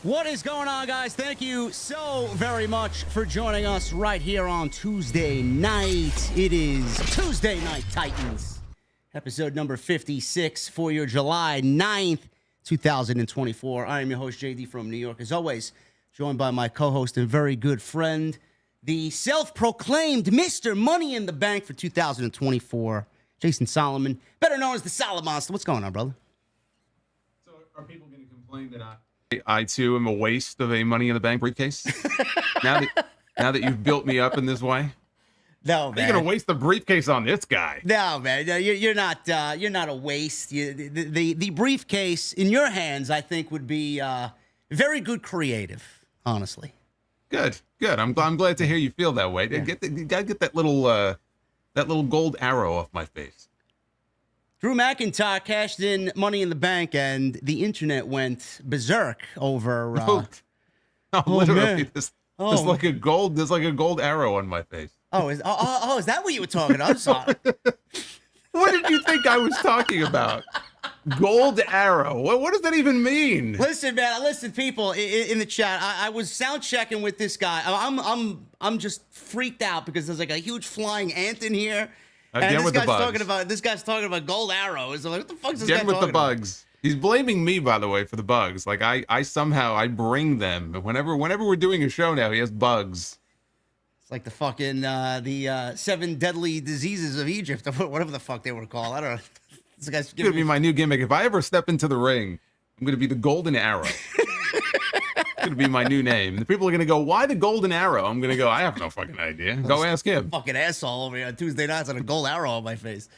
What is going on, guys? Thank you so very much for joining us right here on Tuesday night. It is Tuesday Night Titans, episode number 56 for your July 9th, 2024. I am your host, JD from New York, as always, joined by my co-host and very good friend, the self-proclaimed Mr. Money in the Bank for 2024, Jason Solomon, better known as the Solid Monster. What's going on, brother? So are people going to complain that I too am a waste of a Money in the Bank briefcase? now that you've built me up in this way? No, man. You're going to waste the briefcase on this guy. No, man. No, you're not a waste. The briefcase in your hands, I think, would be very good creative, honestly. Good. I'm glad to hear you feel that way. Yeah. Gotta get that little gold arrow off my face. Drew McIntyre cashed in Money in the Bank, and the internet went berserk over. Literally, there's like a gold arrow on my face. Is that what you were talking about? I'm sorry. What did you think I was talking about? Gold arrow. What does that even mean? Listen, man. Listen, people in the chat. I was sound checking with this guy. I'm just freaked out because there's like a huge flying ant in here. Again with the bugs. This guy's talking about gold arrows. I'm like, what the fuck is this Again guy with the bugs. About? He's blaming me, by the way, for the bugs. Like I somehow bring them. Whenever we're doing a show now, he has bugs. It's like the fucking the 7 deadly diseases of Egypt, or whatever the fuck they were called. I don't know. This guy's gonna be my new gimmick. If I ever step into the ring, I'm gonna be the Golden Arrow. It's gonna be my new name. The people are gonna go, "Why the Golden Arrow?" I'm gonna go, "I have no fucking idea. Go ask him." Fucking asshole over here on Tuesday nights on a gold arrow on my face.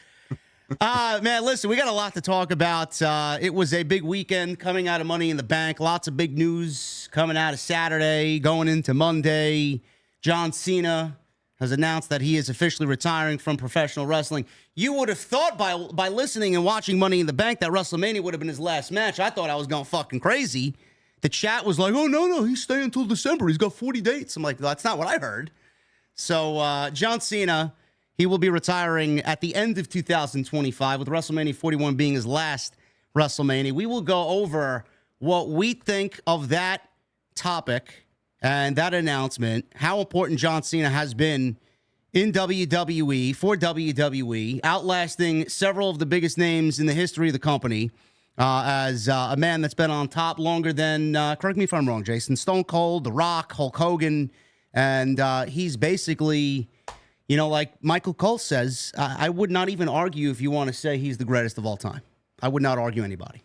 Man, listen, we got a lot to talk about. It was a big weekend coming out of Money in the Bank. Lots of big news coming out of Saturday, going into Monday. John Cena has announced that he is officially retiring from professional wrestling. You would have thought by listening and watching Money in the Bank that WrestleMania would have been his last match. I thought I was going fucking crazy. The chat was like, oh, no, he's staying until December. He's got 40 dates. I'm like, that's not what I heard. So John Cena, he will be retiring at the end of 2025 with WrestleMania 41 being his last WrestleMania. We will go over what we think of that topic and that announcement, how important John Cena has been in WWE, for WWE, outlasting several of the biggest names in the history of the company. As a man that's been on top longer than, correct me if I'm wrong, Jason, Stone Cold, The Rock, Hulk Hogan, and he's basically, like Michael Cole says, I would not even argue if you want to say he's the greatest of all time. I would not argue anybody.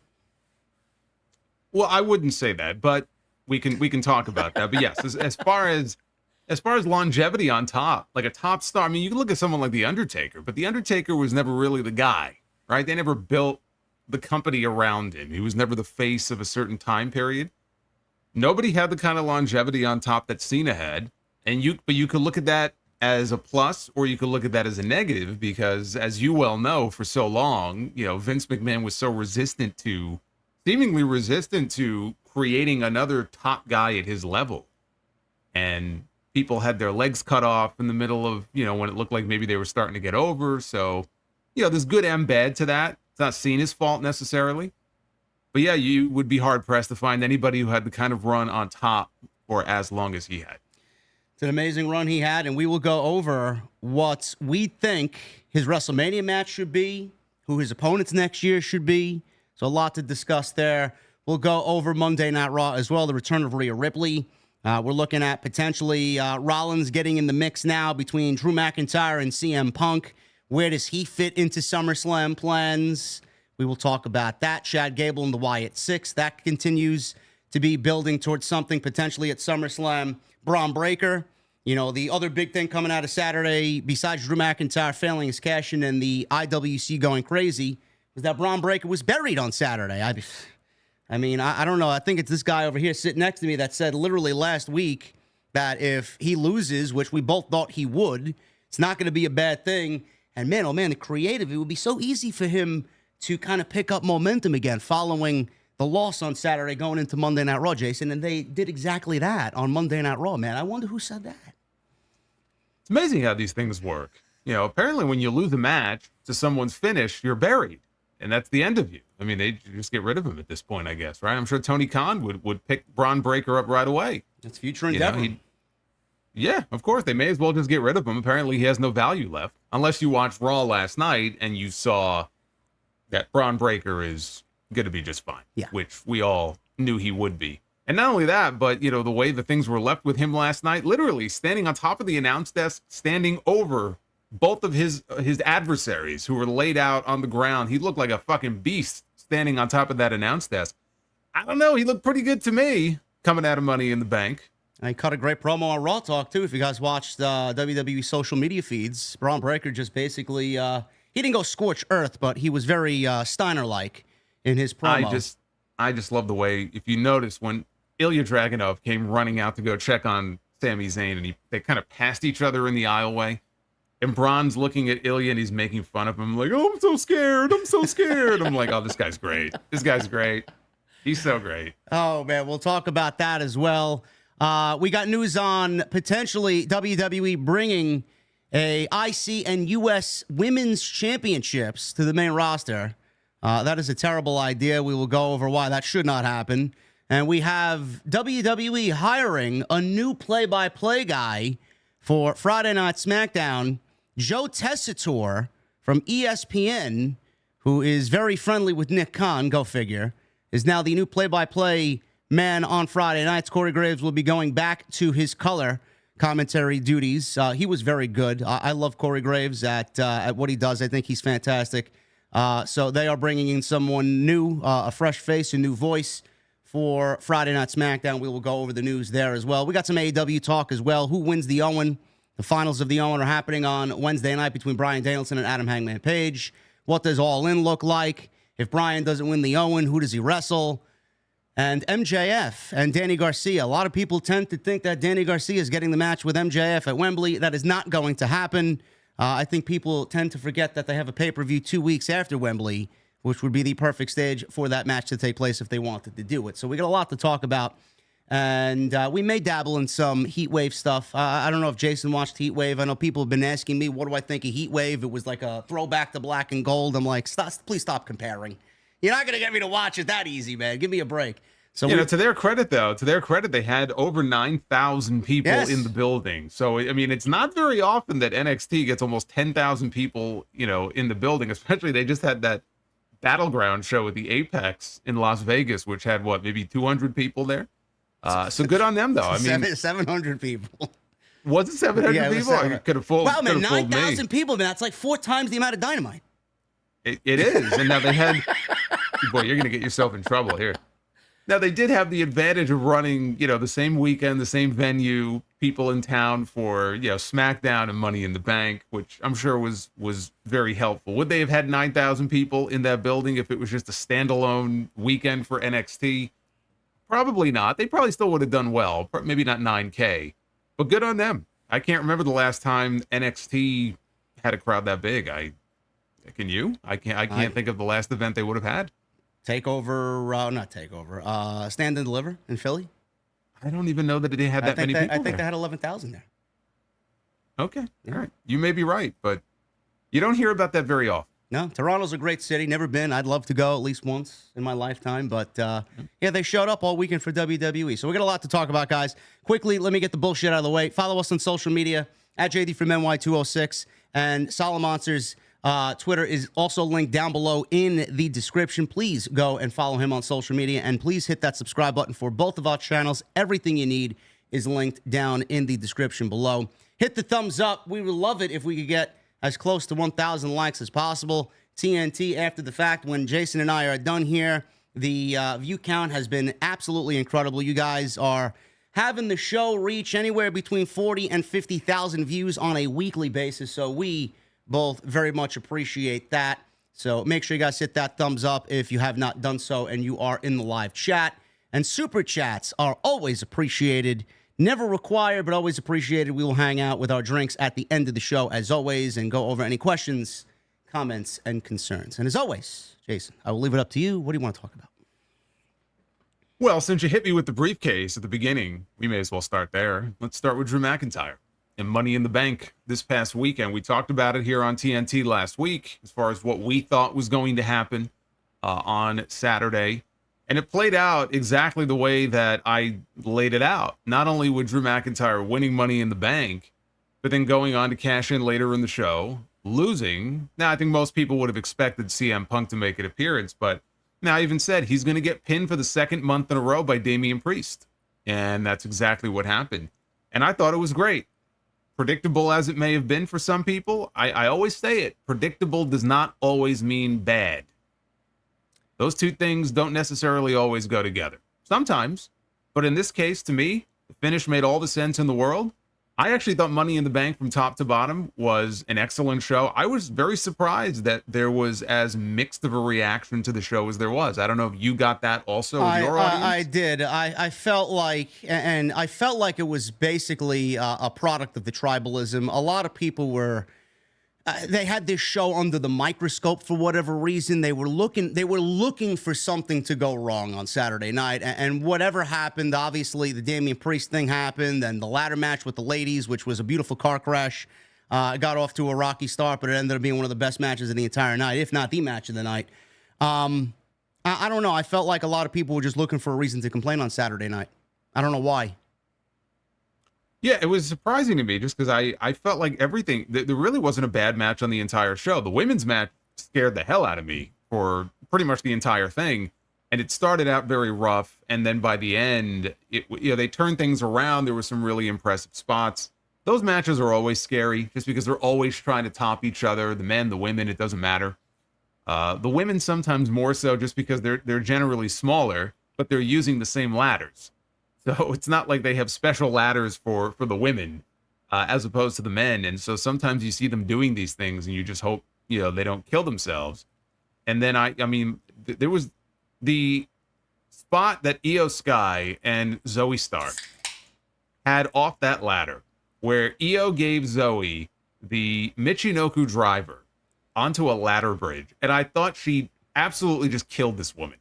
Well, I wouldn't say that, but we can talk about that. But yes, as far as longevity on top, like a top star, I mean, you can look at someone like The Undertaker, but The Undertaker was never really the guy, right? They never built the company around him. He was never the face of a certain time period. Nobody had the kind of longevity on top that Cena had. But you could look at that as a plus, or you could look at that as a negative, because as you well know, for so long, Vince McMahon was so seemingly resistant to creating another top guy at his level. And people had their legs cut off in the middle of, when it looked like maybe they were starting to get over. So, there's good and bad to that. It's not Cena's fault necessarily. But yeah, you would be hard-pressed to find anybody who had the kind of run on top for as long as he had. It's an amazing run he had, and we will go over what we think his WrestleMania match should be, who his opponents next year should be. So a lot to discuss there. We'll go over Monday Night Raw as well, the return of Rhea Ripley. We're looking at potentially Rollins getting in the mix now between Drew McIntyre and CM Punk. Where does he fit into SummerSlam plans? We will talk about that. Chad Gable and the Wyatt Sicks. That continues to be building towards something potentially at SummerSlam. Braun Breaker, the other big thing coming out of Saturday, besides Drew McIntyre failing his cash-in and the IWC going crazy, was that Braun Breaker was buried on Saturday. I don't know. I think it's this guy over here sitting next to me that said literally last week that if he loses, which we both thought he would, it's not going to be a bad thing. And man, oh man, the creative, it would be so easy for him to kind of pick up momentum again following the loss on Saturday going into Monday Night Raw, Jason. And they did exactly that on Monday Night Raw, man. I wonder who said that. It's amazing how these things work. Apparently when you lose a match to someone's finish, you're buried. and that's the end of you. I mean, they just get rid of him at this point, I guess, right? I'm sure Tony Khan would pick Braun Breaker up right away. That's future endeavor. Yeah, of course. They may as well just get rid of him. Apparently, he has no value left. Unless you watched Raw last night and you saw that Braun Breaker is going to be just fine, which we all knew he would be. And not only that, but, the way the things were left with him last night, literally standing on top of the announce desk, standing over both of his adversaries who were laid out on the ground. He looked like a fucking beast standing on top of that announce desk. I don't know. He looked pretty good to me coming out of Money in the Bank. I cut a great promo on Raw Talk, too. If you guys watched WWE social media feeds, Braun Breaker just basically, he didn't go scorch earth, but he was very Steiner-like in his promo. I just love the way, if you notice, when Ilya Dragunov came running out to go check on Sami Zayn, and they kind of passed each other in the aisleway, and Braun's looking at Ilya, and he's making fun of him, like, oh, I'm so scared. I'm like, oh, this guy's great. This guy's great. He's so great. Oh, man, we'll talk about that as well. We got news on potentially WWE bringing a IC and US Women's Championships to the main roster. That is a terrible idea. We will go over why that should not happen. And we have WWE hiring a new play-by-play guy for Friday Night SmackDown, Joe Tessitore from ESPN, who is very friendly with Nick Khan, go figure, is now the new play-by-play man on Friday nights. Corey Graves will be going back to his color commentary duties. He was very good. I love Corey Graves at what he does. I think he's fantastic. So they are bringing in someone new, a fresh face, a new voice for Friday Night SmackDown. We will go over the news there as well. We got some AEW talk as well. Who wins the Owen? The finals of the Owen are happening on Wednesday night between Bryan Danielson and Adam Hangman Page. What does All In look like? If Bryan doesn't win the Owen, who does he wrestle? And MJF and Danny Garcia. A lot of people tend to think that Danny Garcia is getting the match with MJF at Wembley. That is not going to happen. I think people tend to forget that they have a pay-per-view 2 weeks after Wembley, which would be the perfect stage for that match to take place if they wanted to do it. So we got a lot to talk about. And we may dabble in some Heat Wave stuff. I don't know if Jason watched Heat Wave. I know people have been asking me, what do I think of Heat Wave? It was like a throwback to Black and Gold. I'm like, please stop comparing. You're not going to get me to watch it that easy, man. Give me a break. So to their credit, though, they had over 9,000 people in the building. So, I mean, it's not very often that NXT gets almost 10,000 people, in the building, especially they just had that Battleground show at the Apex in Las Vegas, which had, maybe 200 people there? So good on them, though. I mean, 700 people. Was it 700 people? I could have fooled me. Wow, man, 9,000 people, man. That's like 4 times the amount of Dynamite. It is. And now they had... Boy, you're going to get yourself in trouble here. Now, they did have the advantage of running, the same weekend, the same venue, people in town for, SmackDown and Money in the Bank, which I'm sure was very helpful. Would they have had 9,000 people in that building if it was just a standalone weekend for NXT? Probably not. They probably still would have done well. Maybe not 9K, but good on them. I can't remember the last time NXT had a crowd that big. Can you? I can't think of the last event they would have had. Not Takeover. Stand and Deliver in Philly. I don't even know that they had that many people. I think they had 11,000 there. Okay, yeah. All right. You may be right, but you don't hear about that very often. No, Toronto's a great city. Never been. I'd love to go at least once in my lifetime. But, they showed up all weekend for WWE. So we got a lot to talk about, guys. Quickly, let me get the bullshit out of the way. Follow us on social media, at JD from NY206. And Solid Monsters' Twitter is also linked down below in the description. Please go and follow him on social media. And please hit that subscribe button for both of our channels. Everything you need is linked down in the description below. Hit the thumbs up. We would love it if we could get as close to 1,000 likes as possible. TNT, after the fact, when Jason and I are done here, the view count has been absolutely incredible. You guys are having the show reach anywhere between 40 and 50,000 views on a weekly basis. So we both very much appreciate that. So make sure you guys hit that thumbs up if you have not done so and you are in the live chat. And super chats are always appreciated. Never required, but always appreciated. We will hang out with our drinks at the end of the show, as always, and go over any questions, comments, and concerns. And as always, Jason, I will leave it up to you. What do you want to talk about? Well, since you hit me with the briefcase at the beginning, we may as well start there. Let's start with Drew McIntyre. and Money in the Bank this past weekend. We talked about it here on TNT last week as far as what we thought was going to happen on Saturday. And it played out exactly the way that I laid it out. Not only with Drew McIntyre winning Money in the Bank, but then going on to cash in later in the show, losing. Now, I think most people would have expected CM Punk to make an appearance, but now I even said he's going to get pinned for the second month in a row by Damian Priest. And that's exactly what happened. And I thought it was great. Predictable as it may have been for some people, I always say it. Predictable does not always mean bad. Those two things don't necessarily always go together. Sometimes. But in this case, to me, the finish made all the sense in the world. I actually thought Money in the Bank from top to bottom was an excellent show. I was very surprised that there was as mixed of a reaction to the show as there was. I don't know if you got that also with your audience. I did. I felt like, and I felt like it was basically a product of the tribalism. A lot of people were, they had this show under the microscope for whatever reason. They were looking for something to go wrong on Saturday night, and whatever happened, obviously the Damian Priest thing happened, and the ladder match with the ladies, which was a beautiful car crash, got off to a rocky start, but it ended up being one of the best matches of the entire night, if not the match of the night. I don't know. I felt like a lot of people were just looking for a reason to complain on Saturday night. I don't know why. Yeah, it was surprising to me just because I felt like everything, there really wasn't a bad match on the entire show. The women's match scared the hell out of me for pretty much the entire thing. And it started out very rough. And then by the end, they turned things around. There were some really impressive spots. Those matches are always scary just because they're always trying to top each other. The men, the women, it doesn't matter. The women sometimes more so just because they're generally smaller, but they're using the same ladders. So it's not like they have special ladders for the women as opposed to the men. And so sometimes you see them doing these things and you just hope, they don't kill themselves. And then there was the spot that Io Sky and Zoe Stark had off that ladder where Io gave Zoe the Michinoku driver onto a ladder bridge. And I thought she absolutely just killed this woman.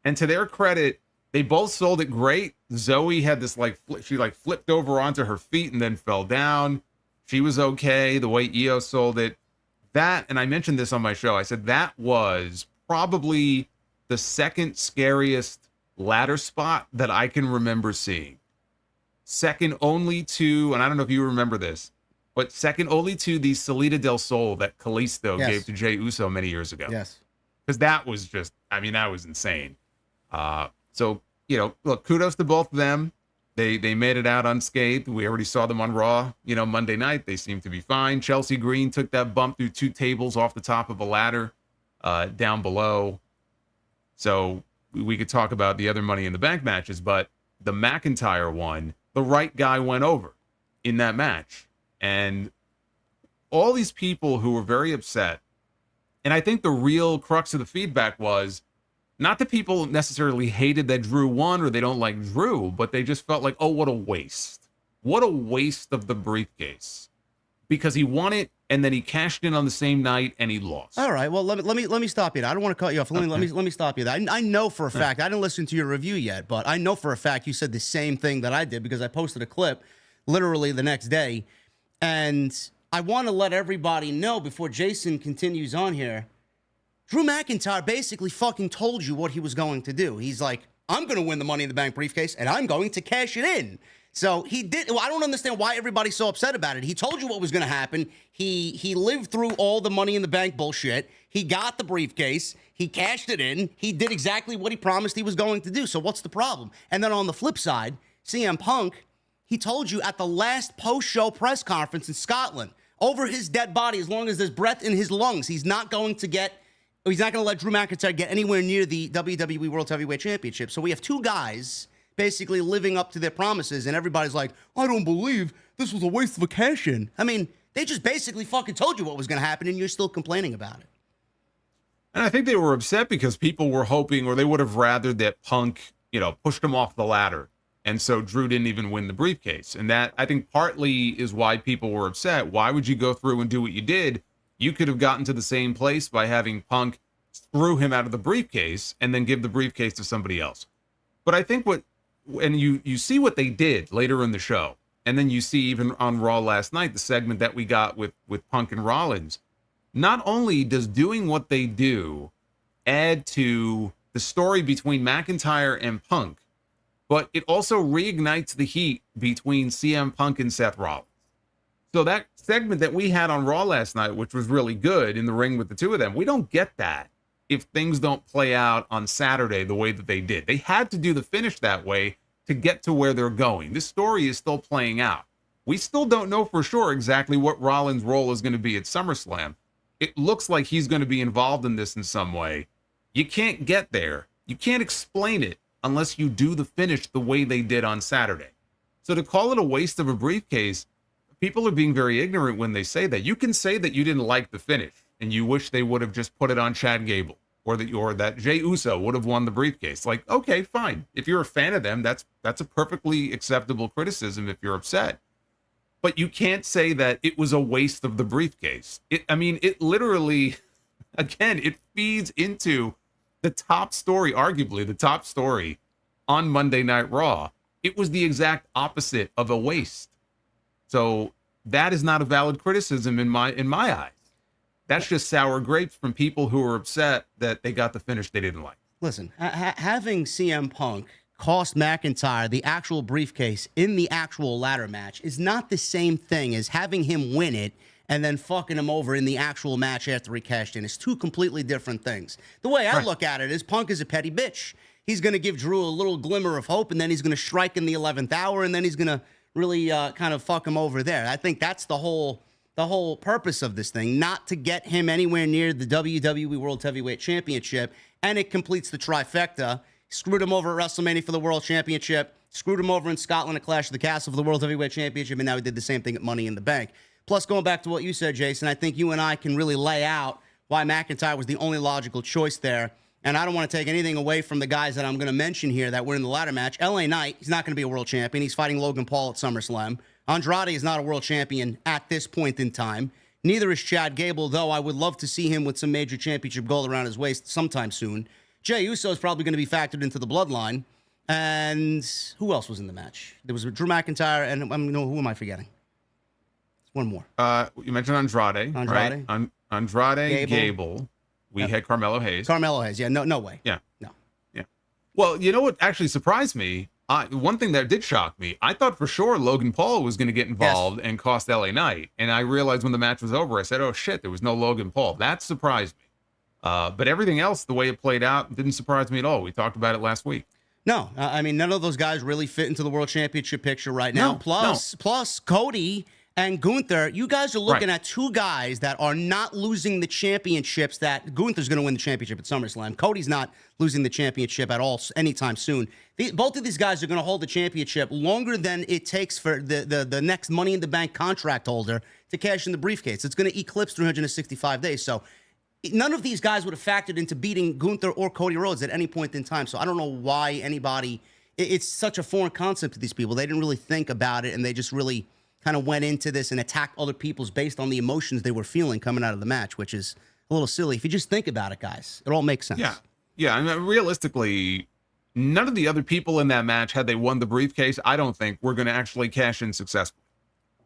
And to their credit, they both sold it great. Zoe had this she flipped over onto her feet and then fell down. She was okay. The way Io sold it, that, and I mentioned this on my show, I said that was probably the second scariest ladder spot that I can remember seeing. Second only to, and I don't know if you remember this, but second only to the Salida del Sol that Kalisto gave to Jey Uso many years ago. Yes. Because that was just, that was insane. So, look, kudos to both of them. They made it out unscathed. We already saw them on Raw, Monday night. They seem to be fine. Chelsea Green took that bump through two tables off the top of a ladder down below. So we could talk about the other Money in the Bank matches, but the McIntyre one, the right guy went over in that match. And all these people who were very upset, and I think the real crux of the feedback was, not that people necessarily hated that Drew won or they don't like Drew, but they just felt like, oh, what a waste. What a waste of the briefcase. Because he won it and then he cashed in on the same night and he lost. All right, well, let me stop you there. I don't want to cut you off. Let me stop you there. I know for a fact, I didn't listen to your review yet, but I know for a fact you said the same thing that I did because I posted a clip literally the next day. And I want to let everybody know before Jason continues on here, Drew McIntyre basically fucking told you what he was going to do. He's like, I'm going to win the Money in the Bank briefcase, and I'm going to cash it in. So he did. Well, I don't understand why everybody's so upset about it. He told you what was going to happen. He lived through all the Money in the Bank bullshit. He got the briefcase. He cashed it in. He did exactly what he promised he was going to do. So what's the problem? And then on the flip side, CM Punk, he told you at the last post-show press conference in Scotland, over his dead body, as long as there's breath in his lungs, he's not going to let Drew McIntyre get anywhere near the WWE World Heavyweight Championship. So we have two guys basically living up to their promises, and everybody's like, I don't believe this was a waste of a cash-in. I mean, they just basically fucking told you what was going to happen, and you're still complaining about it. And I think they were upset because people were hoping, or they would have rathered that Punk, pushed him off the ladder. And so Drew didn't even win the briefcase. And that, I think, partly is why people were upset. Why would you go through and do what you did? You could have gotten to the same place by having Punk screw him out of the briefcase and then give the briefcase to somebody else. But I think and you see what they did later in the show. And then you see even on Raw last night, the segment that we got with Punk and Rollins. Not only does doing what they do add to the story between McIntyre and Punk, but it also reignites the heat between CM Punk and Seth Rollins. So that segment that we had on Raw last night, which was really good in the ring with the two of them, we don't get that if things don't play out on Saturday the way that they did. They had to do the finish that way to get to where they're going. This story is still playing out. We still don't know for sure exactly what Rollins' role is going to be at SummerSlam. It looks like he's going to be involved in this in some way. You can't get there. You can't explain it unless you do the finish the way they did on Saturday. So to call it a waste of a briefcase, people are being very ignorant when they say that. You can say that you didn't like the finish and you wish they would have just put it on Chad Gable or that Jey Uso would have won the briefcase. Like, okay, fine. If you're a fan of them, that's a perfectly acceptable criticism if you're upset. But you can't say that it was a waste of the briefcase. It literally, again, it feeds into the top story, arguably the top story on Monday Night Raw. It was the exact opposite of a waste. So that is not a valid criticism in my eyes. That's just sour grapes from people who are upset that they got the finish they didn't like. Listen, having CM Punk cost McIntyre the actual briefcase in the actual ladder match is not the same thing as having him win it and then fucking him over in the actual match after he cashed in. It's two completely different things. The way I look at it is Punk is a petty bitch. He's going to give Drew a little glimmer of hope, and then he's going to strike in the 11th hour, and then he's going to really kind of fuck him over there. I think that's the whole purpose of this thing, not to get him anywhere near the WWE World Heavyweight Championship, and it completes the trifecta. Screwed him over at WrestleMania for the World Championship, screwed him over in Scotland at Clash of the Castle for the World Heavyweight Championship, and now he did the same thing at Money in the Bank. Plus, going back to what you said, Jason, I think you and I can really lay out why McIntyre was the only logical choice there. And I don't want to take anything away from the guys that I'm going to mention here that were in the ladder match. LA Knight, he's not going to be a world champion. He's fighting Logan Paul at SummerSlam. Andrade is not a world champion at this point in time. Neither is Chad Gable, though I would love to see him with some major championship gold around his waist sometime soon. Jey Uso is probably going to be factored into the bloodline. And who else was in the match? There was Drew McIntyre, and who am I forgetting? One more. You mentioned Andrade. Right? Andrade, Gable. We had Carmelo Hayes. Yeah, no way. Yeah. Well, you know what actually surprised me? One thing that did shock me, I thought for sure Logan Paul was going to get involved and cost LA Knight. And I realized when the match was over, I said, oh shit, there was no Logan Paul. That surprised me. But everything else, the way it played out, didn't surprise me at all. We talked about it last week. No, none of those guys really fit into the World Championship picture right now. Plus Cody and Gunther, you guys are looking at two guys that are not losing the championships. That Gunther's going to win the championship at SummerSlam. Cody's not losing the championship at all anytime soon. Both of these guys are going to hold the championship longer than it takes for the next Money in the Bank contract holder to cash in the briefcase. It's going to eclipse 365 days. So none of these guys would have factored into beating Gunther or Cody Rhodes at any point in time. So I don't know why anybody – it's such a foreign concept to these people. They didn't really think about it, and they just really – kind of went into this and attacked other people's based on the emotions they were feeling coming out of the match, which is a little silly. If you just think about it, guys, it all makes sense. Yeah. I mean, realistically, none of the other people in that match, had they won the briefcase, I don't think we're going to actually cash in successfully.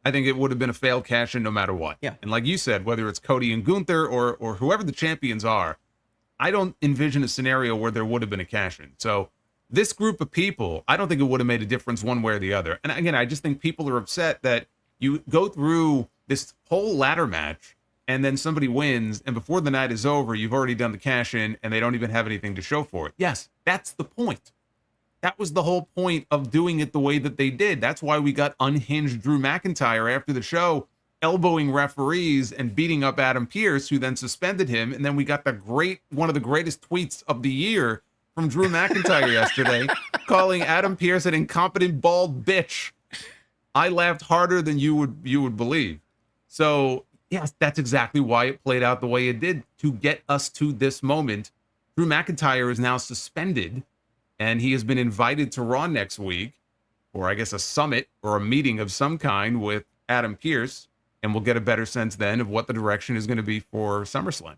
I think it would have been a failed cash in no matter what. Yeah. And like you said, whether it's Cody and Gunther or whoever the champions are, I don't envision a scenario where there would have been a cash in. So this group of people, I don't think it would have made a difference one way or the other. And again, I just think people are upset that you go through this whole ladder match and then somebody wins, and before the night is over, you've already done the cash in and they don't even have anything to show for it. Yes, that's the point. That was the whole point of doing it the way that they did. That's why we got unhinged Drew McIntyre after the show, elbowing referees and beating up Adam Pearce, who then suspended him. And then we got one of the greatest tweets of the year from Drew McIntyre yesterday, calling Adam Pearce an incompetent bald bitch. I laughed harder than you would believe. So yes, that's exactly why it played out the way it did, to get us to this moment. Drew McIntyre is now suspended, and he has been invited to Raw next week, or I guess a summit or a meeting of some kind with Adam Pearce, and we'll get a better sense then of what the direction is going to be for SummerSlam.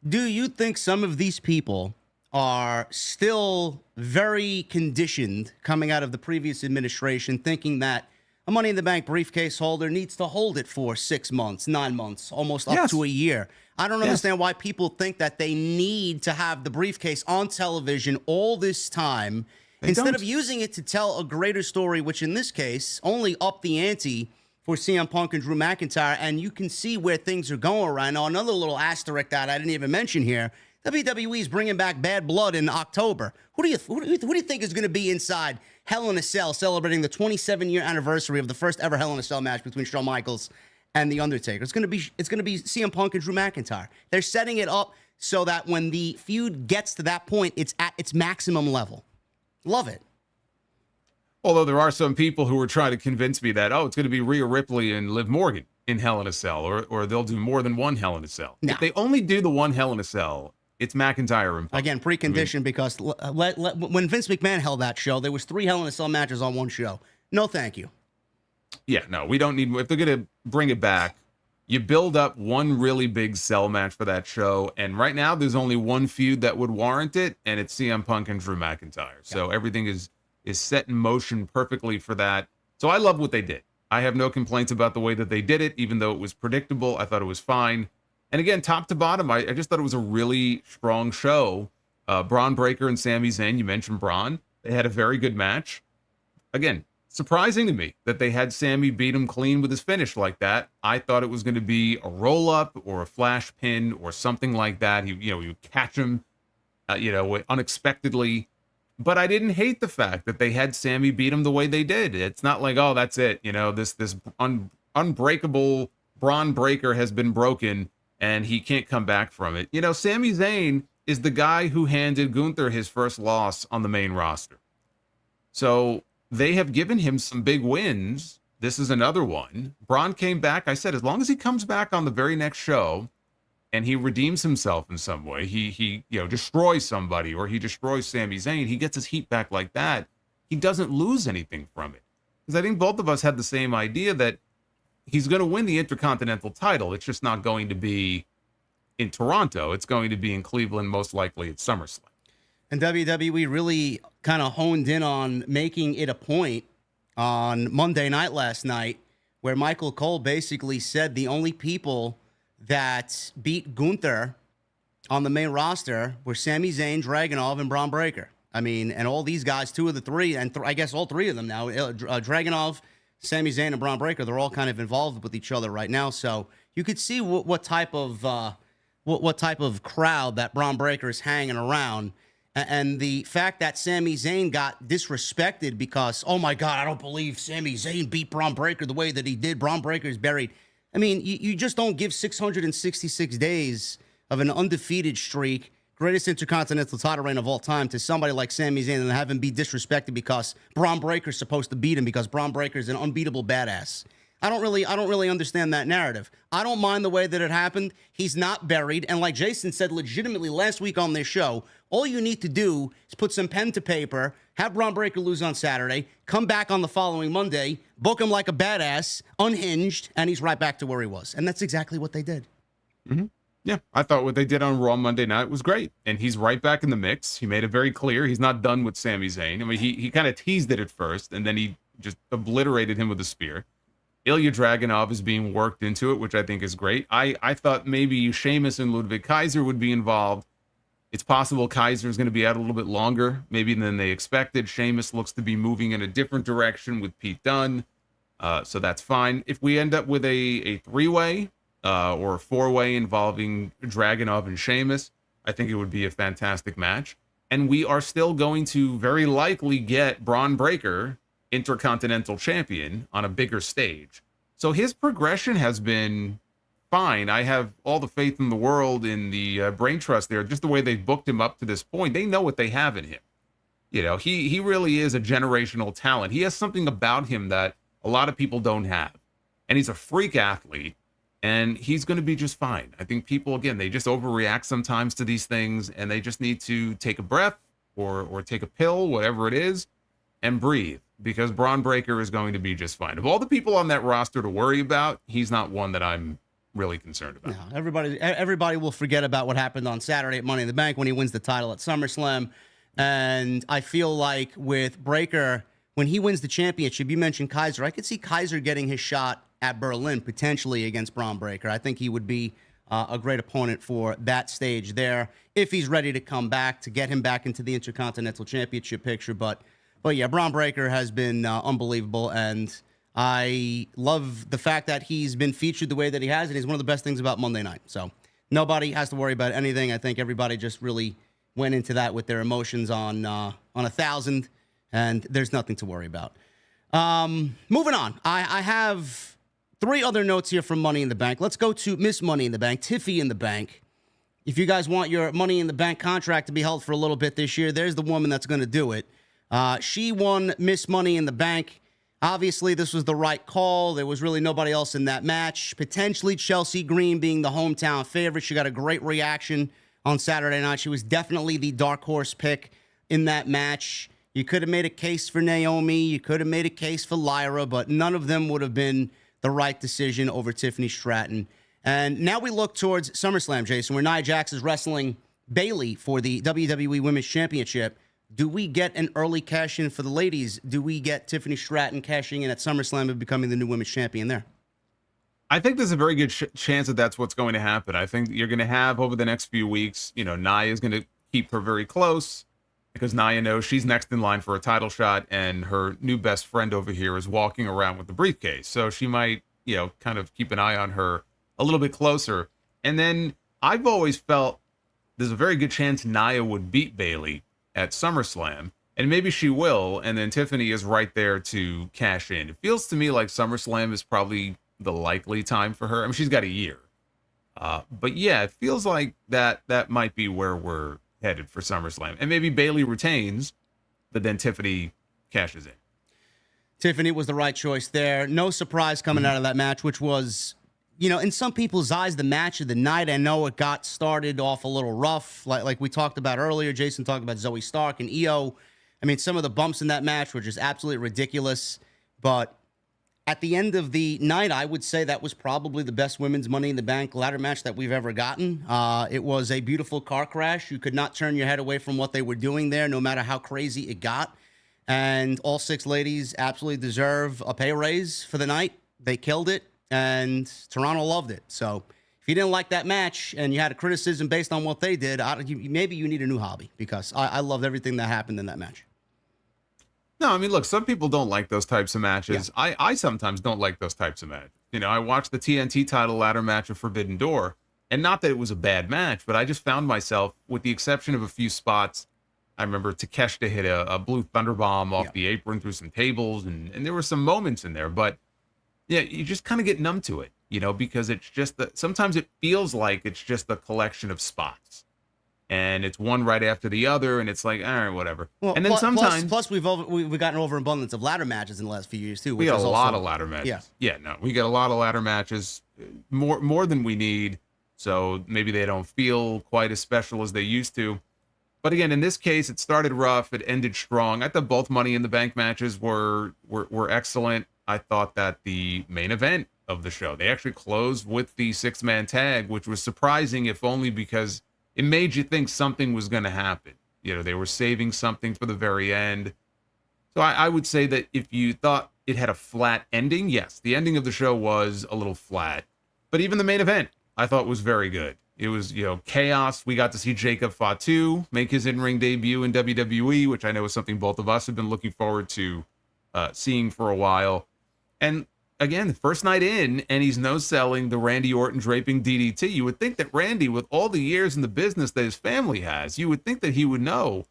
Do you think some of these people are still very conditioned coming out of the previous administration, thinking that A Money in the Bank briefcase holder needs to hold it for 6 months, 9 months, almost up Yes. to a year. I don't understand why people think that they need to have the briefcase on television all this time instead of using it to tell a greater story, which in this case only upped the ante for CM Punk and Drew McIntyre. And you can see where things are going right now. Another little asterisk that I didn't even mention here. WWE is bringing back Bad Blood in October. Who do you think is going to be inside Hell in a Cell celebrating the 27-year anniversary of the first ever Hell in a Cell match between Shawn Michaels and The Undertaker? It's going to be CM Punk and Drew McIntyre. They're setting it up so that when the feud gets to that point, it's at its maximum level. Love it. Although there are some people who are trying to convince me that, it's going to be Rhea Ripley and Liv Morgan in Hell in a Cell, or they'll do more than one Hell in a Cell. No. If they only do the one Hell in a Cell, it's McIntyre and Punk. Again, preconditioned because when Vince McMahon held that show, there was 3 Hell in a Cell matches on one show. No, thank you. Yeah, no, we don't need. If they're going to bring it back, you build up one really big cell match for that show, and right now there's only one feud that would warrant it, and it's CM Punk and Drew McIntyre. So everything is set in motion perfectly for that. So I love what they did. I have no complaints about the way that they did it, even though it was predictable. I thought it was fine. And again, top to bottom, I just thought it was a really strong show. Braun Breaker and Sami Zayn, you mentioned Braun. They had a very good match. Again, surprising to me that they had Sami beat him clean with his finish like that. I thought it was going to be a roll-up or a flash pin or something like that. He would catch him, unexpectedly. But I didn't hate the fact that they had Sami beat him the way they did. It's not like, that's it. This unbreakable Braun Breaker has been broken and he can't come back from it. Sami Zayn is the guy who handed Gunther his first loss on the main roster. So they have given him some big wins. This is another one. Braun came back. I said, as long as he comes back on the very next show and he redeems himself in some way, he destroys somebody or he destroys Sami Zayn, he gets his heat back like that, he doesn't lose anything from it. Because I think both of us had the same idea that he's going to win the Intercontinental title. It's just not going to be in Toronto. It's going to be in Cleveland, most likely at SummerSlam. And WWE really kind of honed in on making it a point on Monday night last night where Michael Cole basically said the only people that beat Gunther on the main roster were Sami Zayn, Dragunov, and Braun Breaker. I mean, and all these guys, 2 of the 3, and I guess all 3 of them now, Dragunov, Sami Zayn, and Braun Breaker, they're all kind of involved with each other right now. So you could see what type of crowd that Braun Breaker is hanging around. And the fact that Sami Zayn got disrespected because, oh my God, I don't believe Sami Zayn beat Braun Breaker the way that he did. Braun Breaker is buried. I mean, you just don't give 666 days of an undefeated streak, greatest intercontinental title reign of all time, to somebody like Sami Zayn and have him be disrespected because Braun Breaker's supposed to beat him because Braun Breaker is an unbeatable badass. I don't really understand that narrative. I don't mind the way that it happened. He's not buried. And like Jason said legitimately last week on this show, all you need to do is put some pen to paper, have Braun Breaker lose on Saturday, come back on the following Monday, book him like a badass, unhinged, and he's right back to where he was. And that's exactly what they did. Mm-hmm. Yeah, I thought what they did on Raw Monday night was great. And he's right back in the mix. He made it very clear he's not done with Sami Zayn. I mean, he kind of teased it at first, and then he just obliterated him with a spear. Ilya Dragunov is being worked into it, which I think is great. I thought maybe Sheamus and Ludwig Kaiser would be involved. It's possible Kaiser is going to be out a little bit longer, maybe than they expected. Sheamus looks to be moving in a different direction with Pete Dunne, so that's fine. If we end up with a 3-way or a 4-way involving Dragunov and Sheamus, I think it would be a fantastic match. And we are still going to very likely get Braun Breaker Intercontinental Champion on a bigger stage. So his progression has been fine. I have all the faith in the world in the brain trust there. Just the way they've booked him up to this point, they know what they have in him. He really is a generational talent. He has something about him that a lot of people don't have. And he's a freak athlete, and he's going to be just fine. I think people, again, they just overreact sometimes to these things, and they just need to take a breath or take a pill, whatever it is, and breathe, because Braun Breaker is going to be just fine. Of all the people on that roster to worry about, he's not one that I'm really concerned about. No, everybody will forget about what happened on Saturday at Money in the Bank when he wins the title at SummerSlam. And I feel like with Breaker when he wins the championship, you mentioned Kaiser. I could see Kaiser getting his shot at Berlin, potentially against Braun Breaker. I think he would be a great opponent for that stage there if he's ready to come back, to get him back into the Intercontinental Championship picture. But yeah, Braun Breaker has been unbelievable, and I love the fact that he's been featured the way that he has, and he's one of the best things about Monday night. So nobody has to worry about anything. I think everybody just really went into that with their emotions on 1,000, and there's nothing to worry about. Moving on, I have 3 other notes here from Money in the Bank. Let's go to Miss Money in the Bank, Tiffy in the Bank. If you guys want your Money in the Bank contract to be held for a little bit this year, there's the woman that's going to do it. She won Miss Money in the Bank. Obviously, this was the right call. There was really nobody else in that match. Potentially Chelsea Green being the hometown favorite. She got a great reaction on Saturday night. She was definitely the dark horse pick in that match. You could have made a case for Naomi. You could have made a case for Lyra, but none of them would have been the right decision over Tiffany Stratton. And now we look towards SummerSlam, Jason, where Nia Jax is wrestling Bayley for the WWE Women's Championship. Do we get an early cash-in for the ladies? Do we get Tiffany Stratton cashing in at SummerSlam and becoming the new women's champion there? I think there's a very good chance that that's what's going to happen. I think you're going to have over the next few weeks, Nia is going to keep her very close because Nia knows she's next in line for a title shot, and her new best friend over here is walking around with the briefcase. So she might, kind of keep an eye on her a little bit closer. And then I've always felt there's a very good chance Nia would beat Bayley at SummerSlam, and maybe she will, and then Tiffany is right there to cash in. It feels to me like SummerSlam is probably the likely time for her. I mean, she's got a year. But yeah, it feels like that might be where we're headed for SummerSlam. And maybe Bayley retains, but then Tiffany cashes in. Tiffany was the right choice there. No surprise coming out of that match, which was, in some people's eyes, the match of the night. I know it got started off a little rough, like we talked about earlier. Jason talked about Zoe Stark and Io. I mean, some of the bumps in that match were just absolutely ridiculous. But at the end of the night, I would say that was probably the best women's Money in the Bank ladder match that we've ever gotten. It was a beautiful car crash. You could not turn your head away from what they were doing there, no matter how crazy it got. And all 6 ladies absolutely deserve a pay raise for the night. They killed it, and Toronto loved it. So if you didn't like that match and you had a criticism based on what they did, maybe you need a new hobby, because I loved everything that happened in that match. No, I mean, look, some people don't like those types of matches. Yeah. I sometimes don't like those types of matches. I watched the TNT title ladder match of Forbidden Door, and not that it was a bad match, but I just found myself, with the exception of a few spots, I remember Takeshita hit a blue thunderbomb off the apron through some tables, and there were some moments in there, but yeah, you just kind of get numb to it, because it's just sometimes it feels like it's just a collection of spots. And it's one right after the other, and it's like, all right, whatever. Well, and then sometimes plus we've gotten overabundance of ladder matches in the last few years too. We got a lot of ladder matches. We got a lot of ladder matches, more than we need. So maybe they don't feel quite as special as they used to. But again, in this case, it started rough, it ended strong. I thought both Money in the Bank matches were excellent. I thought that the main event of the show, they actually closed with the 6-man tag, which was surprising, if only because it made you think something was going to happen. They were saving something for the very end. So I would say that if you thought it had a flat ending, yes, the ending of the show was a little flat. But even the main event, I thought was very good. It was, chaos. We got to see Jacob Fatu make his in-ring debut in WWE, which I know is something both of us have been looking forward to seeing for a while. And again, the first night in, and he's no-selling the Randy Orton draping DDT. You would think that Randy, with all the years in the business that his family has, you would think that he would know,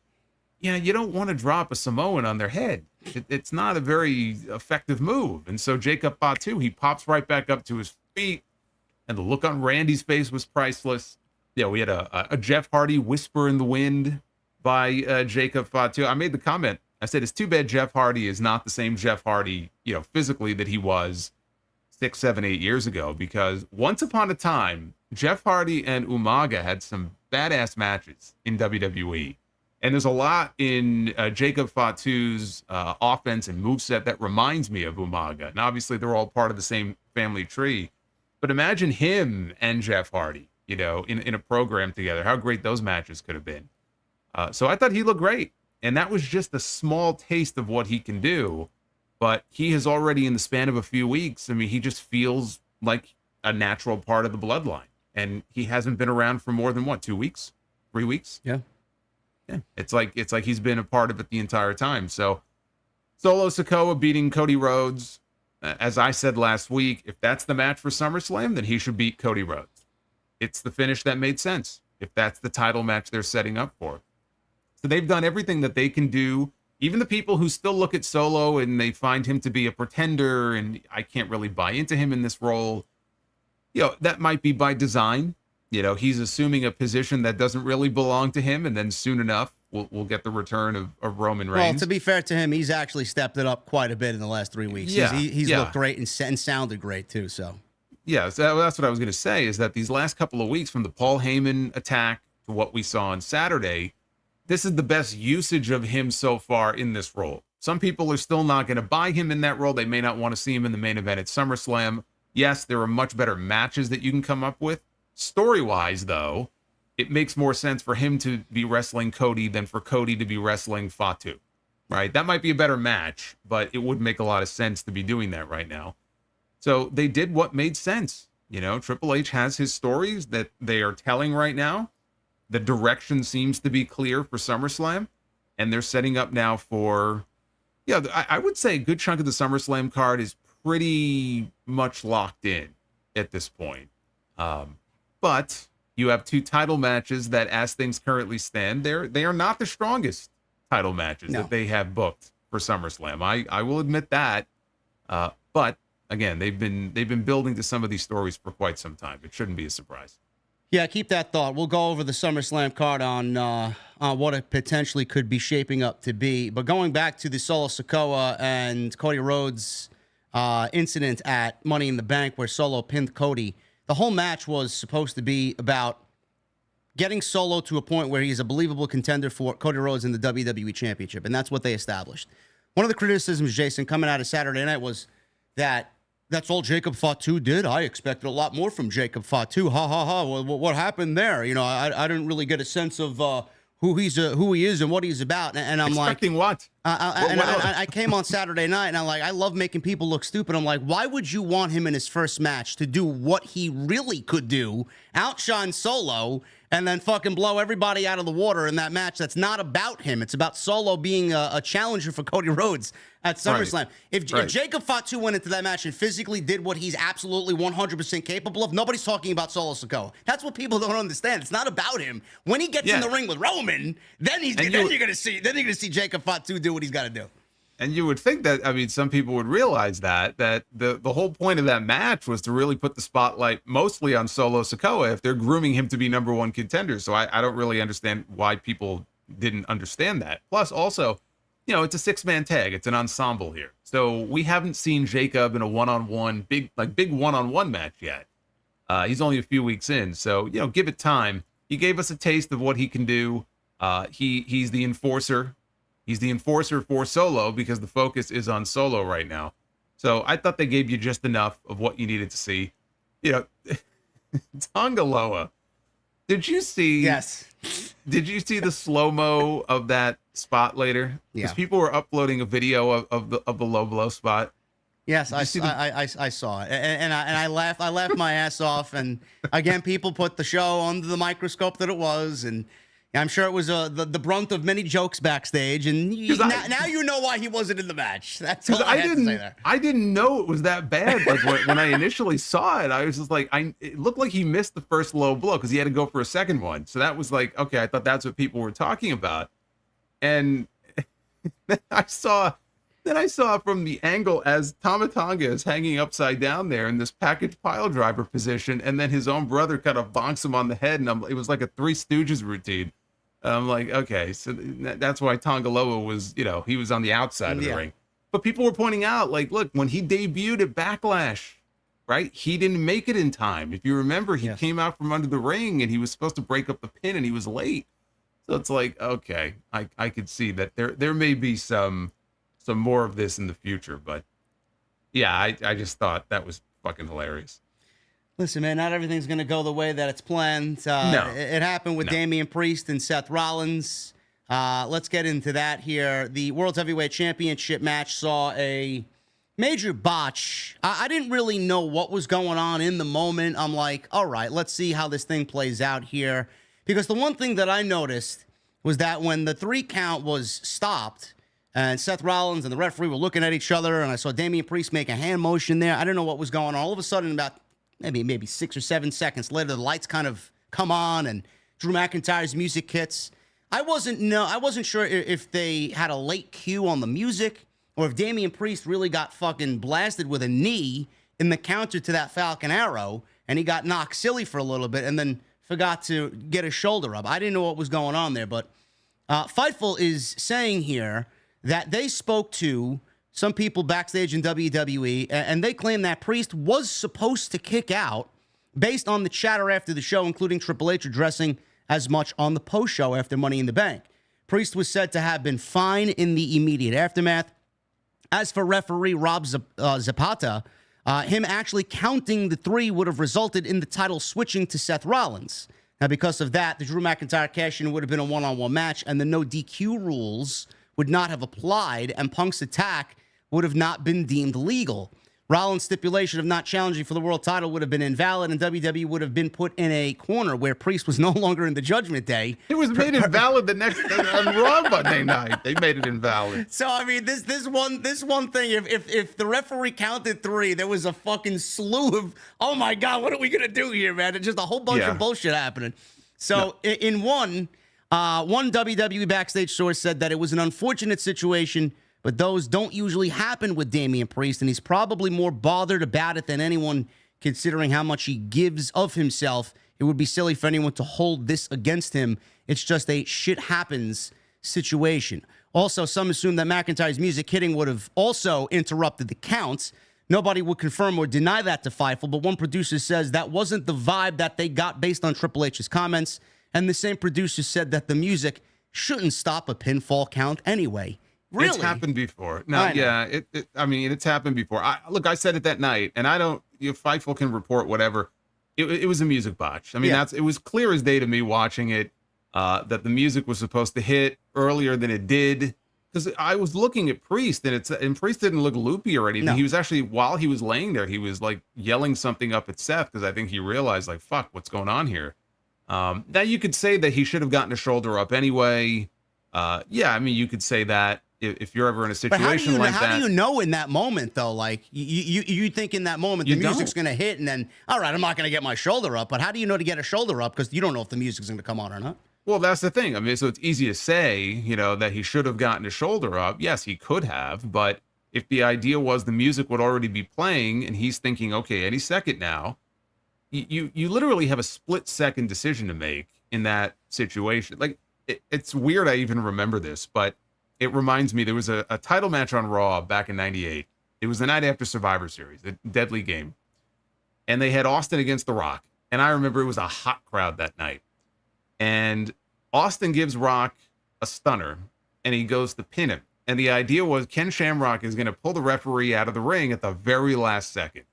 you don't want to drop a Samoan on their head. It's not a very effective move. And so Jacob Fatu, he pops right back up to his feet, and the look on Randy's face was priceless. Yeah, we had a Jeff Hardy whisper in the wind by Jacob Fatu. I made the comment. I said, it's too bad Jeff Hardy is not the same Jeff Hardy, physically, that he was 6, 7, 8 years ago, because once upon a time, Jeff Hardy and Umaga had some badass matches in WWE. And there's a lot in Jacob Fatu's offense and moveset that reminds me of Umaga. And obviously, they're all part of the same family tree. But imagine him and Jeff Hardy, in a program together, how great those matches could have been. So I thought he looked great. And that was just a small taste of what he can do. But he has already, in the span of a few weeks, I mean, he just feels like a natural part of the bloodline. And he hasn't been around for more than, 2 weeks? 3 weeks? Yeah. Yeah. It's like he's been a part of it the entire time. So Solo Sikoa beating Cody Rhodes. As I said last week, if that's the match for SummerSlam, then he should beat Cody Rhodes. It's the finish that made sense, if that's the title match they're setting up for. So they've done everything that they can do. Even the people who still look at Solo and they find him to be a pretender and I can't really buy into him in this role, that might be by design. He's assuming a position that doesn't really belong to him, and then soon enough, we'll get the return of Roman Reigns. Well, to be fair to him, he's actually stepped it up quite a bit in the last 3 weeks. Yeah, he's looked great and sounded great, too, so. Yeah, so that's what I was going to say, is that these last couple of weeks, from the Paul Heyman attack to what we saw on Saturday, this is the best usage of him so far in this role. Some people are still not going to buy him in that role. They may not want to see him in the main event at SummerSlam. Yes, there are much better matches that you can come up with. Story-wise, though, it makes more sense for him to be wrestling Cody than for Cody to be wrestling Fatu, right? That might be a better match, but it would make a lot of sense to be doing that right now. So they did what made sense. Triple H has his stories that they are telling right now. The direction seems to be clear for SummerSlam, and they're setting up now for, I would say a good chunk of the SummerSlam card is pretty much locked in at this point. But you have 2 title matches that, as things currently stand, they are not the strongest title matches that they have booked for SummerSlam. I will admit that. But again, they've been building to some of these stories for quite some time. It shouldn't be a surprise. Yeah, keep that thought. We'll go over the SummerSlam card on what it potentially could be shaping up to be. But going back to the Solo Sikoa and Cody Rhodes incident at Money in the Bank, where Solo pinned Cody, the whole match was supposed to be about getting Solo to a point where he's a believable contender for Cody Rhodes in the WWE Championship, and that's what they established. One of the criticisms, Jason, coming out of Saturday night was that that's all Jacob Fatu did. I expected a lot more from Jacob Fatu. Ha, ha, ha. What happened there? I didn't really get a sense of who he is and what he's about. And I'm expecting what? I came on Saturday night and I love making people look stupid. I'm like, why would you want him in his first match to do what he really could do, outshine Solo, and then fucking blow everybody out of the water in that match that's not about him? It's about Solo being a challenger for Cody Rhodes at SummerSlam. Right. If Jacob Fatu went into that match and physically did what he's absolutely 100% capable of, nobody's talking about Solo Sikoa. That's what people don't understand. It's not about him. When he gets in the ring with Roman, then you're gonna see Jacob Fatu do what he's got to do. And you would think that, some people would realize that the whole point of that match was to really put the spotlight mostly on Solo Sikoa if they're grooming him to be number 1 contender. So I don't really understand why people didn't understand that. Plus, also, it's a 6-man tag. It's an ensemble here. So we haven't seen Jacob in a one-on-one, big one-on-one match yet. He's only a few weeks in. So, give it time. He gave us a taste of what he can do. He's the enforcer. He's the enforcer for Solo because the focus is on Solo right now. So I thought they gave you just enough of what you needed to see. Tonga Loa. Did you see? Yes. Did you see the slow-mo of that spot later? Yeah. Because people were uploading a video of the low blow spot. Yes, I saw it, and I laughed. I laughed my ass off. And again, people put the show under the microscope that it was, and I'm sure it was the brunt of many jokes backstage. And now you know why he wasn't in the match. That's all I had to say there. I didn't know it was that bad. Like when I initially saw it, I was just like, it looked like he missed the first low blow because he had to go for a second one. So that was like, okay, I thought that's what people were talking about. And then I saw from the angle as Tama Tonga is hanging upside down there in this package pile driver position, and then his own brother kind of bonks him on the head, and it was like a Three Stooges routine. I'm like, okay, so that's why Tonga Loa was, he was on the outside of the ring. But people were pointing out, like, look, when he debuted at Backlash, right, he didn't make it in time. If you remember, he came out from under the ring, and he was supposed to break up the pin, and he was late. So it's like, okay, I could see that there may be some more of this in the future. But, yeah, I just thought that was fucking hilarious. Listen, man, not everything's going to go the way that it's planned. No. It happened with Damian Priest and Seth Rollins. Let's get into that here. The World Heavyweight Championship match saw a major botch. I didn't really know what was going on in the moment. I'm like, all right, let's see how this thing plays out here. Because the one thing that I noticed was that when the 3 count was stopped and Seth Rollins and the referee were looking at each other, and I saw Damian Priest make a hand motion there, I didn't know what was going on. All of a sudden, about maybe 6 or 7 seconds later, the lights kind of come on and Drew McIntyre's music hits. I wasn't sure if they had a late cue on the music or if Damian Priest really got fucking blasted with a knee in the counter to that Falcon Arrow, and he got knocked silly for a little bit and then forgot to get his shoulder up. I didn't know what was going on there, but Fightful is saying here that they spoke to some people backstage in WWE, and they claim that Priest was supposed to kick out based on the chatter after the show, including Triple H addressing as much on the post-show after Money in the Bank. Priest was said to have been fine in the immediate aftermath. As for referee Rob Zapata, him actually counting the 3 would have resulted in the title switching to Seth Rollins. Now, because of that, the Drew McIntyre cash-in would have been a one-on-one match, and the no DQ rules would not have applied, and Punk's attack would have not been deemed legal. Rollins' stipulation of not challenging for the world title would have been invalid, and WWE would have been put in a corner where Priest was no longer in the Judgment Day. It was made invalid the next on Raw Monday night. They made it invalid. So I mean, this one thing. If the referee counted 3, there was a fucking slew of, oh my God, what are we gonna do here, man? It's just a whole bunch of bullshit happening. So in one WWE backstage source said that it was an unfortunate situation, but those don't usually happen with Damian Priest, and he's probably more bothered about it than anyone, considering how much he gives of himself. It would be silly for anyone to hold this against him. It's just a shit happens situation. Also, some assume that McIntyre's music hitting would have also interrupted the counts. Nobody would confirm or deny that to Fightful, but one producer says that wasn't the vibe that they got based on Triple H's comments, and the same producer said that the music shouldn't stop a pinfall count anyway. Really? It's happened before. No, yeah, it's happened before. I said it that night, and I don't. Fightful can report whatever. It was a music botch. I mean, it was clear as day to me watching it that the music was supposed to hit earlier than it did. Because I was looking at Priest, and Priest didn't look loopy or anything. No. He was actually, while he was laying there, he was like yelling something up at Seth because I think he realized, like, fuck, what's going on here? Now you could say that he should have gotten a shoulder up anyway. You could say that. If you're ever in a situation like that. How do you know in that moment, though? Like, you think in that moment the music's going to hit, and then, all right, I'm not going to get my shoulder up. But how do you know to get a shoulder up? Because you don't know if the music's going to come on or not. Well, that's the thing. I mean, so it's easy to say, that he should have gotten his shoulder up. Yes, he could have. But if the idea was the music would already be playing, and he's thinking, okay, any second now, you literally have a split-second decision to make in that situation. Like, it's weird I even remember this, but it reminds me, there was a title match on Raw back in 98. It was the night after Survivor Series, a deadly game. And they had Austin against The Rock. And I remember it was a hot crowd that night. And Austin gives Rock a stunner, and he goes to pin him. And the idea was Ken Shamrock is going to pull the referee out of the ring at the very last second.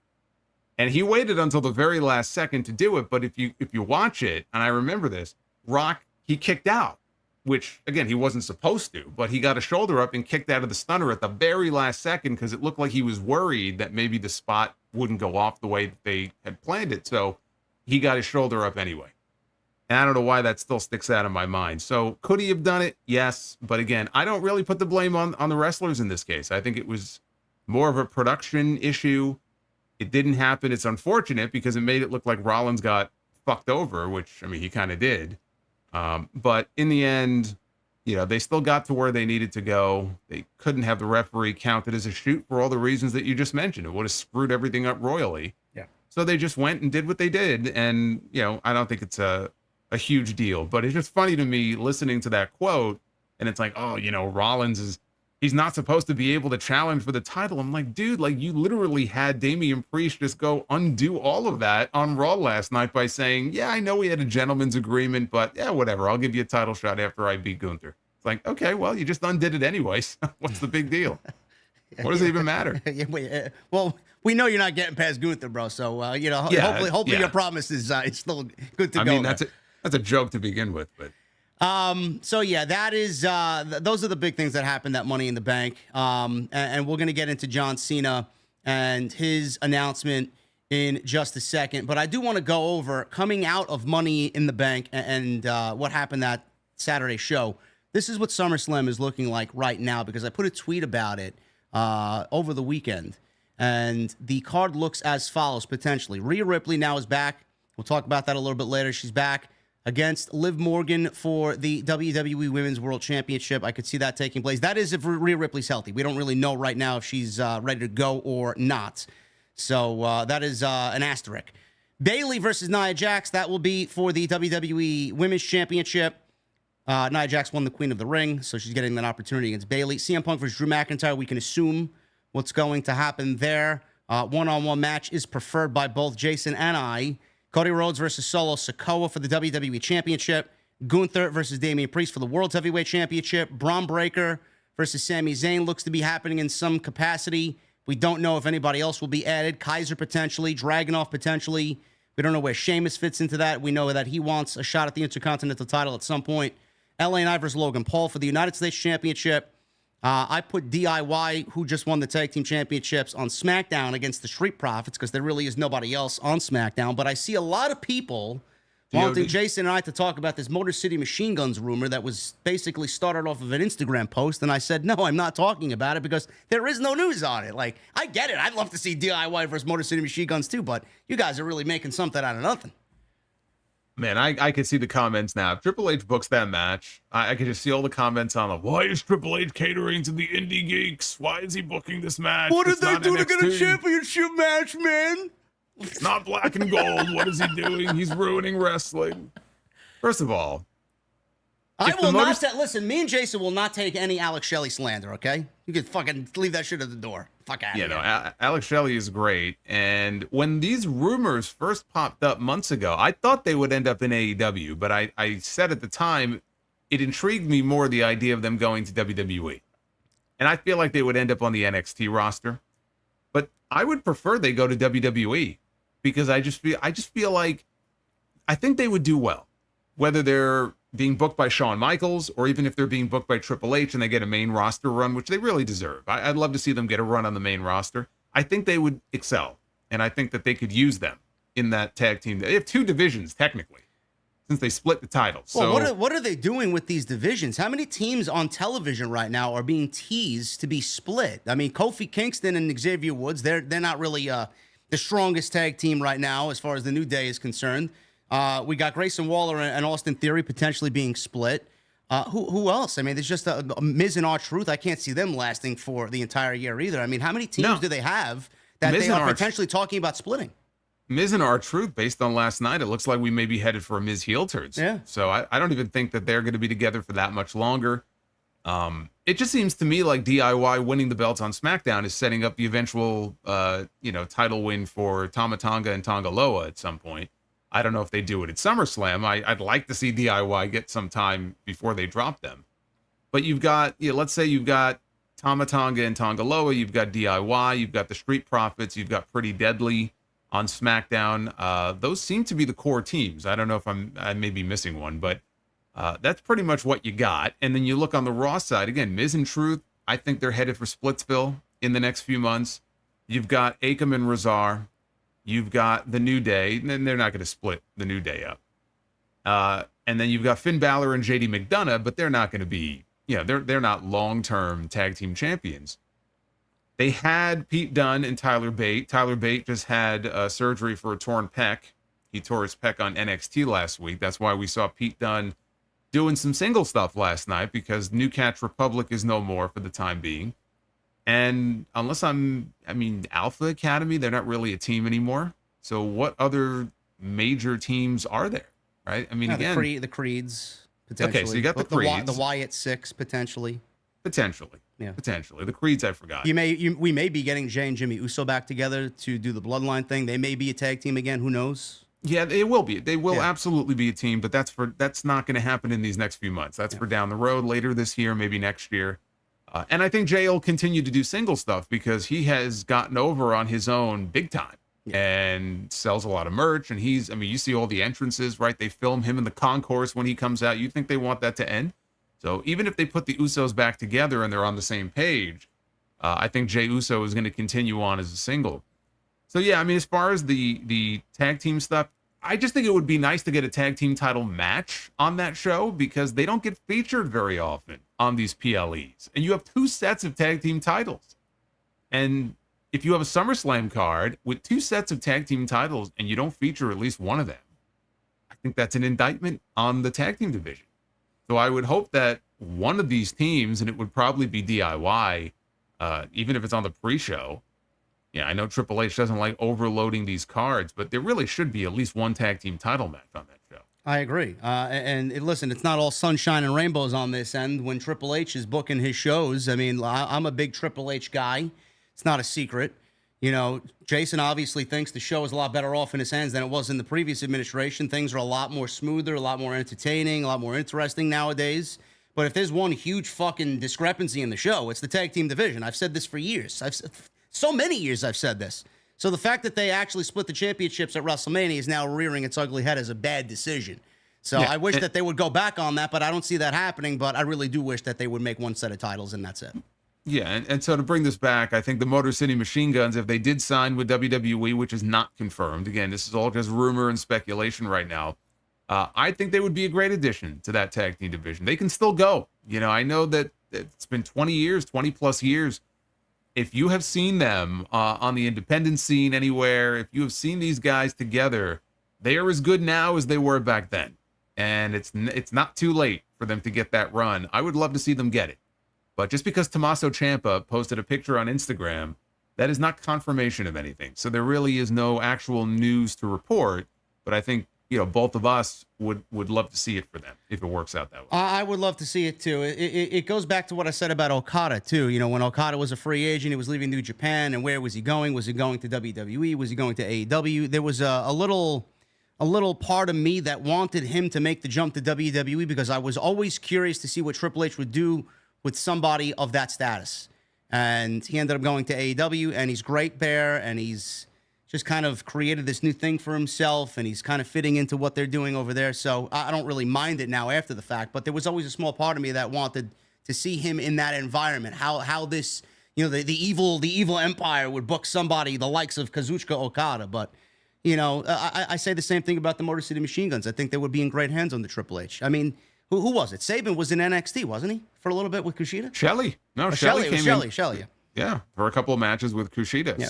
And he waited until the very last second to do it. But if you watch it, and I remember this, Rock, he kicked out. Which, again, he wasn't supposed to, but he got a shoulder up and kicked out of the stunner at the very last second because it looked like he was worried that maybe the spot wouldn't go off the way that they had planned it. So he got his shoulder up anyway. And I don't know why that still sticks out in my mind. So could he have done it? Yes. But again, I don't really put the blame on the wrestlers in this case. I think it was more of a production issue. It didn't happen. It's unfortunate because it made it look like Rollins got fucked over, which, I mean, he kind of did. But in the end, they still got to where they needed to go. They couldn't have the referee counted as a shoot for all the reasons that you just mentioned. It would have screwed everything up royally. Yeah. So they just went and did what they did. And, I don't think it's a huge deal, but it's just funny to me listening to that quote. And it's like, oh, Rollins he's not supposed to be able to challenge for the title. I'm like, dude, like you literally had Damian Priest just go undo all of that on Raw last night by saying, yeah, I know we had a gentleman's agreement, but yeah, whatever. I'll give you a title shot after I beat Gunther. It's like, okay, well, you just undid it anyways. What's the big deal? What does it even matter? Well, we know you're not getting past Gunther, bro. So, hopefully your promise is it's still good to go. I mean, that's a joke to begin with, but. So yeah, that is those are the big things that happened at Money in the Bank. And we're gonna get into John Cena and his announcement in just a second. But I do want to go over coming out of Money in the Bank and what happened that Saturday show. This is what SummerSlam is looking like right now because I put a tweet about it over the weekend. And the card looks as follows, potentially. Rhea Ripley now is back. We'll talk about that a little bit later. She's back against Liv Morgan for the WWE Women's World Championship. I could see that taking place. That is if Rhea Ripley's healthy. We don't really know right now if she's ready to go or not. So that is an asterisk. Bayley versus Nia Jax. That will be for the WWE Women's Championship. Nia Jax won the Queen of the Ring, so she's getting that opportunity against Bayley. CM Punk versus Drew McIntyre. We can assume what's going to happen there. One-on-one match is preferred by both Jason and I. Cody Rhodes versus Solo Sikoa for the WWE Championship. Gunther versus Damian Priest for the World Heavyweight Championship. Braun Breaker versus Sami Zayn looks to be happening in some capacity. We don't know if anybody else will be added. Kaiser potentially. Dragunov potentially. We don't know where Sheamus fits into that. We know that he wants a shot at the Intercontinental title at some point. LA Knight versus Logan Paul for the United States Championship. I put DIY, who just won the tag team championships, on SmackDown against the Street Profits because there really is nobody else on SmackDown. But I see a lot of people wanting Jason and I to talk about this Motor City Machine Guns rumor that was basically started off of an Instagram post. And I said, no, I'm not talking about it because there is no news on it. Like, I get it. I'd love to see DIY versus Motor City Machine Guns too, but you guys are really making something out of nothing. Man, I could see the comments now. If Triple H books that match, I could just see all the comments on it. Why is Triple H catering to the indie geeks? Why is he booking this match? What did they do to get a championship match, man? It's not black and gold. What is he doing? He's ruining wrestling. First of all, I will not listen, me and Jason will not take any Alex Shelley slander, okay? You can fucking leave that shit at the door. Fuck out of here. No, Alex Shelley is great. And when these rumors first popped up months ago, I thought they would end up in AEW, but I said at the time, it intrigued me more the idea of them going to WWE. And I feel like they would end up on the NXT roster. But I would prefer they go to WWE because I just feel like I think they would do well. Whether they're being booked by Shawn Michaels or even if they're being booked by Triple H and they get a main roster run, which they really deserve. I'd love to see them get a run on the main roster. I think they would excel, and I think that they could use them in that tag team. They have two divisions, technically, since they split the titles. Well, so what are they doing with these divisions? How many teams on television right now are being teased to be split? I mean, Kofi Kingston and Xavier Woods, they're not really the strongest tag team right now as far as the New Day is concerned. We got Grayson Waller and Austin Theory potentially being split. Who else? I mean, there's just a Miz and R-Truth. I can't see them lasting for the entire year either. I mean, how many teams do they have that Miz they are potentially talking about splitting? Miz and R-Truth, based on last night, it looks like we may be headed for a Miz heel turns. Yeah. So I don't even think that they're going to be together for that much longer. It just seems to me like DIY winning the belts on SmackDown is setting up the eventual, title win for Tama Tonga and Tonga Loa at some point. I don't know if they do it at SummerSlam. I'd like to see DIY get some time before they drop them. But you've got, let's say you've got Tama Tonga and Tonga Loa, you've got DIY, you've got the Street Profits, you've got Pretty Deadly on SmackDown. Those seem to be the core teams. I don't know if I may be missing one, but that's pretty much what you got. And then you look on the Raw side, again, Miz and Truth, I think they're headed for Splitsville in the next few months. You've got Akam and Razar. You've got the New Day, and they're not going to split the New Day up. And then you've got Finn Balor and JD McDonough, but they're not going to be, they're not long-term tag team champions. They had Pete Dunne and Tyler Bate. Tyler Bate just had surgery for a torn pec. He tore his pec on NXT last week. That's why we saw Pete Dunne doing some single stuff last night, because New Catch Republic is no more for the time being. And unless Alpha Academy, they're not really a team anymore. So what other major teams are there, right? I mean, again, the Creeds, potentially. Okay, so you got the Creeds. The Wyatt Sicks, potentially. Potentially. The Creeds, I forgot. We may be getting Jay and Jimmy Uso back together to do the Bloodline thing. They may be a tag team again. Who knows? Yeah, they will be. They will absolutely be a team, but that's not going to happen in these next few months. That's for down the road, later this year, maybe next year. And I think Jay will continue to do single stuff because he has gotten over on his own big time. and sells a lot of merch. And you see all the entrances, right? They film him in the concourse when he comes out. You think they want that to end? So even if they put the Usos back together and they're on the same page, I think Jey Uso is going to continue on as a single. So yeah, I mean, as far as the tag team stuff, I just think it would be nice to get a tag team title match on that show because they don't get featured very often on these PLEs. And you have 2 sets of tag team titles. And if you have a SummerSlam card with 2 sets of tag team titles and you don't feature at least one of them, I think that's an indictment on the tag team division. So I would hope that one of these teams, and it would probably be DIY, even if it's on the pre-show. Yeah, I know Triple H doesn't like overloading these cards, but there really should be at least one tag team title match on that show. I agree. Listen, it's not all sunshine and rainbows on this end when Triple H is booking his shows. I mean, I'm a big Triple H guy. It's not a secret. You know, Jason obviously thinks the show is a lot better off in his hands than it was in the previous administration. Things are a lot more smoother, a lot more entertaining, a lot more interesting nowadays. But if there's one huge fucking discrepancy in the show, it's the tag team division. I've said this for years. So many years I've said this. So the fact that they actually split the championships at WrestleMania is now rearing its ugly head as a bad decision. So yeah, I wish that they would go back on that, but I don't see that happening. But I really do wish that they would make one set of titles and that's it. Yeah, and so to bring this back, I think the Motor City Machine Guns, if they did sign with WWE, which is not confirmed, again, this is all just rumor and speculation right now, I think they would be a great addition to that tag team division. They can still go. You know, I know that it's been 20 years, 20 plus years. If you have seen them on the independent scene anywhere, if you have seen these guys together, they are as good now as they were back then. And it's not too late for them to get that run. I would love to see them get it. But just because Tommaso Ciampa posted a picture on Instagram, that is not confirmation of anything. So there really is no actual news to report. But I think, you know, both of us would love to see it for them if it works out that way. I would love to see it too. It goes back to what I said about Okada too. You know, when Okada was a free agent, he was leaving New Japan, and where was he going? Was he going to WWE? Was he going to AEW? There was a little part of me that wanted him to make the jump to WWE because I was always curious to see what Triple H would do with somebody of that status. And he ended up going to AEW, and he's great there, and he's just kind of created this new thing for himself, and he's kind of fitting into what they're doing over there. So I don't really mind it now after the fact, but there was always a small part of me that wanted to see him in that environment. How this, you know, the evil empire would book somebody the likes of Kazuchika Okada. But, you know, I say the same thing about the Motor City Machine Guns. I think they would be in great hands under Triple H. I mean, who was it? Saban was in NXT, wasn't he? For a little bit with Kushida? Shelley. No, Shelley came in. Shelley. Yeah, for a couple of matches with Kushida. Yeah.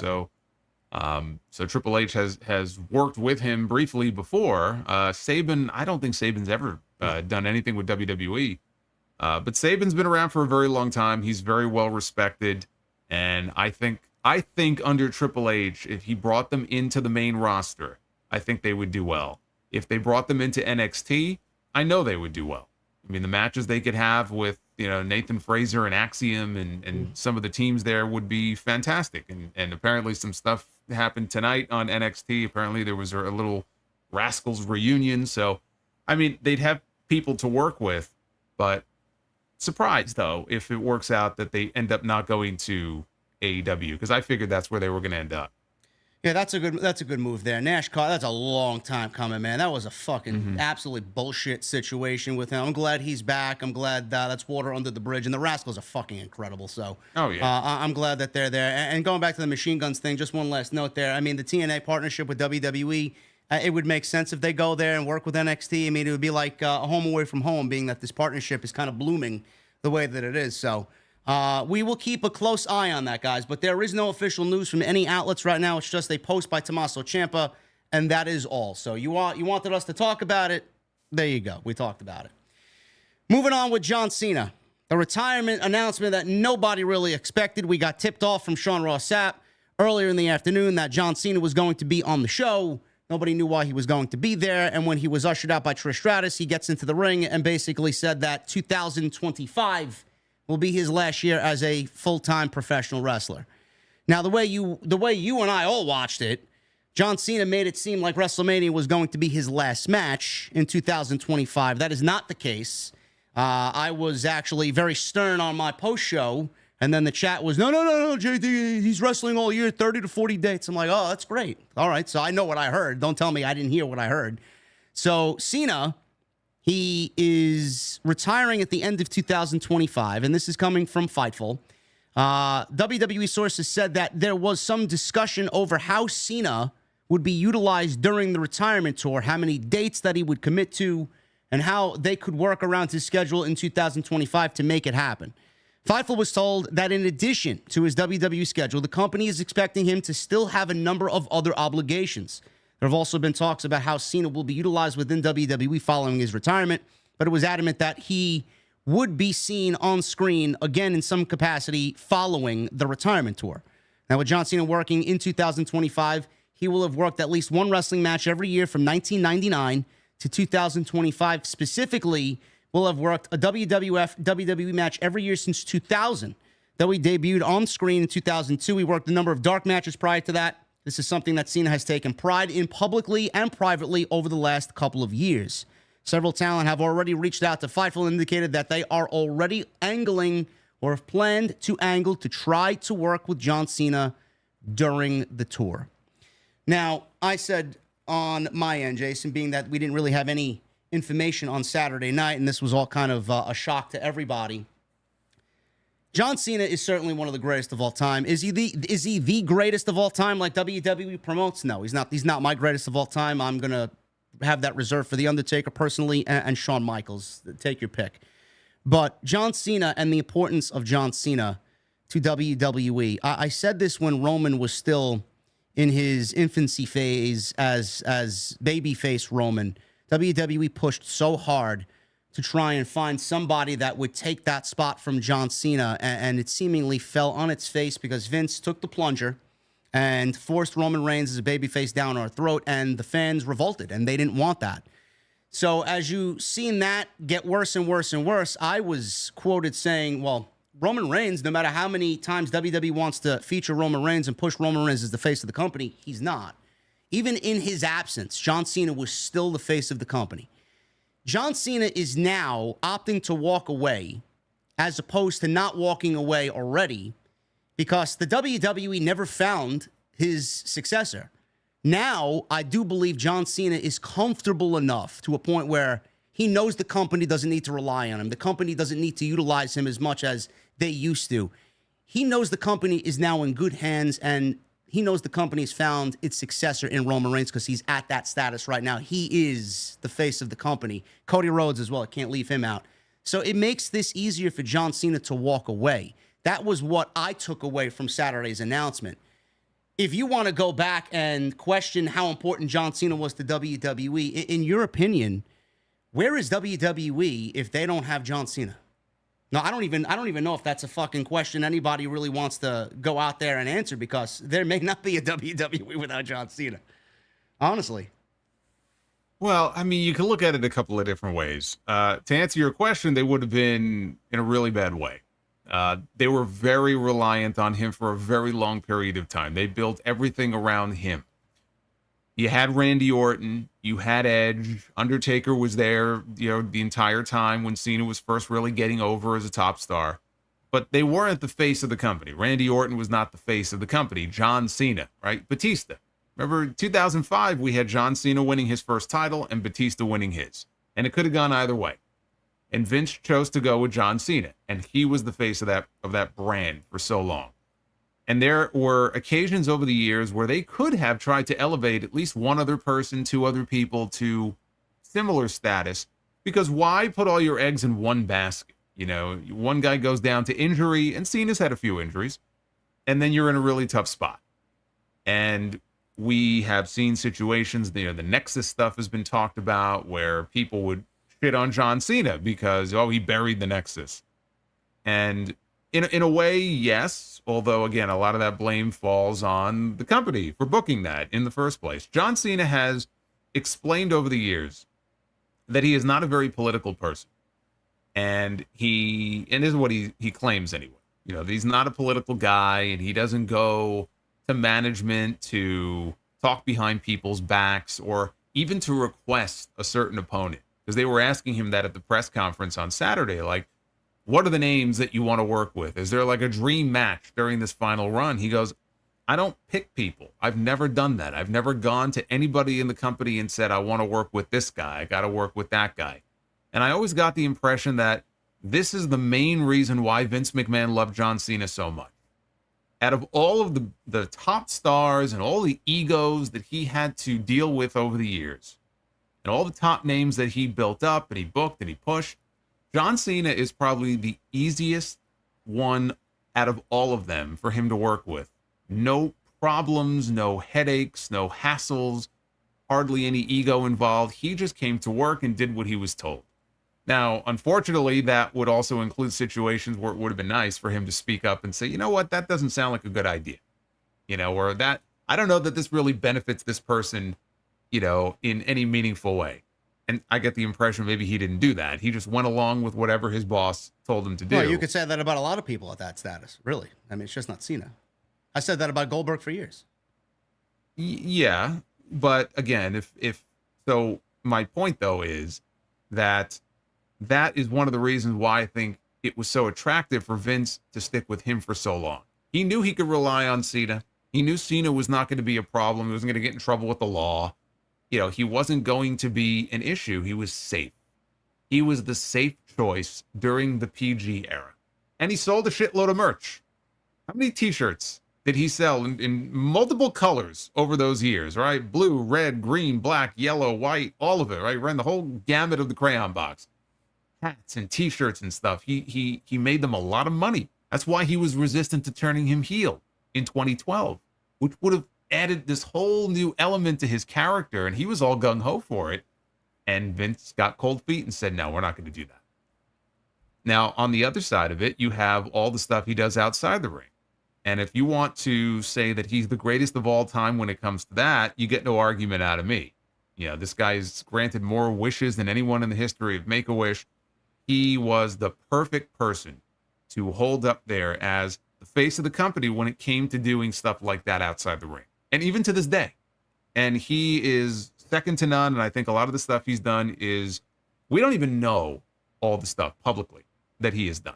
So Triple H has worked with him briefly before. Saban, I don't think Saban's ever done anything with WWE. But Saban's been around for a very long time. He's very well respected. And I think under Triple H, if he brought them into the main roster, I think they would do well. If they brought them into NXT, I know they would do well. I mean, the matches they could have with, you know, Nathan Fraser and Axiom and some of the teams there would be fantastic. And apparently some stuff happened tonight on NXT. Apparently there was a little Rascals reunion. So, I mean, they'd have people to work with, but surprised though if it works out that they end up not going to AEW, because I figured that's where they were going to end up. Yeah, that's a good move there. Nash Carter, that's a long time coming, man. That was a fucking absolutely bullshit situation with him. I'm glad he's back. I'm glad that's water under the bridge. And the Rascals are fucking incredible. So, I'm glad that they're there. And going back to the Machine Guns thing, just one last note there. I mean, the TNA partnership with WWE, it would make sense if they go there and work with NXT. I mean, it would be like a home away from home, being that this partnership is kind of blooming the way that it is. So, we will keep a close eye on that, guys, but there is no official news from any outlets right now. It's just a post by Tommaso Ciampa, and that is all. So you wanted us to talk about it. There you go. We talked about it. Moving on with John Cena. The retirement announcement that nobody really expected. We got tipped off from Sean Ross Sapp earlier in the afternoon that John Cena was going to be on the show. Nobody knew why he was going to be there, and when he was ushered out by Trish Stratus, he gets into the ring and basically said that 2025 will be his last year as a full-time professional wrestler. Now, the way you and I all watched it, John Cena made it seem like WrestleMania was going to be his last match in 2025. That is not the case. I was actually very stern on my post-show And then the chat was, no, JD, he's wrestling all year, 30 to 40 dates. I'm like, oh, that's great. All right, so I know what I heard. Don't tell me I didn't hear what I heard. So Cena, he is retiring at the end of 2025, and this is coming from Fightful. WWE sources said that there was some discussion over how Cena would be utilized during the retirement tour, how many dates that he would commit to, and how they could work around his schedule in 2025 to make it happen. Fightful was told that in addition to his WWE schedule, the company is expecting him to still have a number of other obligations. There have also been talks about how Cena will be utilized within WWE following his retirement, but it was adamant that he would be seen on screen again in some capacity following the retirement tour. Now, with John Cena working in 2025, he will have worked at least one wrestling match every year from 1999 to 2025. Specifically, will have worked a WWF WWE match every year since 2000. Though he debuted on screen in 2002, he worked a number of dark matches prior to that. This is something that Cena has taken pride in publicly and privately over the last couple of years. Several talent have already reached out to Fightful and indicated that they are already angling or have planned to angle to try to work with John Cena during the tour. Now, I said on my end, Jason, being that we didn't really have any information on Saturday night, and this was all kind of a shock to everybody. John Cena is certainly one of the greatest of all time. Is he the greatest of all time like WWE promotes? No, he's not. He's not my greatest of all time. I'm going to have that reserved for The Undertaker personally and Shawn Michaels. Take your pick. But John Cena and the importance of John Cena to WWE. I said this when Roman was still in his infancy phase as babyface Roman. WWE pushed so hard to try and find somebody that would take that spot from John Cena, and it seemingly fell on its face because Vince took the plunger and forced Roman Reigns as a babyface down our throat, and the fans revolted, and they didn't want that. So as you seen that get worse and worse and worse, I was quoted saying, well, Roman Reigns, no matter how many times WWE wants to feature Roman Reigns and push Roman Reigns as the face of the company, he's not. Even in his absence, John Cena was still the face of the company. John Cena is now opting to walk away as opposed to not walking away already because the WWE never found his successor. Now, I do believe John Cena is comfortable enough to a point where he knows the company doesn't need to rely on him. The company doesn't need to utilize him as much as they used to. He knows the company is now in good hands, and he knows the company's found its successor in Roman Reigns because he's at that status right now. He is the face of the company. Cody Rhodes as well. I can't leave him out. So it makes this easier for John Cena to walk away. That was what I took away from Saturday's announcement. If you want to go back and question how important John Cena was to WWE, in your opinion, where is WWE if they don't have John Cena? No, I don't even know if that's a fucking question anybody really wants to go out there and answer because there may not be a WWE without John Cena. Honestly. Well, I mean, you can look at it a couple of different ways. To answer your question, they would have been in a really bad way. They were very reliant on him for a very long period of time. They built everything around him. You had Randy Orton, you had Edge, Undertaker was there, the entire time when Cena was first really getting over as a top star. But they weren't the face of the company. Randy Orton was not the face of the company. John Cena, right? Batista. Remember, 2005, we had John Cena winning his first title and Batista winning his. And it could have gone either way. And Vince chose to go with John Cena, and he was the face of that brand for so long. And there were occasions over the years where they could have tried to elevate at least one other person, two other people to similar status, because why put all your eggs in one basket? One guy goes down to injury, and Cena's had a few injuries, and then you're in a really tough spot. And we have seen situations, the Nexus stuff has been talked about, where people would shit on John Cena because, he buried the Nexus. And in a way, yes, although, again, a lot of that blame falls on the company for booking that in the first place. John Cena has explained over the years that he is not a very political person. And this is what he claims anyway. He's not a political guy, and he doesn't go to management to talk behind people's backs or even to request a certain opponent. Because they were asking him that at the press conference on Saturday, like, what are the names that you want to work with? Is there like a dream match during this final run? He goes, I don't pick people. I've never done that. I've never gone to anybody in the company and said, I want to work with this guy. I got to work with that guy. And I always got the impression that this is the main reason why Vince McMahon loved John Cena so much. Out of all of the top stars and all the egos that he had to deal with over the years, and all the top names that he built up and he booked and he pushed, John Cena is probably the easiest one out of all of them for him to work with. No problems, no headaches, no hassles, hardly any ego involved. He just came to work and did what he was told. Now, unfortunately, that would also include situations where it would have been nice for him to speak up and say, you know what, that doesn't sound like a good idea. Or that, I don't know that this really benefits this person, in any meaningful way. And I get the impression maybe he didn't do that. He just went along with whatever his boss told him to do. Well, you could say that about a lot of people at that status, really. I mean, it's just not Cena. I said that about Goldberg for years. Yeah, but again, if so, my point though is that is one of the reasons why I think it was so attractive for Vince to stick with him for so long. He knew he could rely on Cena. He knew Cena was not going to be a problem. He wasn't going to get in trouble with the law. He wasn't going to be an issue. He was safe. He was the safe choice during the PG era. And he sold a shitload of merch. How many t-shirts did he sell in multiple colors over those years, right? Blue, red, green, black, yellow, white, all of it, right? Ran the whole gamut of the crayon box. Hats and t-shirts and stuff. He made them a lot of money. That's why he was resistant to turning him heel in 2012, which would have added this whole new element to his character, and he was all gung-ho for it. And Vince got cold feet and said, no, we're not going to do that. Now, on the other side of it, you have all the stuff he does outside the ring. And if you want to say that he's the greatest of all time when it comes to that, you get no argument out of me. This guy's granted more wishes than anyone in the history of Make-A-Wish. He was the perfect person to hold up there as the face of the company when it came to doing stuff like that outside the ring. And even to this day. And he is second to none. And I think a lot of the stuff he's done is, we don't even know all the stuff publicly that he has done.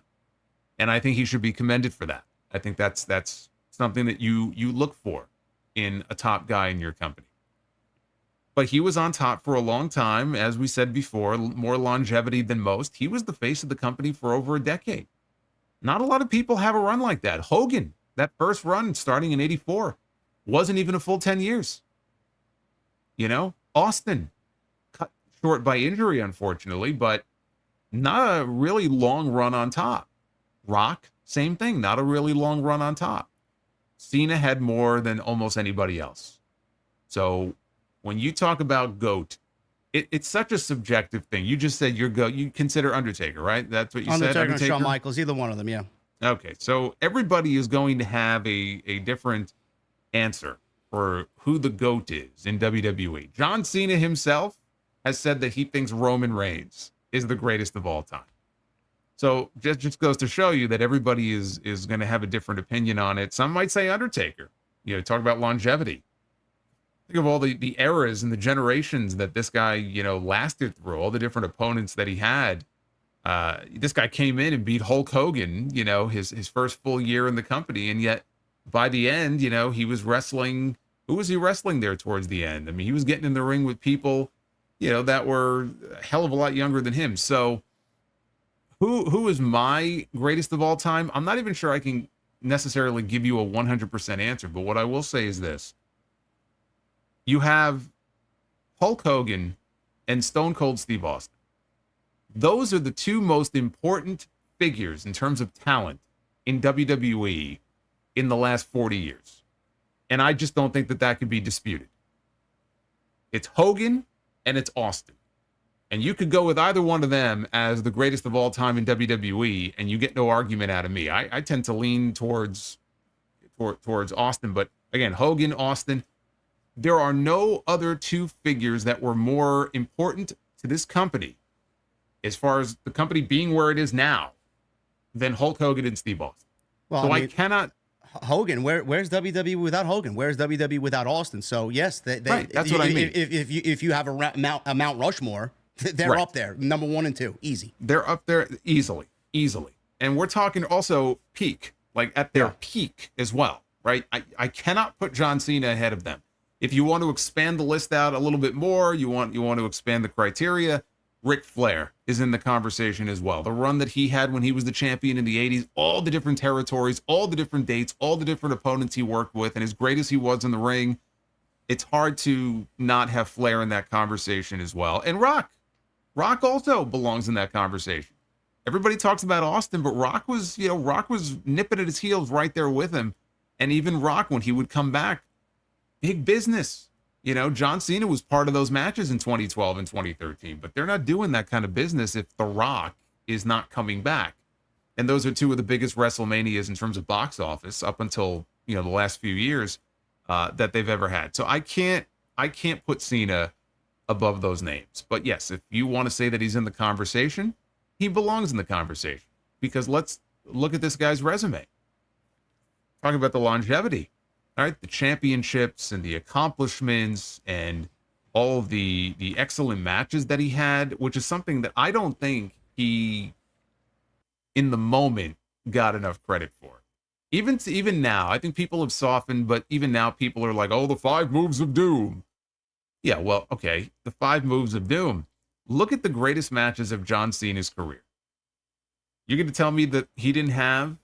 And I think he should be commended for that. I think that's something that you look for in a top guy in your company. But he was on top for a long time. As we said before, more longevity than most. He was the face of the company for over a decade. Not a lot of people have a run like that. Hogan, that first run starting in 84, wasn't even a full 10 years. Austin, cut short by injury, unfortunately, but not a really long run on top. Rock, same thing, not a really long run on top. Cena had more than almost anybody else. So when you talk about GOAT, it's such a subjective thing. You just said you consider Undertaker, right? That's what you said, Undertaker and Shawn Michaels, either one of them, yeah. Okay, so everybody is going to have a different answer for who the GOAT is in WWE. John Cena himself has said that he thinks Roman Reigns is the greatest of all time. So just goes to show you that everybody is going to have a different opinion on it. Some might say Undertaker. Talk about longevity. Think of all the eras and the generations that this guy, lasted through, all the different opponents that he had. This guy came in and beat Hulk Hogan, his first full year in the company. And yet by the end, he was wrestling. Who was he wrestling there towards the end? I mean, he was getting in the ring with people, that were a hell of a lot younger than him. So who is my greatest of all time? I'm not even sure I can necessarily give you a 100% answer, but what I will say is this. You have Hulk Hogan and Stone Cold Steve Austin. Those are the two most important figures in terms of talent in WWE in the last 40 years. And I just don't think that could be disputed. It's Hogan and it's Austin. And you could go with either one of them as the greatest of all time in WWE, and you get no argument out of me. I tend to lean towards Austin, but again, Hogan, Austin, there are no other two figures that were more important to this company, as far as the company being where it is now, than Hulk Hogan and Steve Austin. Well, so I cannot. Hogan, where's WWE without Hogan? Where's WWE without Austin? So yes, right, that's what I mean. If you have a Mount Rushmore, they're right. up there, number 1 and 2, easy. They're up there easily. easily. And we're talking also peak, like at their peak as well, right? I cannot put John Cena ahead of them. If you want to expand the list out a little bit more, you want to expand the criteria, Ric Flair is in the conversation as well. The run that he had when he was the champion in the 80s, all the different territories, all the different dates, all the different opponents he worked with, and as great as he was in the ring, it's hard to not have Flair in that conversation as well. And Rock also belongs in that conversation. Everybody talks about Austin, but Rock was nipping at his heels right there with him. And even Rock, when he would come back, big business. John Cena was part of those matches in 2012 and 2013, but they're not doing that kind of business if The Rock is not coming back. And those are two of the biggest WrestleManias in terms of box office up until, the last few years that they've ever had. So I can't put Cena above those names. But yes, if you want to say that he's in the conversation, he belongs in the conversation, because let's look at this guy's resume. Talking about the longevity. All right, the championships and the accomplishments and all of the excellent matches that he had, which is something that I don't think he, in the moment, got enough credit for. Even now, I think people have softened, but even now people are like, oh, the 5 moves of doom. Yeah, well, okay, the 5 moves of doom. Look at the greatest matches of John Cena's career. You're going to tell me that he didn't have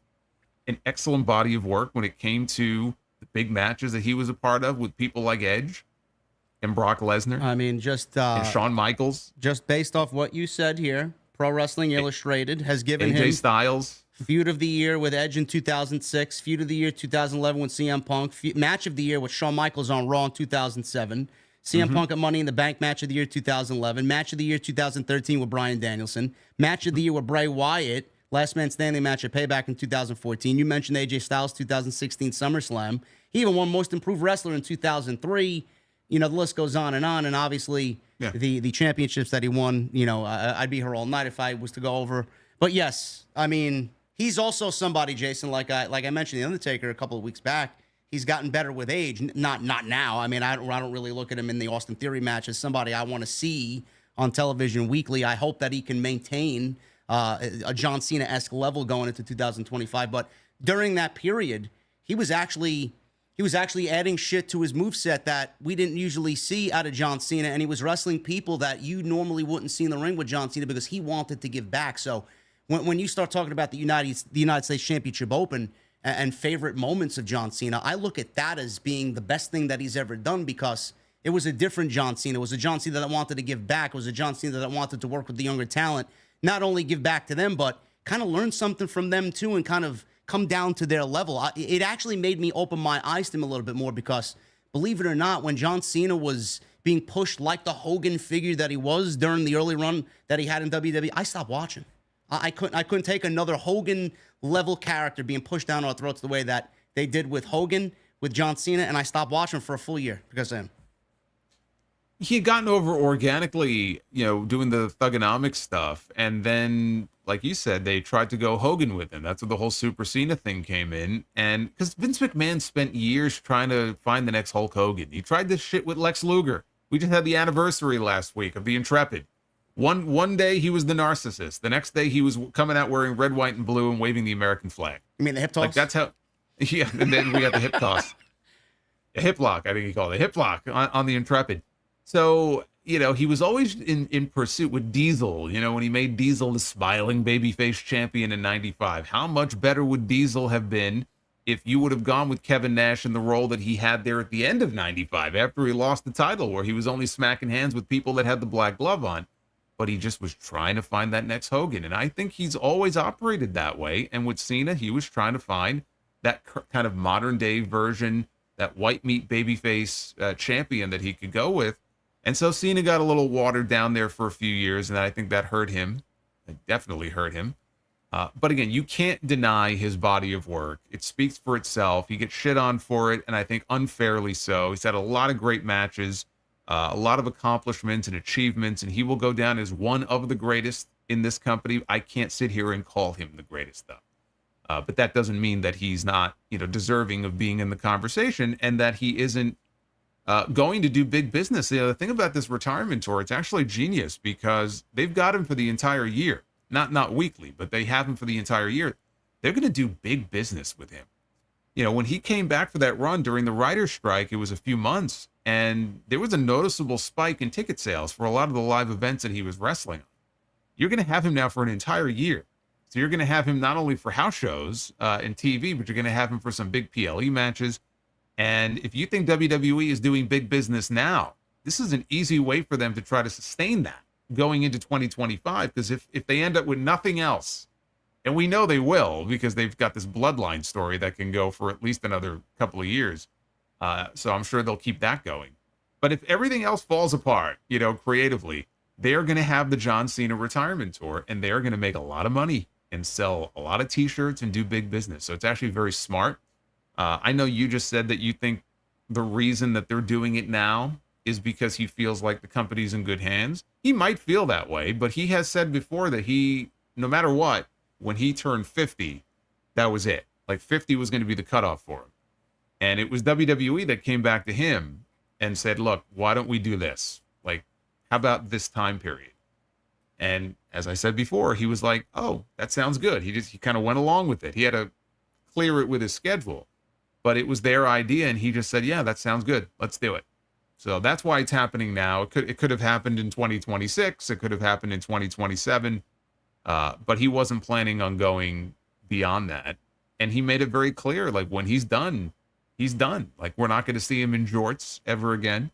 an excellent body of work when it came to the big matches that he was a part of with people like Edge and Brock Lesnar? I mean, and Shawn Michaels. Just based off what you said here, Pro Wrestling Illustrated has given AJ him Styles. Feud of the Year with Edge in 2006, Feud of the Year 2011 with CM Punk, Match of the Year with Shawn Michaels on Raw in 2007, CM Punk at Money in the Bank Match of the Year 2011, Match of the Year 2013 with Bryan Danielson, Match of the Year with Bray Wyatt, Last Man Standing match at Payback in 2014. You mentioned AJ Styles 2016 SummerSlam. He even won Most Improved Wrestler in 2003. The list goes on, and obviously the championships that he won, I'd be here all night if I was to go over. But yes, I mean, he's also somebody, Jason, like I mentioned The Undertaker a couple of weeks back. He's gotten better with age. Not now. I mean, I don't really look at him in the Austin Theory match as somebody I want to see on television weekly. I hope that he can maintain a John Cena-esque level going into 2025. But during that period, he was actually adding shit to his moveset that we didn't usually see out of John Cena, and he was wrestling people that you normally wouldn't see in the ring with John Cena because he wanted to give back. So when you start talking about the United States Championship Open and favorite moments of John Cena, I look at that as being the best thing that he's ever done, because it was a different John Cena. It was a John Cena that wanted to give back. It was a John Cena that wanted to work with the younger talent, not only give back to them, but kind of learn something from them too, and kind of come down to their level. It actually made me open my eyes to him a little bit more, because believe it or not, when John Cena was being pushed like the Hogan figure that he was during the early run that he had in WWE, I stopped watching. I couldn't take another Hogan level character being pushed down our throats the way that they did with Hogan, with John Cena, and I stopped watching for a full year because of him. He had gotten over organically, doing the Thugonomics stuff. And then, like you said, they tried to go Hogan with him. That's where the whole Super Cena thing came in. And because Vince McMahon spent years trying to find the next Hulk Hogan. He tried this shit with Lex Luger. We just had the anniversary last week of the Intrepid. One day he was the narcissist. The next day he was coming out wearing red, white, and blue and waving the American flag. You mean the hip toss? Like that's how, yeah. And then we got the hip toss. A hip lock, I think he called it. Hip lock on the Intrepid. So, he was always in pursuit with Diesel, when he made Diesel the smiling babyface champion in 95. How much better would Diesel have been if you would have gone with Kevin Nash in the role that he had there at the end of 95 after he lost the title, where he was only smacking hands with people that had the black glove on, but he just was trying to find that next Hogan. And I think he's always operated that way. And with Cena, he was trying to find that kind of modern day version, that white meat babyface champion that he could go with. And so Cena got a little watered down there for a few years, and I think that hurt him. It definitely hurt him. But again, you can't deny his body of work. It speaks for itself. He gets shit on for it, and I think unfairly so. He's had a lot of great matches, a lot of accomplishments and achievements, and he will go down as one of the greatest in this company. I can't sit here and call him the greatest, though. But that doesn't mean that he's not, deserving of being in the conversation, and that he isn't going to do big business. The thing about this retirement tour, it's actually genius because they've got him for the entire year. not weekly, but they have him for the entire year. They're going to do big business with him. You know, when he came back for that run during the writer's strike, it was a few months, and there was a noticeable spike in ticket sales for a lot of the live events that he was wrestling on. You're going to have him now for an entire year. So you're going to have him not only for house shows and TV, but you're going to have him for some big PLE matches. And if you think WWE is doing big business now, this is an easy way for them to try to sustain that going into 2025. Because if they end up with nothing else, and we know they will because they've got this bloodline story that can go for at least another couple of years. So I'm sure they'll keep that going. But if everything else falls apart, you know, creatively, they're going to have the John Cena retirement tour, and they're going to make a lot of money and sell a lot of t-shirts and do big business. So it's actually very smart. I know you just said that you think the reason that they're doing it now is because he feels like the company's in good hands. He might feel that way, but he has said before that he, no matter what, when he turned 50, that was it. Like 50 was going to be the cutoff for him. And it was WWE that came back to him and said, look, why don't we do this? Like, how about this time period? And as I said before, he was like, oh, that sounds good. He kind of went along with it. He had to clear it with his schedule, but it was their idea. And he just said, yeah, that sounds good. Let's do it. So that's why it's happening now. It could have happened in 2026. It could have happened in 2027. But he wasn't planning on going beyond that. And he made it very clear, like when he's done, he's done. Like we're not going to see him in jorts ever again.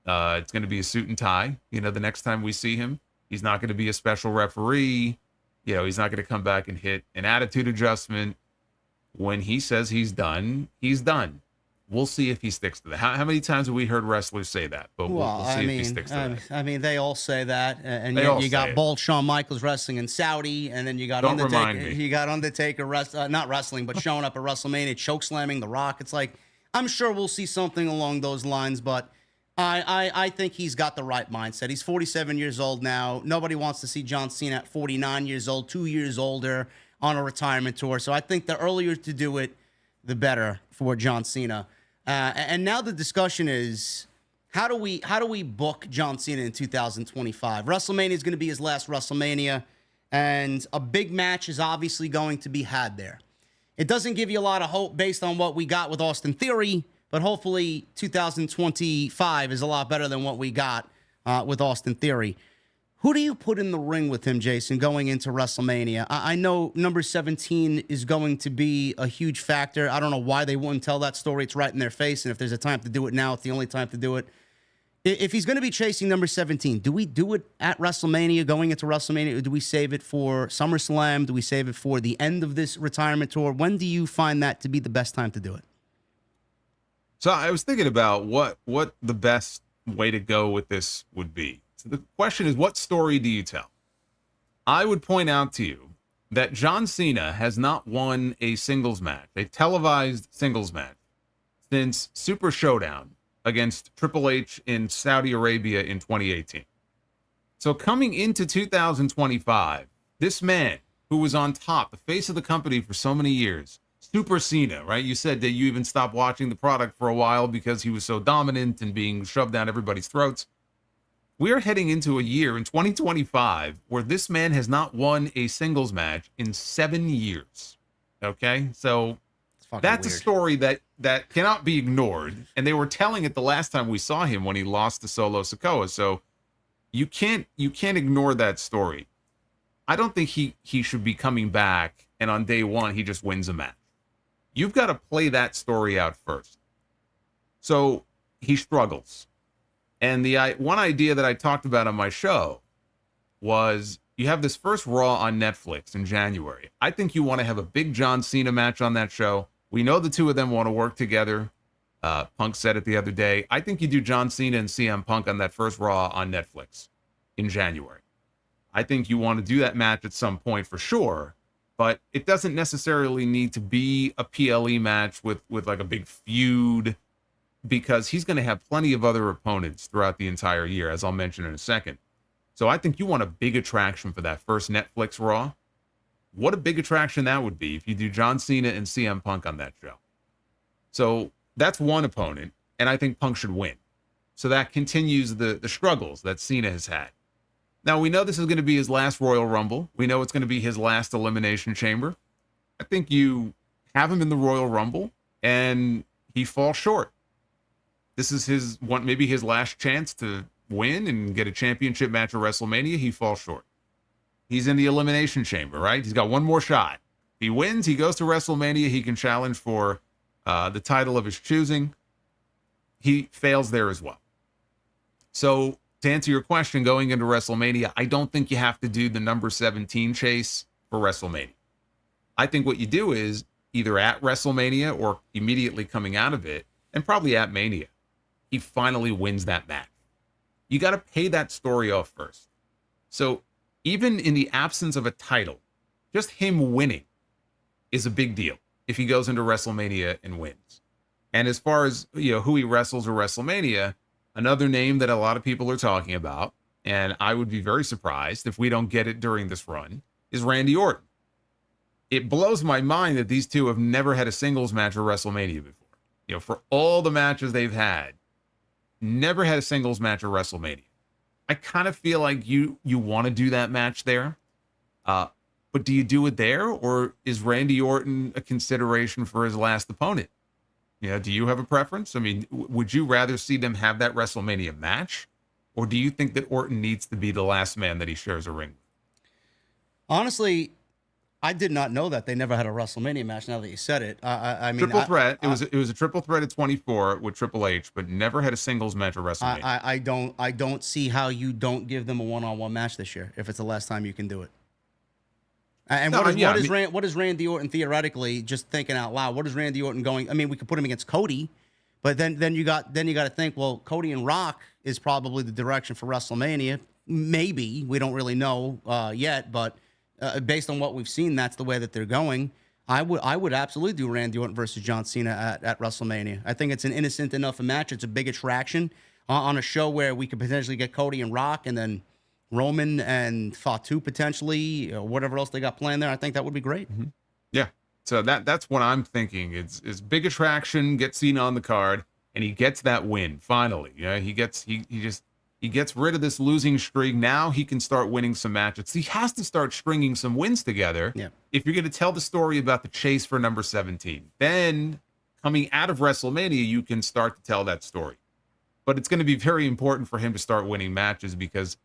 It's going to be a suit and tie. You know, the next time we see him, he's not going to be a special referee. You know, he's not going to come back and hit an attitude adjustment. When he says he's done, he's done. We'll see if he sticks to that. How many times have we heard wrestlers say that? But we'll see if he sticks to that. I mean, they all say that, and you got bold Shawn Michaels wrestling in Saudi, and then you got Undertaker. You got Undertaker not wrestling, but showing up at WrestleMania, chokeslamming The Rock. It's like I'm sure we'll see something along those lines, but I think he's got the right mindset. He's 47 years old now. Nobody wants to see John Cena at 49 years old, 2 years older on a retirement tour. So I think the earlier to do it, the better for John Cena. And now the discussion is how do we book John Cena in 2025? WrestleMania is going to be his last WrestleMania, and a big match is obviously going to be had there. It doesn't give you a lot of hope based on what we got with Austin Theory, but hopefully 2025 is a lot better than what we got with Austin Theory. Who do you put in the ring with him, Jason, going into WrestleMania? I know number 17 is going to be a huge factor. I don't know why they wouldn't tell that story. It's right in their face, and if there's a time to do it now, it's the only time to do it. If he's going to be chasing number 17, do we do it at WrestleMania, going into WrestleMania, or do we save it for SummerSlam? Do we save it for the end of this retirement tour? When do you find that to be the best time to do it? So I was thinking about what the best way to go with this would be. So the question is, what story do you tell? I would point out to you that John Cena has not won a singles match, a televised singles match, since Super Showdown against Triple H in Saudi Arabia in 2018. So coming into 2025, this man who was on top, the face of the company for so many years, Super Cena, right? You said that you even stopped watching the product for a while because he was so dominant and being shoved down everybody's throats. We are heading into a year in 2025 where this man has not won a singles match in 7 years. Okay? So that's weird. A story that cannot be ignored. And they were telling it the last time we saw him when he lost to Solo Sikoa. So you can't ignore that story. I don't think he should be coming back and on day one he just wins a match. You've got to play that story out first. So he struggles. And the one idea that I talked about on my show was you have this first Raw on Netflix in January. I think you want to have a big John Cena match on that show. We know the two of them want to work together. Punk said it the other day. I think you do John Cena and CM Punk on that first Raw on Netflix in January. I think you want to do that match at some point for sure, but it doesn't necessarily need to be a PLE match with like a big feud, because he's going to have plenty of other opponents throughout the entire year, as I'll mention in a second. So I think you want a big attraction for that first Netflix Raw. What a big attraction that would be if you do John Cena and CM Punk on that show. So that's one opponent, and I think Punk should win. So that continues the struggles that Cena has had. Now, we know this is going to be his last Royal Rumble. We know it's going to be his last Elimination Chamber. I think you have him in the Royal Rumble, and he falls short. This is maybe his last chance to win and get a championship match at WrestleMania. He falls short. He's in the Elimination Chamber, right? He's got one more shot. If he wins, he goes to WrestleMania. He can challenge for the title of his choosing. He fails there as well. So, to answer your question, going into WrestleMania, I don't think you have to do the number 17 chase for WrestleMania. I think what you do is either at WrestleMania or immediately coming out of it, and probably at Mania, he finally wins that match. You got to pay that story off first. So even in the absence of a title, just him winning is a big deal if he goes into WrestleMania and wins. And as far as who he wrestles at WrestleMania, another name that a lot of people are talking about, and I would be very surprised if we don't get it during this run, is Randy Orton. It blows my mind that these two have never had a singles match at WrestleMania before. For all the matches they've had, never had a singles match at WrestleMania. I kind of feel like you want to do that match there, but do you do it there, or is Randy Orton a consideration for his last opponent? Do you have a preference? I mean, would you rather see them have that WrestleMania match, or do you think that Orton needs to be the last man that he shares a ring with? Honestly, I did not know that they never had a WrestleMania match. Now that you said it, I mean, triple threat. It was a triple threat at 24 with Triple H, but never had a singles match at WrestleMania. I don't see how you don't give them a one-on-one match this year if it's the last time you can do it. And what is Randy Orton theoretically? Just thinking out loud, what is Randy Orton going? I mean, we could put him against Cody, but then you got to think, well, Cody and Rock is probably the direction for WrestleMania. Maybe we don't really know yet, but based on what we've seen, that's the way that they're going. I would absolutely do Randy Orton versus John Cena at WrestleMania. I think it's an innocent enough a match. It's a big attraction on a show where we could potentially get Cody and Rock, and then Roman and Fatu potentially, or whatever else they got planned there. I think that would be great. Mm-hmm. Yeah. So that's what I'm thinking. It's big attraction, get Cena on the card, and he gets that win finally. He gets rid of this losing streak. Now he can start winning some matches. He has to start stringing some wins together. Yeah. If you're going to tell the story about the chase for number 17, then coming out of WrestleMania, you can start to tell that story. But it's going to be very important for him to start winning matches because,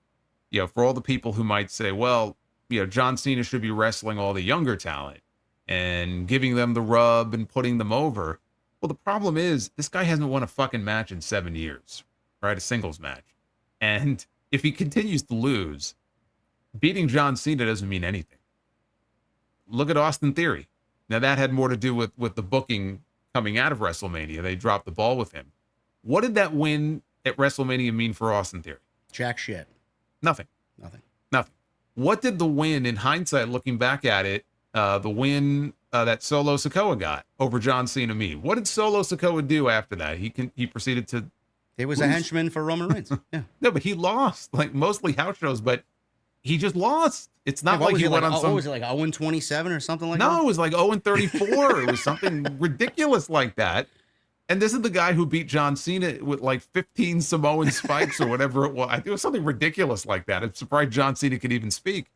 for all the people who might say, well, John Cena should be wrestling all the younger talent and giving them the rub and putting them over. Well, the problem is this guy hasn't won a fucking match in 7 years, right? A singles match. And if he continues to lose, beating John Cena doesn't mean anything. Look at Austin Theory. Now, that had more to do with the booking coming out of WrestleMania. They dropped the ball with him. What did that win at WrestleMania mean for Austin Theory? Jack shit. Nothing. What did the win, in hindsight, looking back at it, the win that Solo Sikoa got over John Cena mean? What did Solo Sikoa do after that? He proceeded to... He was a henchman for Roman Reigns. Yeah. No, but he lost, mostly house shows, but he just lost. It's not like he went on some... What was it, 0-27 or something like that? No, it was 0-34. It was something ridiculous like that. And this is the guy who beat John Cena with 15 Samoan spikes or whatever it was. It was something ridiculous like that. I'm surprised John Cena could even speak.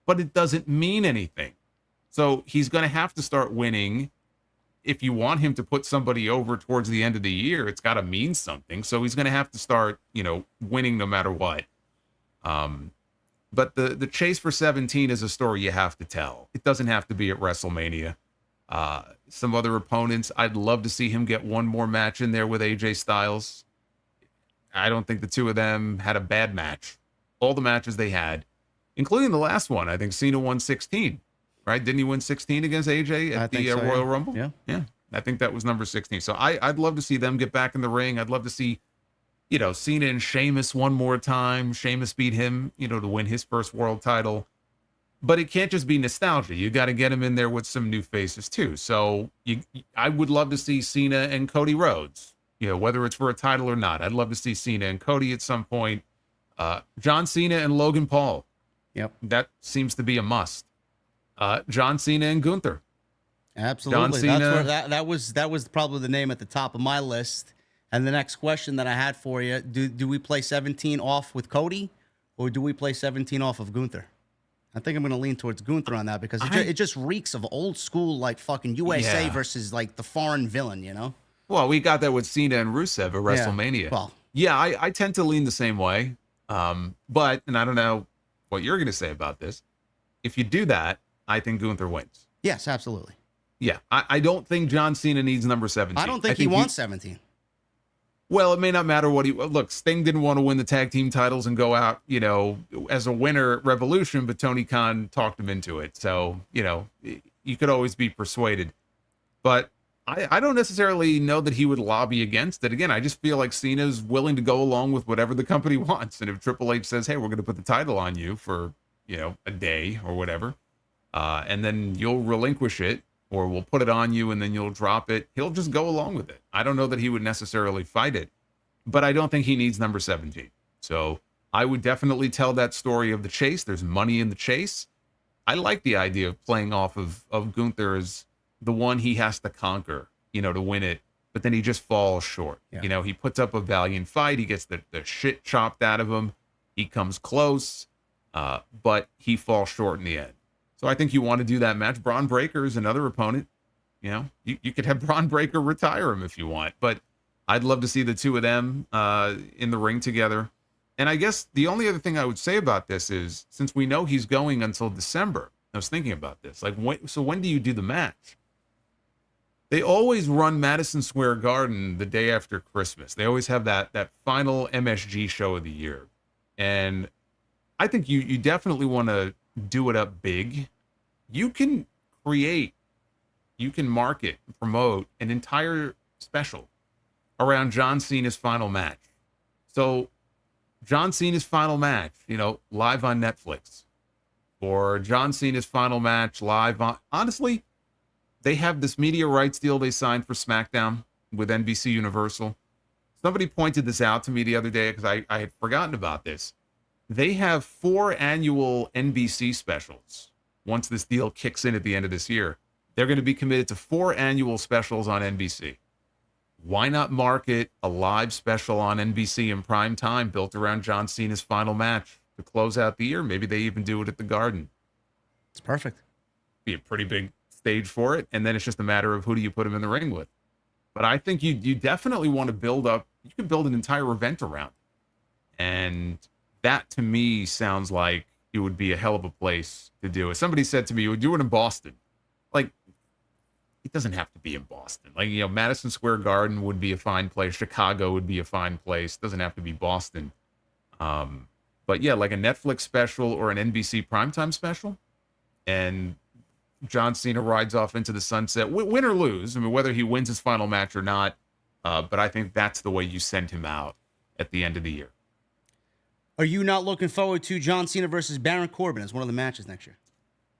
But it doesn't mean anything. So he's going to have to start winning. If you want him to put somebody over towards the end of the year, it's got to mean something. So he's going to have to start, winning no matter what. But the chase for 17 is a story you have to tell. It doesn't have to be at WrestleMania. Some other opponents, I'd love to see him get one more match in there with AJ Styles. I don't think the two of them had a bad match. All the matches they had, including the last one, I think Cena won 16, right? Didn't he win 16 against AJ at the Royal Rumble? Yeah. I think that was number 16. So I'd love to see them get back in the ring. I'd love to see, Cena and Sheamus one more time. Sheamus beat him, to win his first world title. But it can't just be nostalgia. You got to get him in there with some new faces too. So I would love to see Cena and Cody Rhodes, whether it's for a title or not. I'd love to see Cena and Cody at some point. John Cena and Logan Paul. Yep. That seems to be a must. John Cena and Gunther. Absolutely. John Cena. That was probably the name at the top of my list. And the next question that I had for you, do we play 17 off with Cody? or do we play 17 off of Gunther? I think I'm going to lean towards Gunther on that because it just reeks of old school, like fucking USA versus like the foreign villain, you know? Well, we got that with Cena and Rusev at WrestleMania. Yeah. Well, yeah, I tend to lean the same way. But, and I don't know what you're going to say about this. If you do that, I think Gunther wins. yes, absolutely. Yeah, I don't think John Cena needs number 17. I don't think he wants 17. Well, it may not matter what he... Look, Sting didn't want to win the tag team titles and go out, as a winner at Revolution, but Tony Khan talked him into it. So, you could always be persuaded. But I don't necessarily know that he would lobby against it. Again, I just feel like Cena's willing to go along with whatever the company wants. And if Triple H says, hey, we're going to put the title on you for, a day or whatever, and then you'll relinquish it, or we'll put it on you and then you'll drop it, he'll just go along with it. I don't know that he would necessarily fight it, but I don't think he needs number 17. So I would definitely tell that story of the chase. There's money in the chase. I like the idea of playing off of Gunther as the one he has to conquer, to win it, but then he just falls short. Yeah. He puts up a valiant fight. He gets the shit chopped out of him. He comes close, but he falls short in the end. So I think you want to do that match. Braun Breaker is another opponent. You could have Braun Breaker retire him if you want, but I'd love to see the two of them in the ring together. And I guess the only other thing I would say about this is, since we know he's going until December, I was thinking about this. So when do you do the match? They always run Madison Square Garden the day after Christmas. They always have that final MSG show of the year. And I think you definitely want to do it up big. You can market, promote an entire special around John Cena's final match. So John Cena's final match, live on Netflix, or John Cena's final match live on, honestly, they have this media rights deal they signed for SmackDown with NBC Universal. Somebody pointed this out to me the other day because I had forgotten about this. They have 4 annual NBC specials. Once this deal kicks in at the end of this year, they're going to be committed to 4 annual specials on NBC. Why not market a live special on NBC in prime time built around John Cena's final match to close out the year? Maybe they even do it at the Garden. It's perfect. Be a pretty big stage for it, and then it's just a matter of who do you put him in the ring with. But I think you definitely want to build up. You can build an entire event around it. And that to me sounds like it would be a hell of a place to do it. Somebody said to me, you would do it in Boston. Like, it doesn't have to be in Boston. Like, Madison Square Garden would be a fine place. Chicago would be a fine place. It doesn't have to be Boston. But yeah, like a Netflix special or an NBC primetime special. And John Cena rides off into the sunset, win or lose. I mean, whether he wins his final match or not. But I think that's the way you send him out at the end of the year. Are you not looking forward to John Cena versus Baron Corbin as one of the matches next year?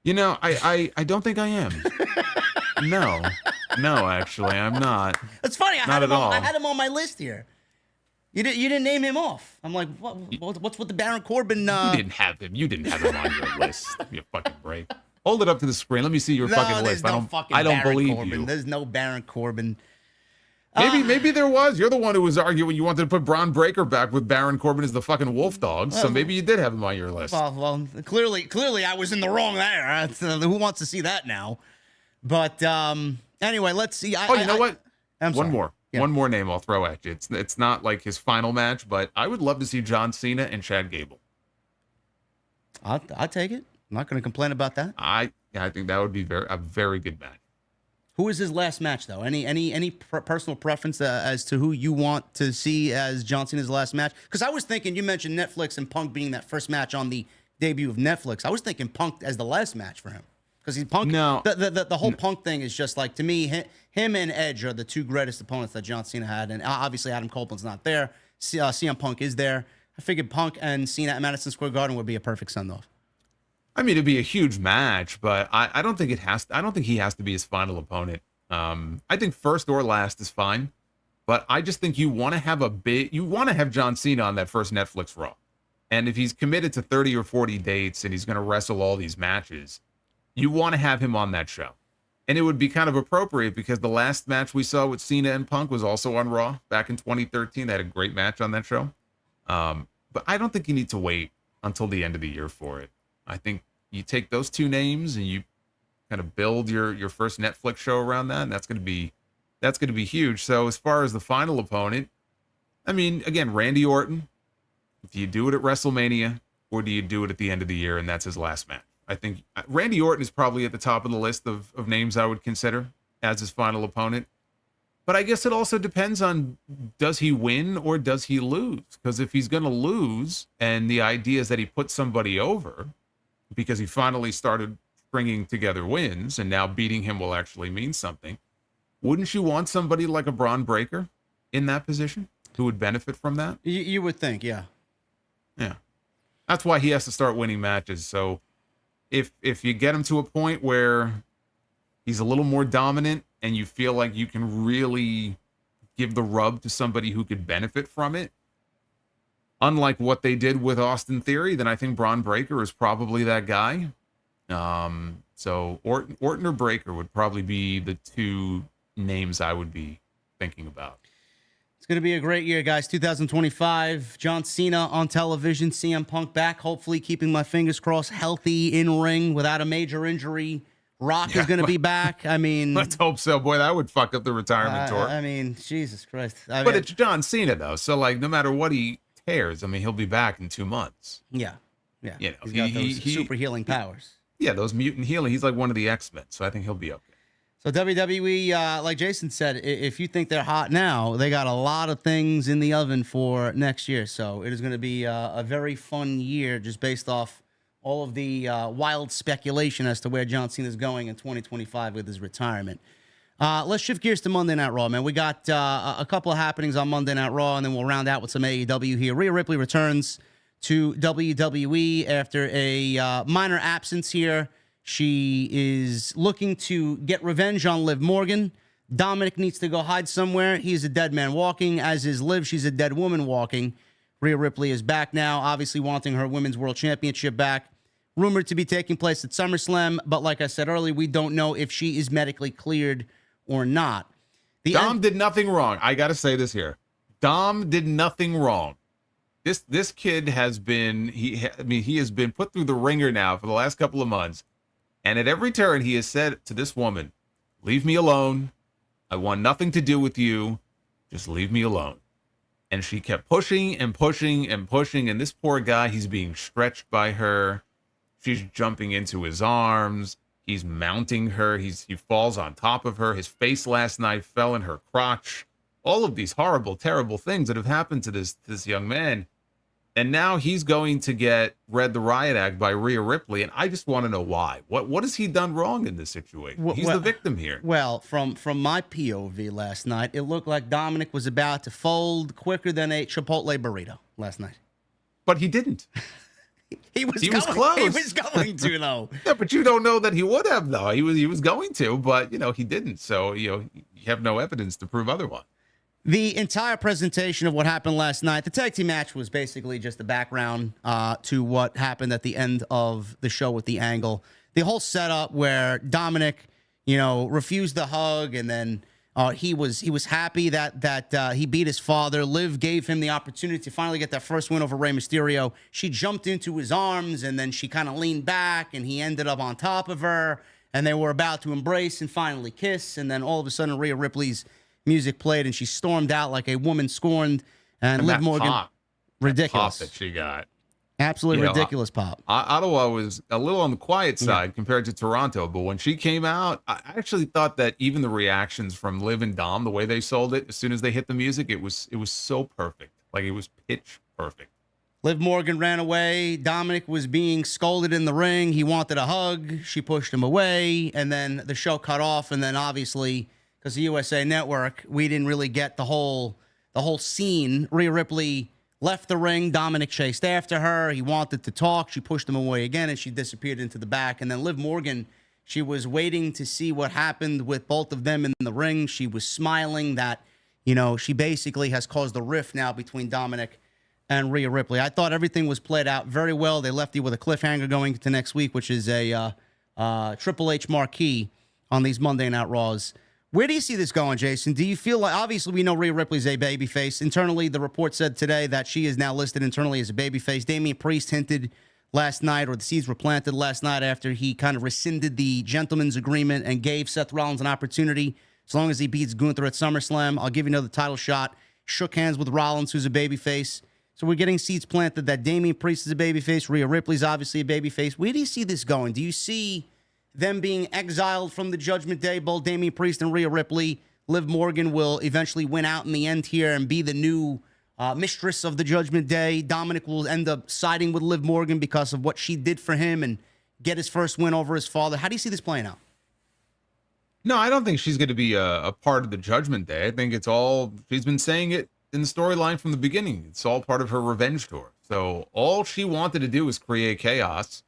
I don't think I am. No, actually, I'm not. It's funny. I had him on my list here. You didn't name him off. I'm like, what's with the Baron Corbin? You didn't have him on your list. Give me a fucking break. Hold it up to the screen. Let me see your fucking list. I don't believe Corbin. you. There's no Baron Corbin. Maybe there was. You're the one who was arguing you wanted to put Braun Breaker back with Baron Corbin as the fucking wolf dog. So maybe you did have him on your list. Well, clearly I was in the wrong there. Who wants to see that now? But anyway, let's see. You know what? One more. Yeah. One more name I'll throw at you. It's not like his final match, but I would love to see John Cena and Chad Gable. I'll take it. I'm not going to complain about that. I think that would be a very good match. Who is his last match, though? Any personal preference as to who you want to see as John Cena's last match? Because I was thinking, you mentioned Netflix and Punk being that first match on the debut of Netflix. I was thinking Punk as the last match for him. Because he's Punk. No. The whole Punk thing is just like, to me, him and Edge are the two greatest opponents that John Cena had. And obviously Adam Copeland's not there. CM Punk is there. I figured Punk and Cena at Madison Square Garden would be a perfect send-off. I mean, it'd be a huge match, but I don't think I don't think he has to be his final opponent. I think first or last is fine, but I just think you want to have John Cena on that first Netflix Raw. And if he's committed to 30 or 40 dates and he's going to wrestle all these matches, you want to have him on that show. And it would be kind of appropriate because the last match we saw with Cena and Punk was also on Raw back in 2013. They had a great match on that show. But I don't think you need to wait until the end of the year for it. I think you take those two names and you kind of build your first Netflix show around that, and that's going to be huge. So as far as the final opponent, I mean, again, Randy Orton. Do you do it at WrestleMania or do you do it at the end of the year and that's his last match? I think Randy Orton is probably at the top of the list of names I would consider as his final opponent. But I guess it also depends on, does he win or does he lose? Because if he's going to lose and the idea is that he put somebody over because he finally started stringing together wins and now beating him will actually mean something, wouldn't you want somebody like a Braun Breaker in that position who would benefit from that? You would think, yeah. Yeah. That's why he has to start winning matches. So if you get him to a point where he's a little more dominant and you feel like you can really give the rub to somebody who could benefit from it, unlike what they did with Austin Theory, then I think Braun Breaker is probably that guy. So Orton or Breaker would probably be the two names I would be thinking about. It's going to be a great year, guys. 2025, John Cena on television, CM Punk back, hopefully keeping my fingers crossed, healthy in ring without a major injury. Rock is going to be back. I mean, let's hope so. Boy, that would fuck up the retirement tour. I mean, Jesus Christ. But it's John Cena, though. So, like, no matter what he tears, I mean, he'll be back in 2 months. Yeah. Yeah. You know, he's got those super healing powers. Yeah, those mutant healing. He's like one of the X-Men, so I think he'll be okay. So WWE, like Jason said, if you think they're hot now, they got a lot of things in the oven for next year. So it is going to be a very fun year just based off all of the wild speculation as to where John Cena is going in 2025 with his retirement. Let's shift gears to Monday Night Raw, man. We got a couple of happenings on Monday Night Raw, and then we'll round out with some AEW here. Rhea Ripley returns to WWE after a minor absence here. She is looking to get revenge on Liv Morgan. Dominic needs to go hide somewhere. He's a dead man walking, as is Liv. She's a dead woman walking. Rhea Ripley is back now, obviously wanting her Women's World Championship back. Rumored to be taking place at SummerSlam, but like I said earlier, we don't know if she is medically cleared or not. Dom did nothing wrong. I got to say this here. Dom did nothing wrong. This kid has been, he has been put through the ringer now for the last couple of months. And at every turn, he has said to this woman, leave me alone. I want nothing to do with you. Just leave me alone. And she kept pushing and pushing and pushing. And this poor guy, he's being stretched by her. She's jumping into his arms. He's mounting her. He falls on top of her. His face last night fell in her crotch. All of these horrible, terrible things that have happened to this young man. And now he's going to get read the riot act by Rhea Ripley, and I just want to know why. What has he done wrong in this situation? He's the victim here. Well, from my POV last night, it looked like Dominic was about to fold quicker than a Chipotle burrito last night. But he didn't. He was close. He was going to, though. Yeah, but you don't know that he would have, though. He was going to, but he didn't. So you have no evidence to prove otherwise. The entire presentation of what happened last night, the tag team match was basically just a background to what happened at the end of the show with the Angle. The whole setup where Dominic, refused the hug, and then he was happy that he beat his father. Liv gave him the opportunity to finally get that first win over Rey Mysterio. She jumped into his arms, and then she kind of leaned back, and he ended up on top of her, and they were about to embrace and finally kiss, and then all of a sudden Rhea Ripley's music played, and she stormed out like a woman scorned. And Liv Morgan, pop, ridiculous. That pop that she got. Absolutely ridiculous pop. Ottawa was a little on the quiet side compared to Toronto, but when she came out, I actually thought that even the reactions from Liv and Dom, the way they sold it, as soon as they hit the music, it was so perfect. Like, it was pitch perfect. Liv Morgan ran away. Dominic was being scolded in the ring. He wanted a hug. She pushed him away, and then the show cut off, and then obviously, because the USA Network, we didn't really get the whole scene. Rhea Ripley left the ring. Dominic chased after her. He wanted to talk. She pushed him away again, and she disappeared into the back. And then Liv Morgan, she was waiting to see what happened with both of them in the ring. She was smiling that, she basically has caused a rift now between Dominic and Rhea Ripley. I thought everything was played out very well. They left you with a cliffhanger going into next week, which is a Triple H marquee on these Monday Night Raws. Where do you see this going, Jason? Do you feel like, obviously we know Rhea Ripley's a babyface. Internally, the report said today that she is now listed internally as a babyface. Damian Priest hinted last night, or the seeds were planted last night after he kind of rescinded the gentleman's agreement and gave Seth Rollins an opportunity. As long as he beats Gunther at SummerSlam, I'll give you another title shot. Shook hands with Rollins, who's a babyface. So we're getting seeds planted that Damian Priest is a babyface. Rhea Ripley's obviously a babyface. Where do you see this going? Do you see them being exiled from the Judgment Day? Both Damian Priest and Rhea Ripley. Liv Morgan will eventually win out in the end here and be the new mistress of the Judgment Day. Dominic will end up siding with Liv Morgan because of what she did for him and get his first win over his father. How do you see this playing out? No, I don't think she's going to be a part of the Judgment Day. I think it's all, she's been saying it in the storyline from the beginning. It's all part of her revenge tour. So all she wanted to do was create chaos.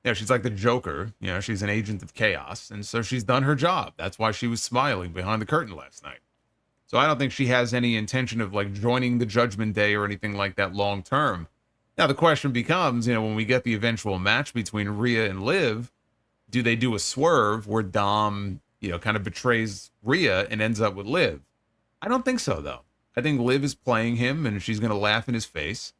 She's like the Joker. She's an agent of chaos. And so she's done her job. That's why she was smiling behind the curtain last night. So I don't think she has any intention of like joining the Judgment Day or anything like that long term. Now the question becomes, when we get the eventual match between Rhea and Liv, do they do a swerve where Dom, kind of betrays Rhea and ends up with Liv? I don't think so, though. I think Liv is playing him and she's going to laugh in his face.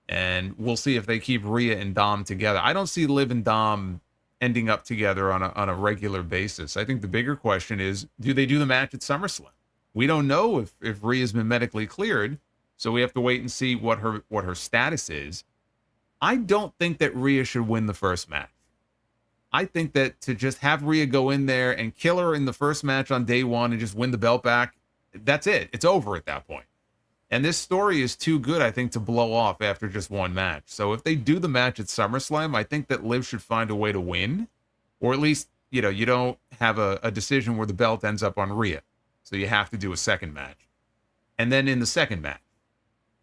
And we'll see if they keep Rhea and Dom together. I don't see Liv and Dom ending up together on a regular basis. I think the bigger question is, do they do the match at SummerSlam? We don't know if Rhea's been medically cleared, so we have to wait and see what her status is. I don't think that Rhea should win the first match. I think that to just have Rhea go in there and kill her in the first match on day one and just win the belt back, that's it. It's over at that point. And this story is too good, I think, to blow off after just one match. So if they do the match at SummerSlam, I think that Liv should find a way to win. Or at least, you don't have a decision where the belt ends up on Rhea. So you have to do a second match. And then in the second match,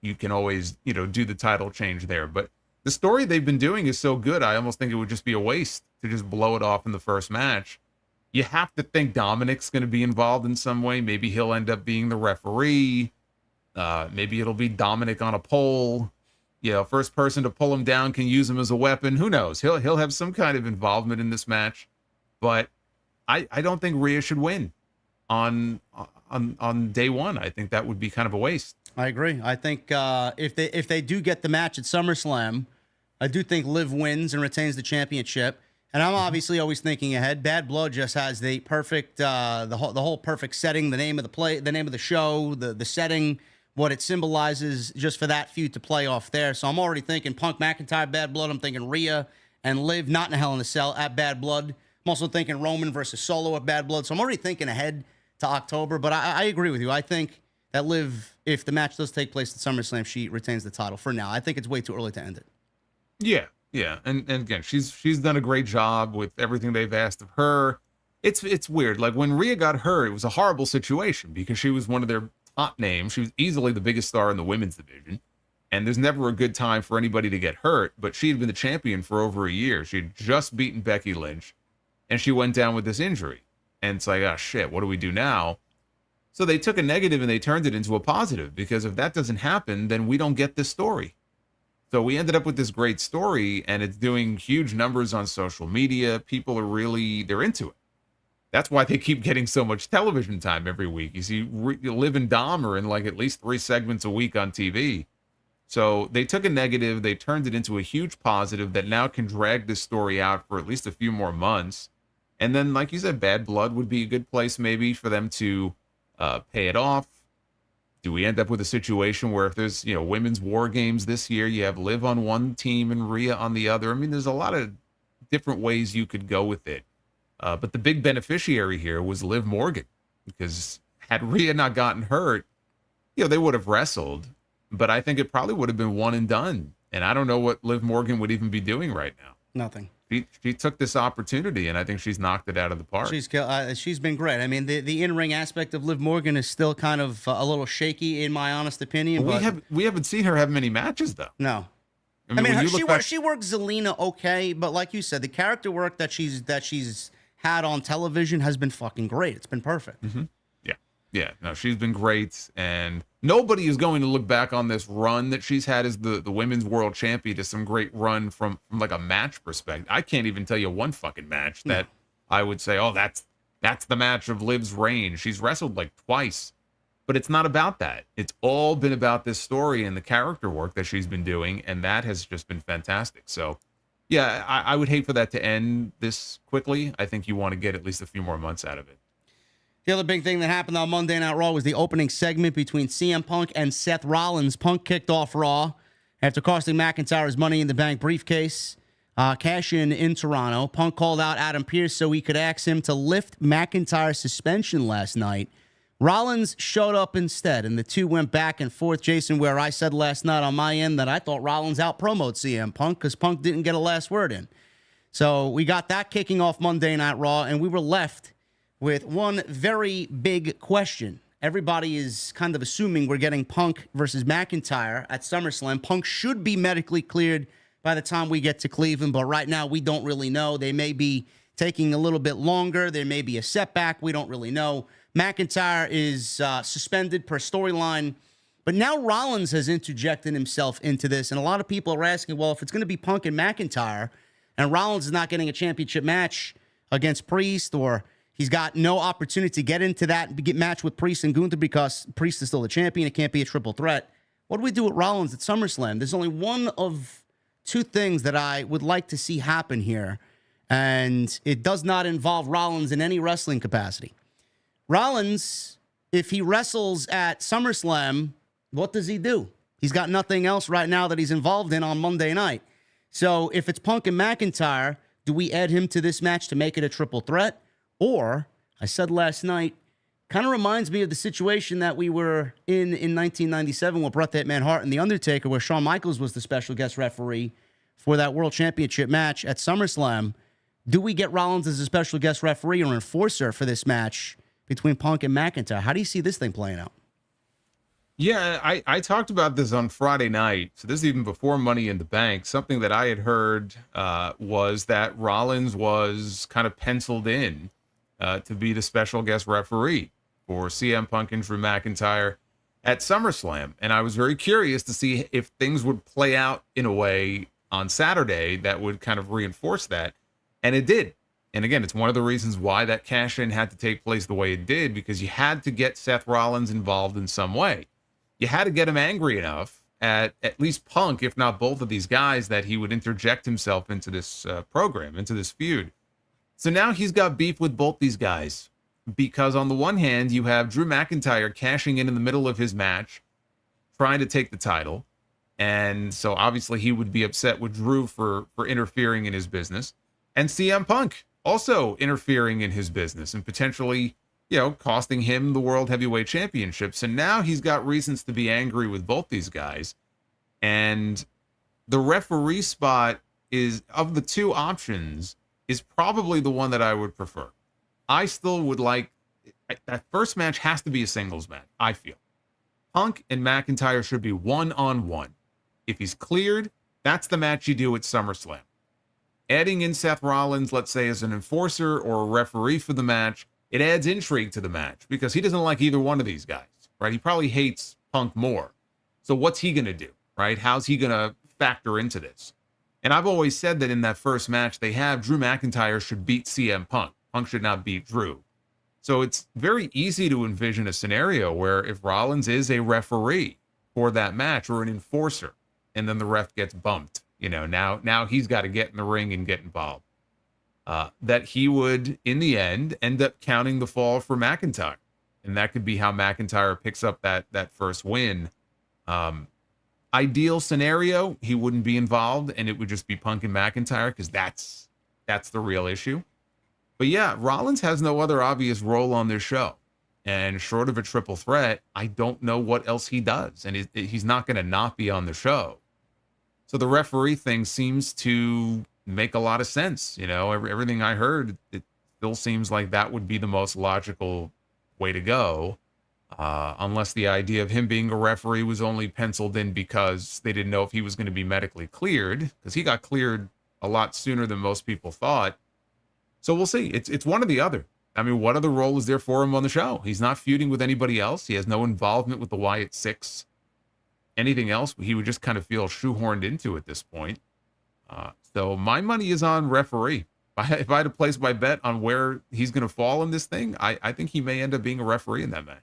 you can always, do the title change there. But the story they've been doing is so good, I almost think it would just be a waste to just blow it off in the first match. You have to think Dominic's going to be involved in some way. Maybe he'll end up being the referee. Maybe it'll be Dominic on a pole. First person to pull him down can use him as a weapon. Who knows? He'll have some kind of involvement in this match. But I don't think Rhea should win on day one. I think that would be kind of a waste. I agree. I think if they do get the match at SummerSlam, I do think Liv wins and retains the championship. And I'm obviously always thinking ahead. Bad Blood just has the perfect, the whole perfect setting, the name of the play, the name of the show, the setting, what it symbolizes, just for that feud to play off there. So I'm already thinking Punk McIntyre, Bad Blood. I'm thinking Rhea and Liv, not in a Hell in a Cell, at Bad Blood. I'm also thinking Roman versus Solo at Bad Blood. So I'm already thinking ahead to October. But I agree with you. I think that Liv, if the match does take place at SummerSlam, she retains the title for now. I think it's way too early to end it. Yeah. Yeah, and again, she's done a great job with everything they've asked of her. It's weird. Like when Rhea got hurt, it was a horrible situation because she was one of their top names. She was easily the biggest star in the women's division, and there's never a good time for anybody to get hurt. But she had been the champion for over a year. She had just beaten Becky Lynch, and she went down with this injury. And it's like, oh shit, what do we do now? So they took a negative and they turned it into a positive, because if that doesn't happen, then we don't get this story. So we ended up with this great story, and it's doing huge numbers on social media. People are they're into it. That's why they keep getting so much television time every week. You see, Liv and Dom are in like at least 3 segments a week on TV. So they took a negative, they turned it into a huge positive that now can drag this story out for at least a few more months. And then, like you said, Bad Blood would be a good place maybe for them to pay it off. Do we end up with a situation where if there's, women's war games this year, you have Liv on one team and Rhea on the other? I mean, there's a lot of different ways you could go with it. But the big beneficiary here was Liv Morgan, because had Rhea not gotten hurt, they would have wrestled. But I think it probably would have been one and done. And I don't know what Liv Morgan would even be doing right now. Nothing. She took this opportunity, and I think she's knocked it out of the park. She's been great. I mean, the in-ring aspect of Liv Morgan is still kind of a little shaky, in my honest opinion. We haven't seen her have many matches, though. No. I mean she works Zelina okay, but like you said, the character work that she's had on television has been fucking great. It's been perfect. Mm-hmm. Yeah. No, she's been great, and nobody is going to look back on this run that she's had as the women's world champion as some great run from like a match perspective. I can't even tell you one fucking match that I would say, oh, That's the match of Liv's reign. She's wrestled like twice, but it's not about that. It's all been about this story and the character work that she's been doing, and that has just been fantastic. So, yeah, I would hate for that to end this quickly. I think you want to get at least a few more months out of it. The other big thing that happened on Monday Night Raw was the opening segment between CM Punk and Seth Rollins. Punk kicked off Raw after costing McIntyre's Money in the Bank briefcase. Cash in Toronto. Punk called out Adam Pearce so he could ask him to lift McIntyre's suspension last night. Rollins showed up instead, and the two went back and forth. Jason, where I said last night on my end that I thought Rollins out-promoted CM Punk because Punk didn't get a last word in. So we got that kicking off Monday Night Raw, and we were left with one very big question. Everybody is kind of assuming we're getting Punk versus McIntyre at SummerSlam. Punk should be medically cleared by the time we get to Cleveland, but right now we don't really know. They may be taking a little bit longer. There may be a setback. We don't really know. McIntyre is suspended per storyline, but now Rollins has interjected himself into this, and a lot of people are asking, well, if it's going to be Punk and McIntyre, and Rollins is not getting a championship match against Priest, or he's got no opportunity to get into that match with Priest and Gunther because Priest is still the champion, it can't be a triple threat. What do we do with Rollins at SummerSlam? There's only one of two things that I would like to see happen here, and it does not involve Rollins in any wrestling capacity. Rollins, if he wrestles at SummerSlam, what does he do? He's got nothing else right now that he's involved in on Monday night. So if it's Punk and McIntyre, do we add him to this match to make it a triple threat? Or, I said last night, kind of reminds me of the situation that we were in 1997 with Bret the Hitman Hart and The Undertaker, where Shawn Michaels was the special guest referee for that World Championship match at SummerSlam. Do we get Rollins as a special guest referee or enforcer for this match between Punk and McIntyre? How do you see this thing playing out? Yeah, I talked about this on Friday night. So this is even before Money in the Bank. Something that I had heard was that Rollins was kind of penciled in to be the special guest referee for CM Punk and Drew McIntyre at SummerSlam. And I was very curious to see if things would play out in a way on Saturday that would kind of reinforce that. And it did. And again, it's one of the reasons why that cash-in had to take place the way it did, because you had to get Seth Rollins involved in some way. You had to get him angry enough at least Punk, if not both of these guys, that he would interject himself into this program, into this feud. So now he's got beef with both these guys, because on the one hand, you have Drew McIntyre cashing in the middle of his match, trying to take the title. And so obviously he would be upset with Drew for interfering in his business. And CM Punk also interfering in his business and potentially, costing him the World Heavyweight Championship. So now he's got reasons to be angry with both these guys. And the referee spot is, of the two options, is probably the one that I would prefer. I still would like, that first match has to be a singles match, I feel. Punk and McIntyre should be one-on-one. If he's cleared, that's the match you do at SummerSlam. Adding in Seth Rollins, let's say, as an enforcer or a referee for the match, it adds intrigue to the match because he doesn't like either one of these guys, right? He probably hates Punk more. So what's he going to do, right? How's he going to factor into this? And I've always said that in that first match they have, Drew McIntyre should beat CM Punk. Punk should not beat Drew. So it's very easy to envision a scenario where if Rollins is a referee for that match or an enforcer, and then the ref gets bumped, now he's got to get in the ring and get involved. That he would, in the end up counting the fall for McIntyre. And that could be how McIntyre picks up that first win. Ideal scenario, he wouldn't be involved, and it would just be Punk and McIntyre, because that's the real issue. But yeah, Rollins has no other obvious role on this show. And short of a triple threat, I don't know what else he does. And he's not going to not be on the show. So the referee thing seems to make a lot of sense. Everything I heard, it still seems like that would be the most logical way to go. Unless the idea of him being a referee was only penciled in because they didn't know if he was going to be medically cleared, because he got cleared a lot sooner than most people thought. So we'll see. It's one or the other. I mean, what other role is there for him on the show? He's not feuding with anybody else. He has no involvement with the Wyatt Sicks. Anything else, he would just kind of feel shoehorned into at this point. So my money is on referee. If I had to place my bet on where he's going to fall in this thing, I think he may end up being a referee in that match.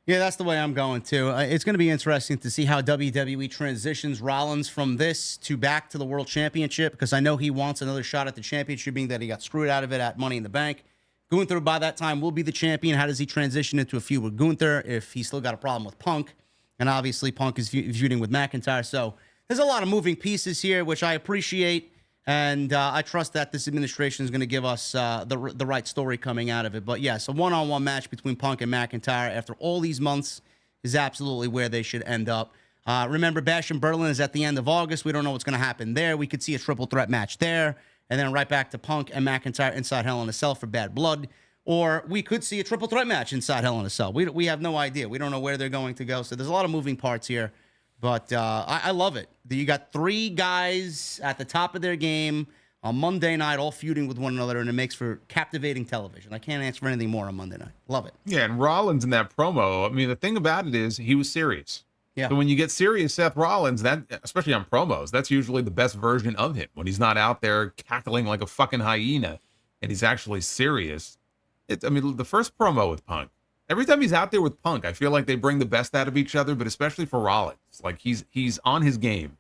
Yeah, that's the way I'm going too. It's going to be interesting to see how WWE transitions Rollins from this to back to the World Championship, because I know he wants another shot at the championship, being that he got screwed out of it at Money in the Bank. Gunther, by that time, will be the champion. How does he transition into a feud with Gunther if he's still got a problem with Punk? And obviously, Punk is feuding with McIntyre. So there's a lot of moving pieces here, which I appreciate. And I trust that this administration is going to give us the right story coming out of it. But yes, a one-on-one match between Punk and McIntyre after all these months is absolutely where they should end up. Remember, Bash in Berlin is at the end of August. We don't know what's going to happen there. We could see a triple threat match there, and then right back to Punk and McIntyre inside Hell in a Cell for Bad Blood. Or we could see a triple threat match inside Hell in a Cell. We have no idea. We don't know where they're going to go. So there's a lot of moving parts here. But I love it. You got three guys at the top of their game on Monday night, all feuding with one another, and it makes for captivating television. I can't ask for anything more on Monday night. Love it. Yeah, and Rollins in that promo, I mean, the thing about it is he was serious. Yeah. So when you get serious Seth Rollins, that, especially on promos, that's usually the best version of him, when he's not out there cackling like a fucking hyena and he's actually serious. I mean, the first promo with Punk, every time he's out there with Punk, I feel like they bring the best out of each other, but especially for Rollins. Like, he's on his game.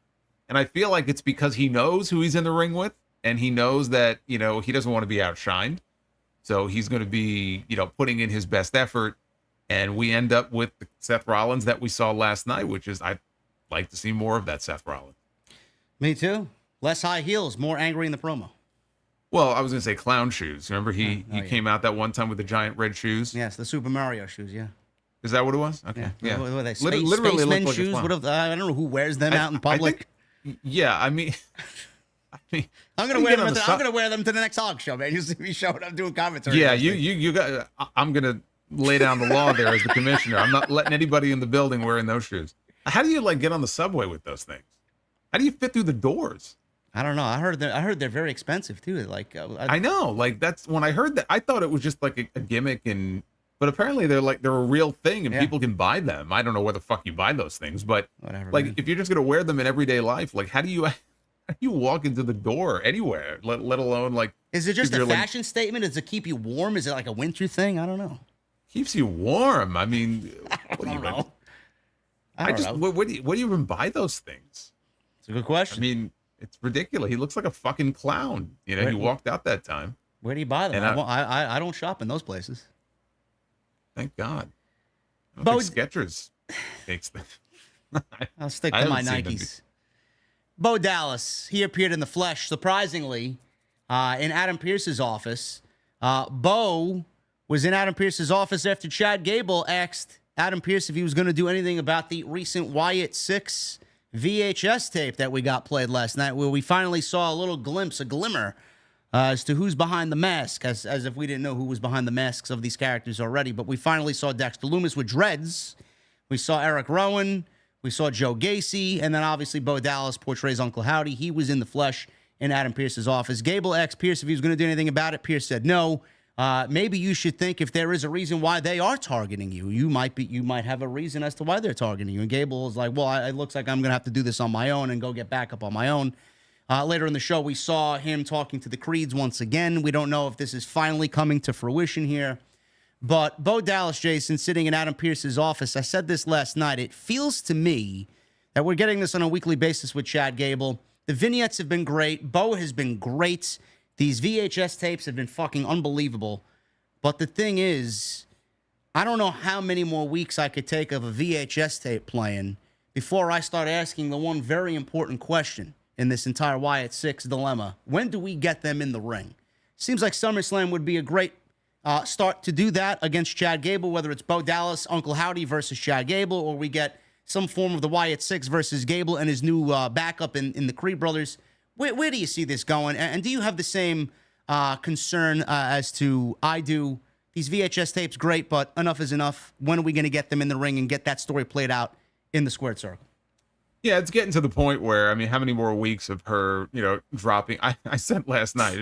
And I feel like it's because he knows who he's in the ring with, and he knows that, he doesn't want to be outshined. So he's going to be, putting in his best effort. And we end up with the Seth Rollins that we saw last night, which is, I'd like to see more of that Seth Rollins. Me too. Less high heels, more angry in the promo. Well, I was going to say clown shoes. Remember he came out that one time with the giant red shoes? Yes, the Super Mario shoes, yeah. Is that what it was? Okay. Yeah. What are they? Literally spaceman looked like shoes? I don't know who wears them out in public. I mean, I'm gonna wear them. I'm gonna wear them to the next Hog show, man. You see me showing up doing commentary. Yeah, you got. I'm gonna lay down the law there as the commissioner. I'm not letting anybody in the building wearing those shoes. How do you get on the subway with those things? How do you fit through the doors? I don't know. I heard they're very expensive too. I know. That's when I heard that. I thought it was just like a gimmick, but apparently they're a real thing and people can buy them. I don't know where the fuck you buy those things, but whatever. If you're just gonna wear them in everyday life, how do you walk into the door anywhere? Let alone Is it just a fashion statement? Does it keep you warm? Is it like a winter thing? I don't know. Keeps you warm. I mean, I don't know. Where do you even buy those things? It's a good question. I mean, it's ridiculous. He looks like a fucking clown. He walked out that time. Where do you buy them? I don't shop in those places. Thank God. I don't think Skechers takes them. I'll stick to my Nikes. Bo Dallas, he appeared in the flesh, surprisingly, in Adam Pearce's office. Bo was in Adam Pearce's office after Chad Gable asked Adam Pearce if he was going to do anything about the recent Wyatt Sicks VHS tape that we got played last night, where we finally saw a little glimpse, a glimmer, as to who's behind the mask, as if we didn't know who was behind the masks of these characters already. But we finally saw Dexter Lumis with dreads. We saw Eric Rowan. We saw Joe Gacy. And then obviously Bo Dallas portrays Uncle Howdy. He was in the flesh in Adam Pearce's office. Gable asked Pearce if he was going to do anything about it. Pearce said no. Maybe you should think if there is a reason why they are targeting you. You might have a reason as to why they're targeting you. And Gable was like, well, it looks like I'm going to have to do this on my own and go get backup on my own. Later in the show, we saw him talking to the Creeds once again. We don't know if this is finally coming to fruition here. But Bo Dallas, Jason, sitting in Adam Pearce's office, I said this last night, it feels to me that we're getting this on a weekly basis with Chad Gable. The vignettes have been great. Bo has been great. These VHS tapes have been fucking unbelievable. But the thing is, I don't know how many more weeks I could take of a VHS tape playing before I start asking the one very important question in this entire Wyatt Sicks dilemma. When do we get them in the ring? Seems like SummerSlam would be a great start to do that against Chad Gable, whether it's Bo Dallas, Uncle Howdy versus Chad Gable, or we get some form of the Wyatt Sicks versus Gable and his new backup in the Creed brothers. Where do you see this going? And do you have the same concern as to I do? These VHS tapes, great, but enough is enough. When are we going to get them in the ring and get that story played out in the squared circle? Yeah, it's getting to the point where, I mean, how many more weeks of her, dropping? I said last night,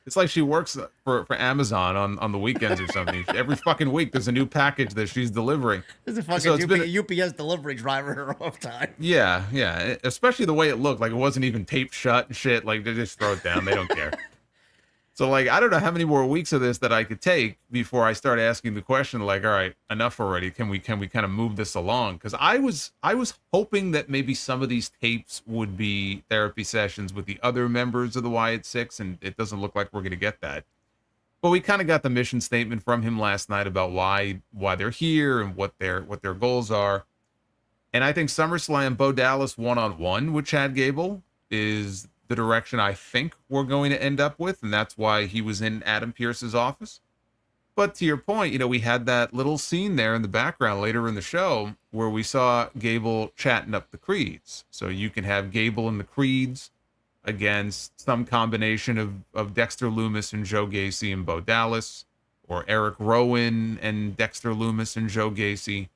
it's like she works for Amazon on the weekends or something. Every fucking week, there's a new package that she's delivering. There's a fucking UPS delivery driver her all the time. Yeah. Especially the way it looked, like it wasn't even taped shut and shit. Like, they just throw it down. They don't care. So, like, I don't know how many more weeks of this that I could take before I start asking the question, like, all right, enough already. Can we kind of move this along? Because I was hoping that maybe some of these tapes would be therapy sessions with the other members of the Wyatt Six, and it doesn't look like we're going to get that. But we kind of got the mission statement from him last night about why they're here and what their goals are. And I think SummerSlam Bo Dallas one-on-one with Chad Gable is the direction I think we're going to end up with, and that's why he was in Adam Pearce's office. But to your point, we had that little scene there in the background later in the show where we saw Gable chatting up the Creeds. So you can have Gable and the Creeds against some combination of Dexter Lumis and Joe Gacy and Bo Dallas, or Eric Rowan and Dexter Lumis and Joe Gacy,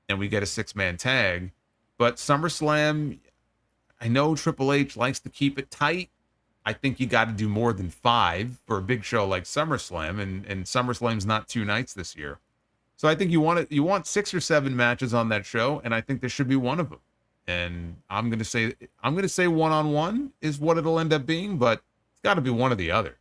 and we get a 6-man tag. But SummerSlam, I know Triple H likes to keep it tight. I think you got to do more than 5 for a big show like SummerSlam, and SummerSlam's not 2 nights this year. So I think you want 6 or 7 matches on that show, and I think this should be one of them. And I'm gonna say one-on-one is what it'll end up being, but it's got to be one or the other.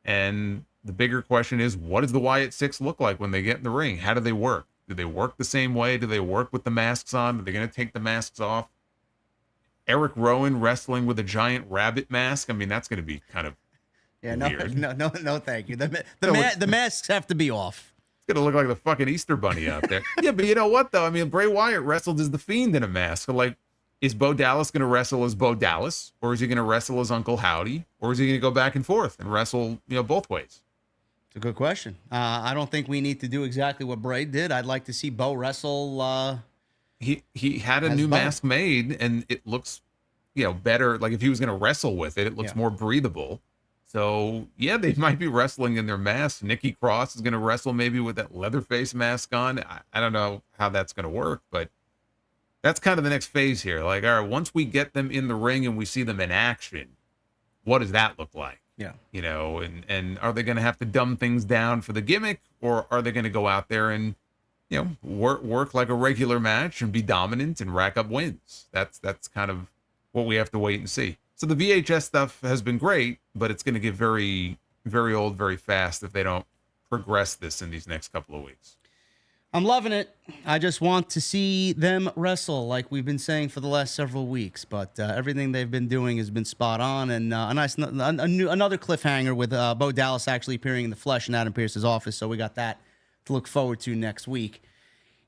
And the bigger question is, what does the Wyatt Six look like when they get in the ring? How do they work? Do they work the same way? Do they work with the masks on? Are they going to take the masks off? Eric Rowan wrestling with a giant rabbit mask. I mean, that's going to be kind of weird. No, thank you. The masks have to be off. It's going to look like the fucking Easter Bunny out there. Yeah, but you know what, though? I mean, Bray Wyatt wrestled as the Fiend in a mask. So, like, is Bo Dallas going to wrestle as Bo Dallas? Or is he going to wrestle as Uncle Howdy? Or is he going to go back and forth and wrestle, both ways? It's a good question. I don't think we need to do exactly what Bray did. I'd like to see Bo wrestle. He had a new mask made, and it looks, better. Like, if he was going to wrestle with it, it looks more breathable. So, yeah, they might be wrestling in their masks. Nikki Cross is going to wrestle maybe with that Leatherface mask on. I don't know how that's going to work, but that's kind of the next phase here. Like, all right, once we get them in the ring and we see them in action, what does that look like? Yeah. And are they going to have to dumb things down for the gimmick, or are they going to go out there and, work like a regular match and be dominant and rack up wins? That's kind of what we have to wait and see. So the VHS stuff has been great, but it's going to get very, very old very fast if they don't progress this in these next couple of weeks. I'm loving it. I just want to see them wrestle like we've been saying for the last several weeks. But everything they've been doing has been spot on. And another cliffhanger with Bo Dallas actually appearing in the flesh in Adam Pearce's office. So we got that to look forward to next week.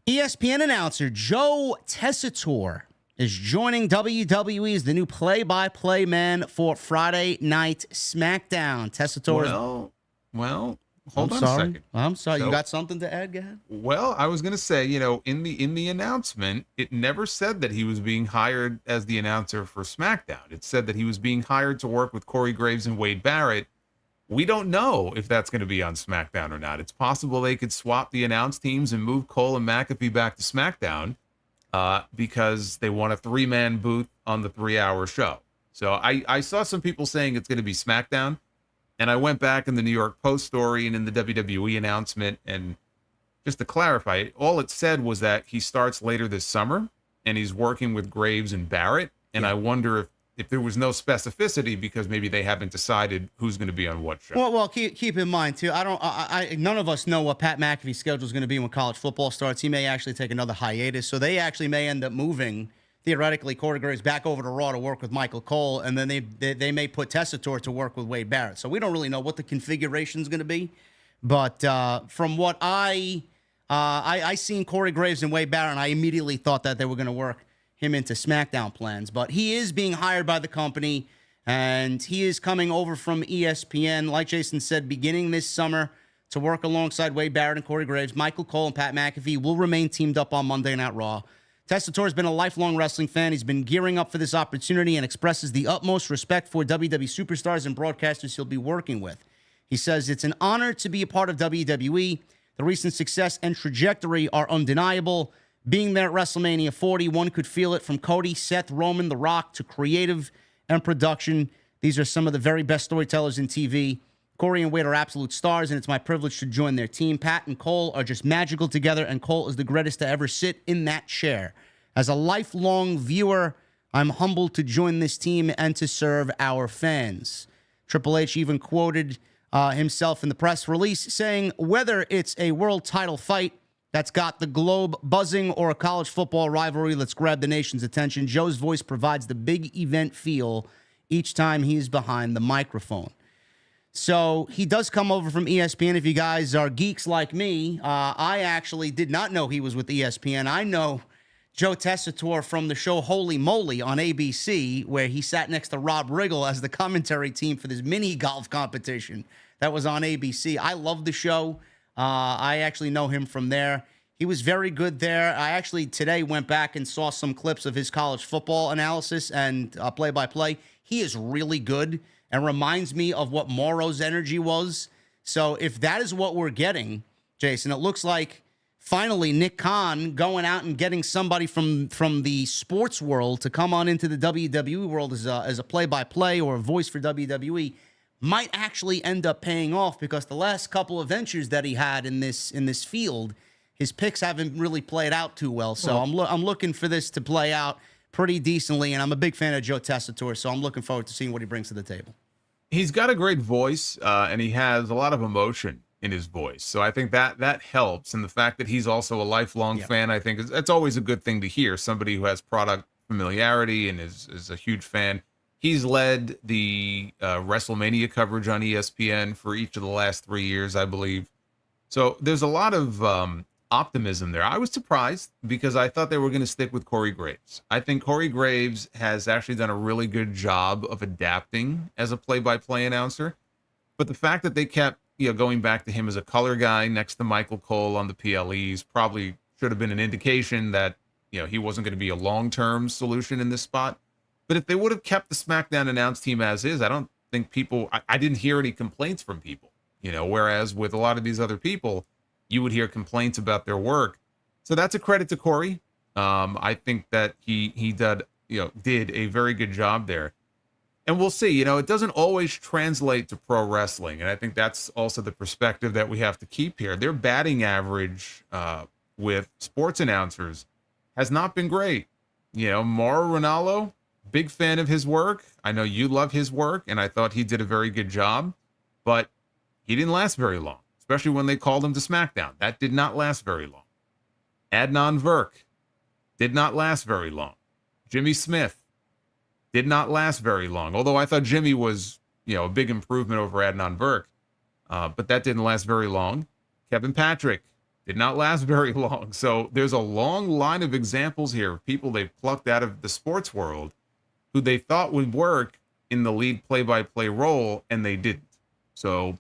ESPN announcer Joe Tessitore is joining WWE as the new play-by-play man for Friday Night SmackDown. Tessitore. Well, hold on a second. I'm sorry. You got something to add? Go ahead. Well, I was going to say, in the announcement, it never said that he was being hired as the announcer for SmackDown. It said that he was being hired to work with Corey Graves and Wade Barrett. We don't know if that's going to be on SmackDown or not. It's possible they could swap the announce teams and move Cole and McAfee back to SmackDown because they want a 3-man booth on the 3-hour show. So I saw some people saying it's going to be SmackDown. And I went back in the New York Post story and in the WWE announcement, and just to clarify, all it said was that he starts later this summer and he's working with Graves and Barrett. And I wonder if there was no specificity because maybe they haven't decided who's going to be on what show. Well, keep in mind too. None of us know what Pat McAfee's schedule is going to be when college football starts. He may actually take another hiatus, so they actually may end up moving theoretically Corey Graves back over to Raw to work with Michael Cole, and then they may put Tessitore to work with Wade Barrett. So we don't really know what the configuration is going to be. But from what I seen Corey Graves and Wade Barrett, and I immediately thought that they were going to work him into SmackDown plans. But he is being hired by the company, and he is coming over from ESPN, like Jason said, beginning this summer to work alongside Wade Barrett and Corey Graves. Michael Cole and Pat McAfee will remain teamed up on Monday Night Raw. Tessitore has been a lifelong wrestling fan. He's been gearing up for this opportunity and expresses the utmost respect for WWE superstars and broadcasters he'll be working with. He says, it's an honor to be a part of WWE. The recent success and trajectory are undeniable. Being there at WrestleMania 40, one could feel it from Cody, Seth, Roman, The Rock, to creative and production. These are some of the very best storytellers in TV. Corey and Wade are absolute stars, and it's my privilege to join their team. Pat and Cole are just magical together, and Cole is the greatest to ever sit in that chair. As a lifelong viewer, I'm humbled to join this team and to serve our fans. Triple H even quoted himself in the press release, saying whether it's a world title fight that's got the globe buzzing or a college football rivalry that's grabbed the nation's attention, Joe's voice provides the big event feel each time he's behind the microphone. So he does come over from ESPN. If you guys are geeks like me, I actually did not know he was with ESPN. I know Joe Tessitore from the show Holy Moly on ABC, where he sat next to Rob Riggle as the commentary team for this mini golf competition that was on ABC. I love the show. I actually know him from there. He was very good there. I actually today went back and saw some clips of his college football analysis and play-by-play. He is really good and reminds me of what Morrow's energy was. So if that is what we're getting, Jason, it looks like finally Nick Khan going out and getting somebody from the sports world to come on into the WWE world as a play-by-play or a voice for WWE might actually end up paying off, because the last couple of ventures that he had in this field, his picks haven't really played out too well. So I'm looking for this to play out pretty decently, and I'm a big fan of Joe Tessitore, so I'm looking forward to seeing what he brings to the table. He's got a great voice, and he has a lot of emotion in his voice. So I think that helps. And the fact that he's also a lifelong fan, I think that's always a good thing to hear. Somebody who has product familiarity and is a huge fan. He's led the WrestleMania coverage on ESPN for each of the last 3 years, I believe. So there's a lot of optimism there. I was surprised because I thought they were going to stick with Corey Graves. I think Corey Graves has actually done a really good job of adapting as a play-by-play announcer. But the fact that they kept going back to him as a color guy next to Michael Cole on the PLEs probably should have been an indication that he wasn't going to be a long-term solution in this spot. But if they would have kept the SmackDown announce team as is, I don't think I didn't hear any complaints from people, whereas with a lot of these other people, you would hear complaints about their work. So that's a credit to Corey. I think that he did a very good job there. And we'll see, it doesn't always translate to pro wrestling. And I think that's also the perspective that we have to keep here. Their batting average with sports announcers has not been great. Mauro Ranallo, big fan of his work. I know you love his work, and I thought he did a very good job, but he didn't last very long, especially when they called him to SmackDown. That did not last very long. Adnan Virk did not last very long. Jimmy Smith did not last very long, although I thought Jimmy was, a big improvement over Adnan Virk, but that didn't last very long. Kevin Patrick did not last very long. So there's a long line of examples here of people they've plucked out of the sports world who they thought would work in the lead play-by-play role, and they didn't. So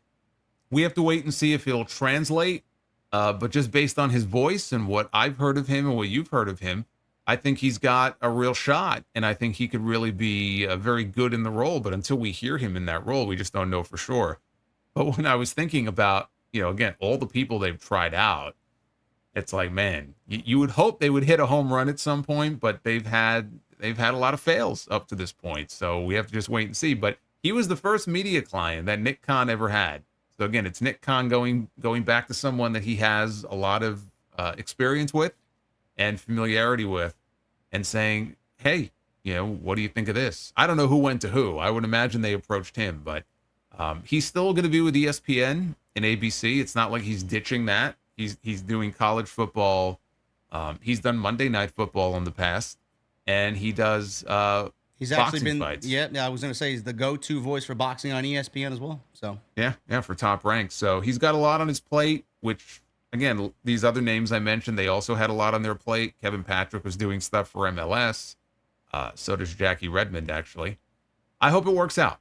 we have to wait and see if he'll translate. But just based on his voice and what I've heard of him and what you've heard of him, I think he's got a real shot, and I think he could really be very good in the role. But until we hear him in that role, we just don't know for sure. But when I was thinking about, again, all the people they've tried out, it's like, man, you would hope they would hit a home run at some point, but they've had a lot of fails up to this point. So we have to just wait and see. But he was the first media client that Nick Khan ever had. So again, it's Nick Khan going back to someone that he has a lot of experience with and familiarity with, and saying, hey, what do you think of this? I don't know who went to who. I would imagine they approached him, but he's still going to be with ESPN and ABC. It's not like he's ditching that. He's doing college football. He's done Monday Night Football in the past, and he does he's actually been fights. Yeah, I was going to say he's the go-to voice for boxing on ESPN as well. So yeah, for Top Rank. So he's got a lot on his plate, which, again, these other names I mentioned, they also had a lot on their plate. Kevin Patrick was doing stuff for MLS. So does Jackie Redmond, actually. I hope it works out.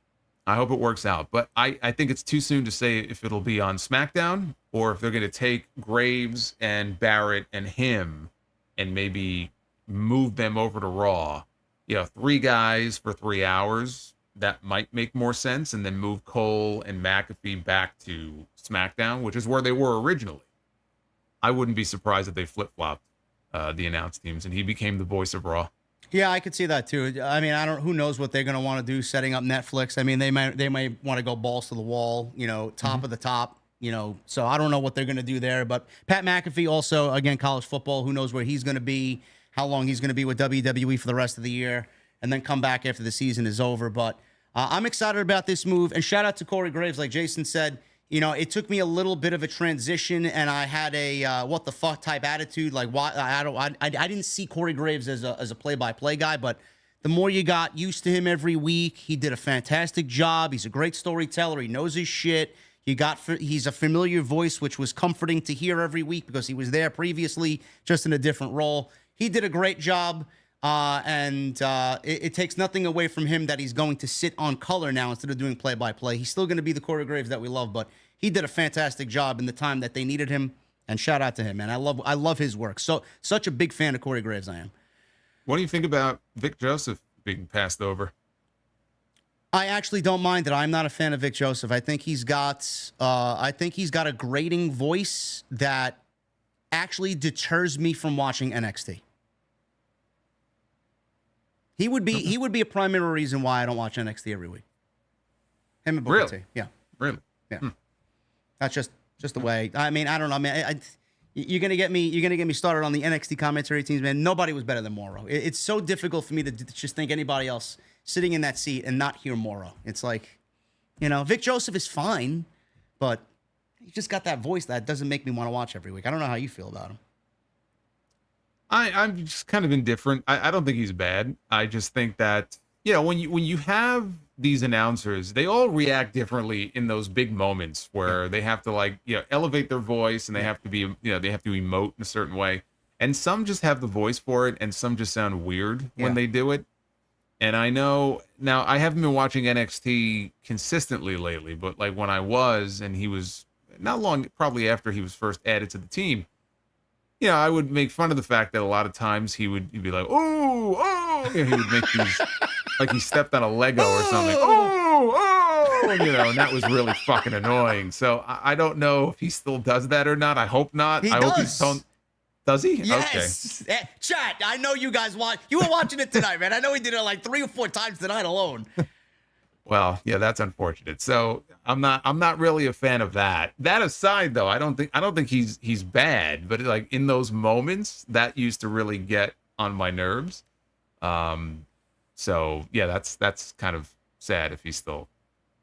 But I think it's too soon to say if it'll be on SmackDown or if they're going to take Graves and Barrett and him and maybe move them over to Raw. 3 guys for 3 hours, that might make more sense, and then move Cole and McAfee back to SmackDown, which is where they were originally. I wouldn't be surprised if they flip-flopped the announce teams and he became the voice of Raw. Yeah, I could see that too. I mean, who knows what they're going to want to do setting up Netflix. I mean, they might want to go balls to the wall, top of the top, so I don't know what they're going to do there. But Pat McAfee also, again, college football, who knows where he's going to be, how long he's going to be with WWE for the rest of the year, and then come back after the season is over. But I'm excited about this move, and shout out to Corey Graves. Like Jason said, it took me a little bit of a transition, and I had a what the fuck type attitude. Like, why I didn't see Corey Graves as a play-by-play guy, but the more you got used to him every week, he did a fantastic job. He's a great storyteller. He knows his shit. He's a familiar voice, which was comforting to hear every week because he was there previously, just in a different role. He did a great job. And it takes nothing away from him that he's going to sit on color now instead of doing play-by-play. He's still going to be the Corey Graves that we love, but he did a fantastic job in the time that they needed him. And shout out to him, man. I love his work. So such a big fan of Corey Graves, I am. What do you think about Vic Joseph being passed over? I actually don't mind it. I'm not a fan of Vic Joseph. I think he's got a grating voice that actually deters me from watching NXT. He would be a primary reason why I don't watch NXT every week. Him and Booker T. Yeah. Really? Yeah. That's just the way. I mean, I don't know. I mean, you're gonna get me started on the NXT commentary teams, man. Nobody was better than Morrow. It's so difficult for me to just think anybody else sitting in that seat and not hear Morrow. It's like, Vic Joseph is fine, but he just got that voice that doesn't make me want to watch every week. I don't know how you feel about him. I'm just kind of indifferent. I don't think he's bad. I just think that, when you have these announcers, they all react differently in those big moments where they have to elevate their voice and they have to be, they have to emote in a certain way. And some just have the voice for it and some just sound weird when they do it. And I know now I haven't been watching NXT consistently lately, but like when I was, and he was not long, probably after he was first added to the team, I would make fun of the fact that a lot of times he'd be like, oh, he would make these, like he stepped on a Lego or something. And that was really fucking annoying. So I don't know if he still does that or not. I hope not. He does. Hope he's telling. Does he? Yes. Okay. Chat, I know you guys you were watching it tonight, man. I know he did it like 3 or 4 times tonight alone. Well, yeah, that's unfortunate. So I'm not really a fan of that. That aside, though, I don't think he's bad, but like in those moments, that used to really get on my nerves. So yeah, that's kind of sad if he's still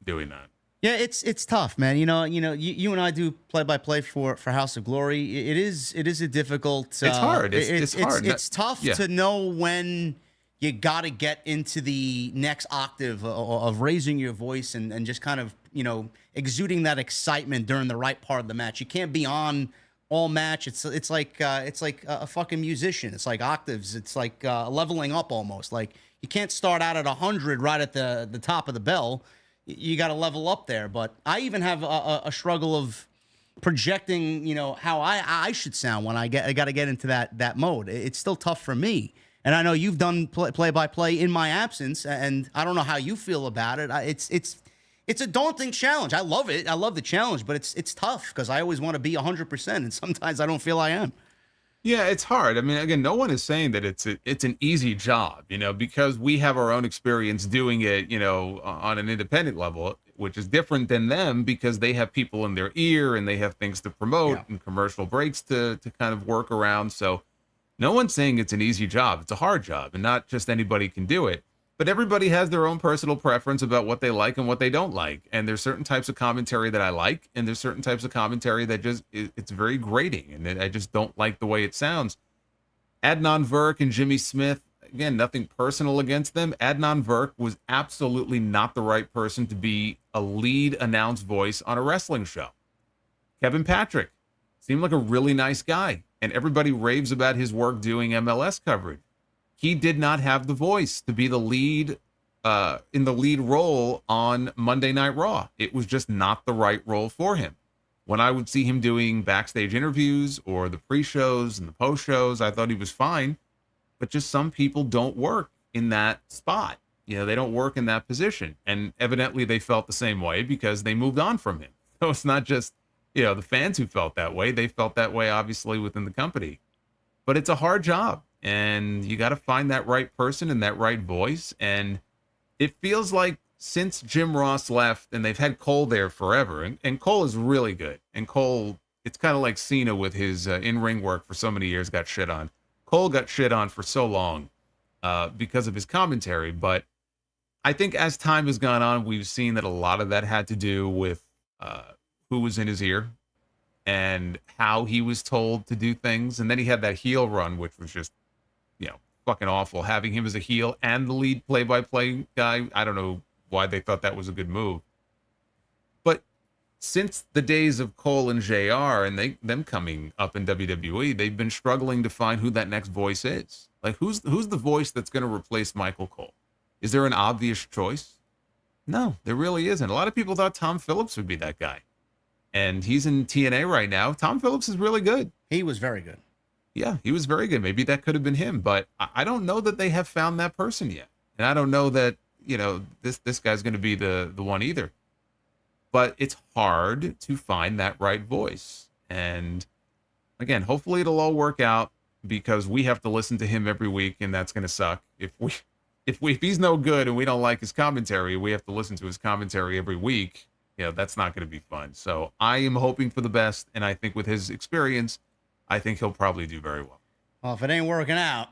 doing that. Yeah, it's tough, man. You and I do play-by-play for House of Glory. It is a difficult. It's hard. It's hard. It's tough to know when you got to get into the next octave of raising your voice and just kind of, exuding that excitement during the right part of the match. You can't be on all match. It's like a fucking musician. It's like octaves. It's like leveling up almost. Like you can't start out at 100 right at the top of the bell. You got to level up there. But I even have a struggle of projecting, how I should sound when I got to get into that mode. It's still tough for me. And I know you've done play-by-play in my absence, and I don't know how you feel about it. It's a daunting challenge. I love it. I love the challenge, but it's tough because I always want to be 100%, and sometimes I don't feel I am. Yeah, it's hard. I mean, again, no one is saying that it's an easy job, because we have our own experience doing it, on an independent level, which is different than them because they have people in their ear and they have things to promote and commercial breaks to kind of work around. So no one's saying it's an easy job. It's a hard job, and not just anybody can do it. But everybody has their own personal preference about what they like and what they don't like. And there's certain types of commentary that I like, and there's certain types of commentary that it's very grating, and I just don't like the way it sounds. Adnan Virk and Jimmy Smith, again, nothing personal against them. Adnan Virk was absolutely not the right person to be a lead announced voice on a wrestling show. Kevin Patrick seemed like a really nice guy, and everybody raves about his work doing MLS coverage. He did not have the voice to be the lead in the lead role on Monday Night Raw. It was just not the right role for him. When I would see him doing backstage interviews or the pre-shows and the post-shows, I thought he was fine. But just some people don't work in that spot. They don't work in that position. And evidently they felt the same way because they moved on from him. So it's not just, the fans who felt that way. They felt that way, obviously, within the company. But it's a hard job. And you got to find that right person and that right voice. And it feels like since Jim Ross left, and they've had Cole there forever, and Cole is really good. And Cole, it's kind of like Cena with his in-ring work for so many years got shit on. Cole got shit on for so long because of his commentary. But I think as time has gone on, we've seen that a lot of that had to do with who was in his ear and how he was told to do things. And then he had that heel run, which was just, fucking awful. Having him as a heel and the lead play-by-play guy, I don't know why they thought that was a good move. But since the days of Cole and JR and them coming up in WWE, they've been struggling to find who that next voice is. Like, who's the voice that's going to replace Michael Cole? Is there an obvious choice? No, there really isn't. A lot of people thought Tom Phillips would be that guy. And he's in TNA right now. Tom Phillips is really good. He was very good. Yeah, he was very good. Maybe that could have been him, but I don't know that they have found that person yet. And I don't know that, this guy's going to be the one either. But it's hard to find that right voice. And again, hopefully it'll all work out because we have to listen to him every week, and that's going to suck. If he's no good and we don't like his commentary, we have to listen to his commentary every week. That's not going to be fun. So I am hoping for the best, and I think with his experience, I think he'll probably do very well. Well, if it ain't working out,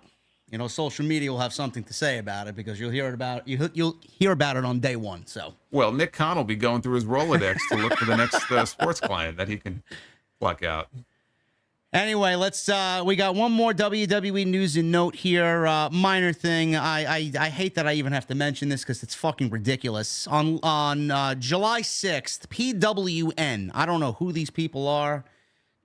social media will have something to say about it because you'll hear about it on day one. So, well, Nick Khan will be going through his Rolodex to look for the next sports client that he can pluck out. Anyway, we got one more WWE news and note here. Minor thing. I hate that I even have to mention this because it's fucking ridiculous. On July 6th, PWN. I don't know who these people are.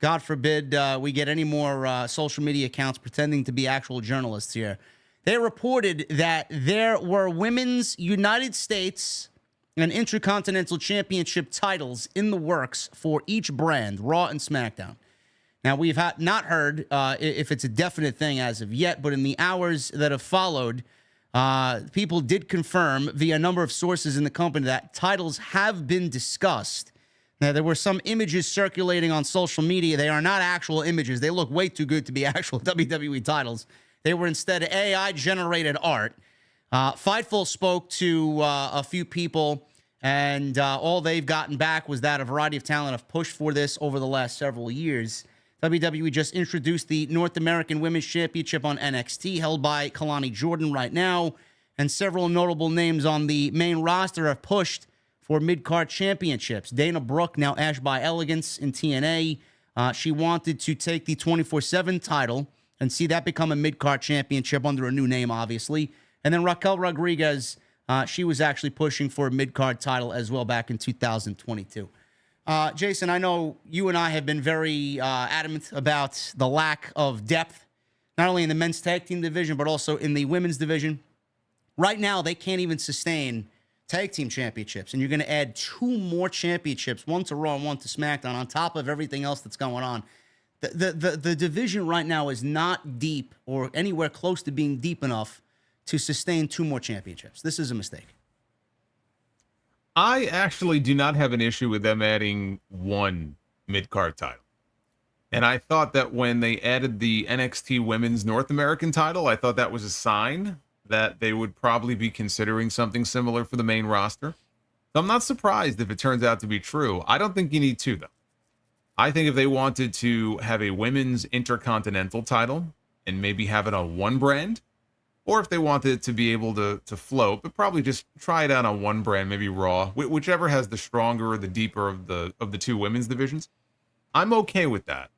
God forbid we get any more social media accounts pretending to be actual journalists here. They reported that there were women's United States and Intercontinental Championship titles in the works for each brand, Raw and SmackDown. Now, we've not heard if it's a definite thing as of yet, but in the hours that have followed, people did confirm via a number of sources in the company that titles have been discussed. Now, there were some images circulating on social media. They are not actual images. They look way too good to be actual WWE titles. They were instead AI-generated art. Fightful spoke to a few people, and all they've gotten back was that a variety of talent have pushed for this over the last several years. WWE just introduced the North American Women's Championship on NXT, held by Kalani Jordan right now, and several notable names on the main roster have pushed for mid-card championships. Dana Brooke, now Ash by Elegance in TNA. She wanted to take the 24/7 title and see that become a mid-card championship under a new name, obviously. And then Raquel Rodriguez, she was actually pushing for a mid-card title as well back in 2022. Jason, I know you and I have been very adamant about the lack of depth, not only in the men's tag team division, but also in the women's division. Right now, they can't even sustain tag team championships, and you're going to add 2 more championships, one to Raw and one to SmackDown, on top of everything else that's going on. The division right now is not deep or anywhere close to being deep enough to sustain 2 more championships. This is a mistake. I actually do not have an issue with them adding 1 mid-card title. And I thought that when they added the NXT Women's North American title, I thought that was a sign that they would probably be considering something similar for the main roster. So I'm not surprised if it turns out to be true. I don't think you need 2, though. I think if they wanted to have a women's intercontinental title and maybe have it on 1 brand, or if they wanted it to be able to float, but probably just try it out on 1 brand, maybe Raw, whichever has the stronger or the deeper of the 2 women's divisions, I'm okay with that.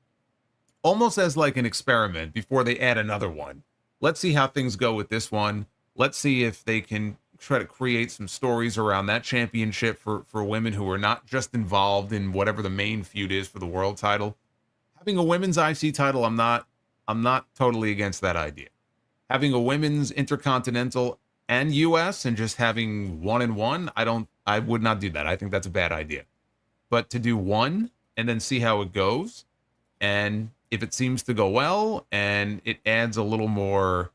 Almost as like an experiment before they add another one. Let's see how things go with this one. Let's see if they can try to create some stories around that championship for women who are not just involved in whatever the main feud is for the world title. Having a women's IC title, I'm not totally against that idea. Having a women's intercontinental and US and just having 1 and 1, I would not do that. I think that's a bad idea. But to do 1 and then see how it goes, and if it seems to go well and it adds a little more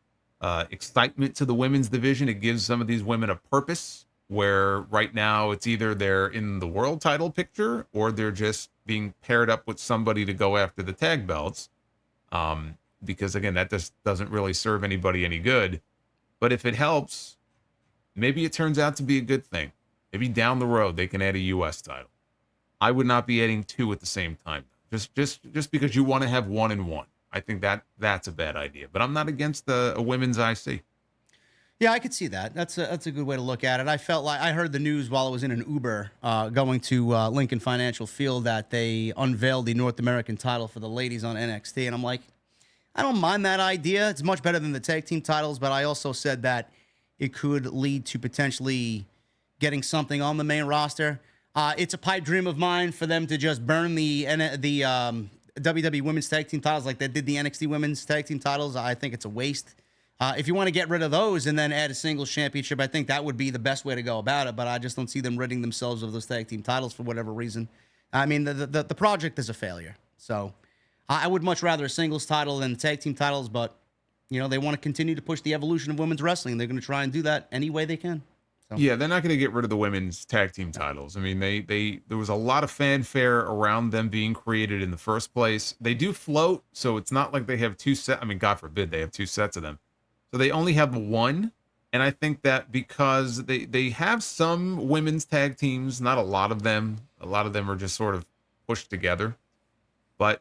excitement to the women's division, it gives some of these women a purpose where right now it's either they're in the world title picture or they're just being paired up with somebody to go after the tag belts. Because again, that just doesn't really serve anybody any good. But if it helps, maybe it turns out to be a good thing. Maybe down the road they can add a US title. I would not be adding 2 at the same time. Just because you want to have 1 and 1. I think that's a bad idea. But I'm not against a women's IC. Yeah, I could see that. That's a good way to look at it. I felt like I heard the news while I was in an Uber going to Lincoln Financial Field that they unveiled the North American title for the ladies on NXT, and I'm like, I don't mind that idea. It's much better than the tag team titles, but I also said that it could lead to potentially getting something on the main roster. It's a pipe dream of mine for them to just burn the WWE Women's Tag Team titles like they did the NXT Women's Tag Team titles. I think it's a waste. If you want to get rid of those and then add a singles championship, I think that would be the best way to go about it. But I just don't see them ridding themselves of those tag team titles for whatever reason. I mean, the project is a failure. So I would much rather a singles title than tag team titles. But, you know, they want to continue to push the evolution of women's wrestling. They're going to try and do that any way they can. So. Yeah, they're not going to get rid of the women's tag team titles. I mean, there was a lot of fanfare around them being created in the first place. They do float, so it's not like they have two sets. I mean, God forbid they have two sets of them. So they only have one, and I think that because they have some women's tag teams, not a lot of them. A lot of them are just sort of pushed together. But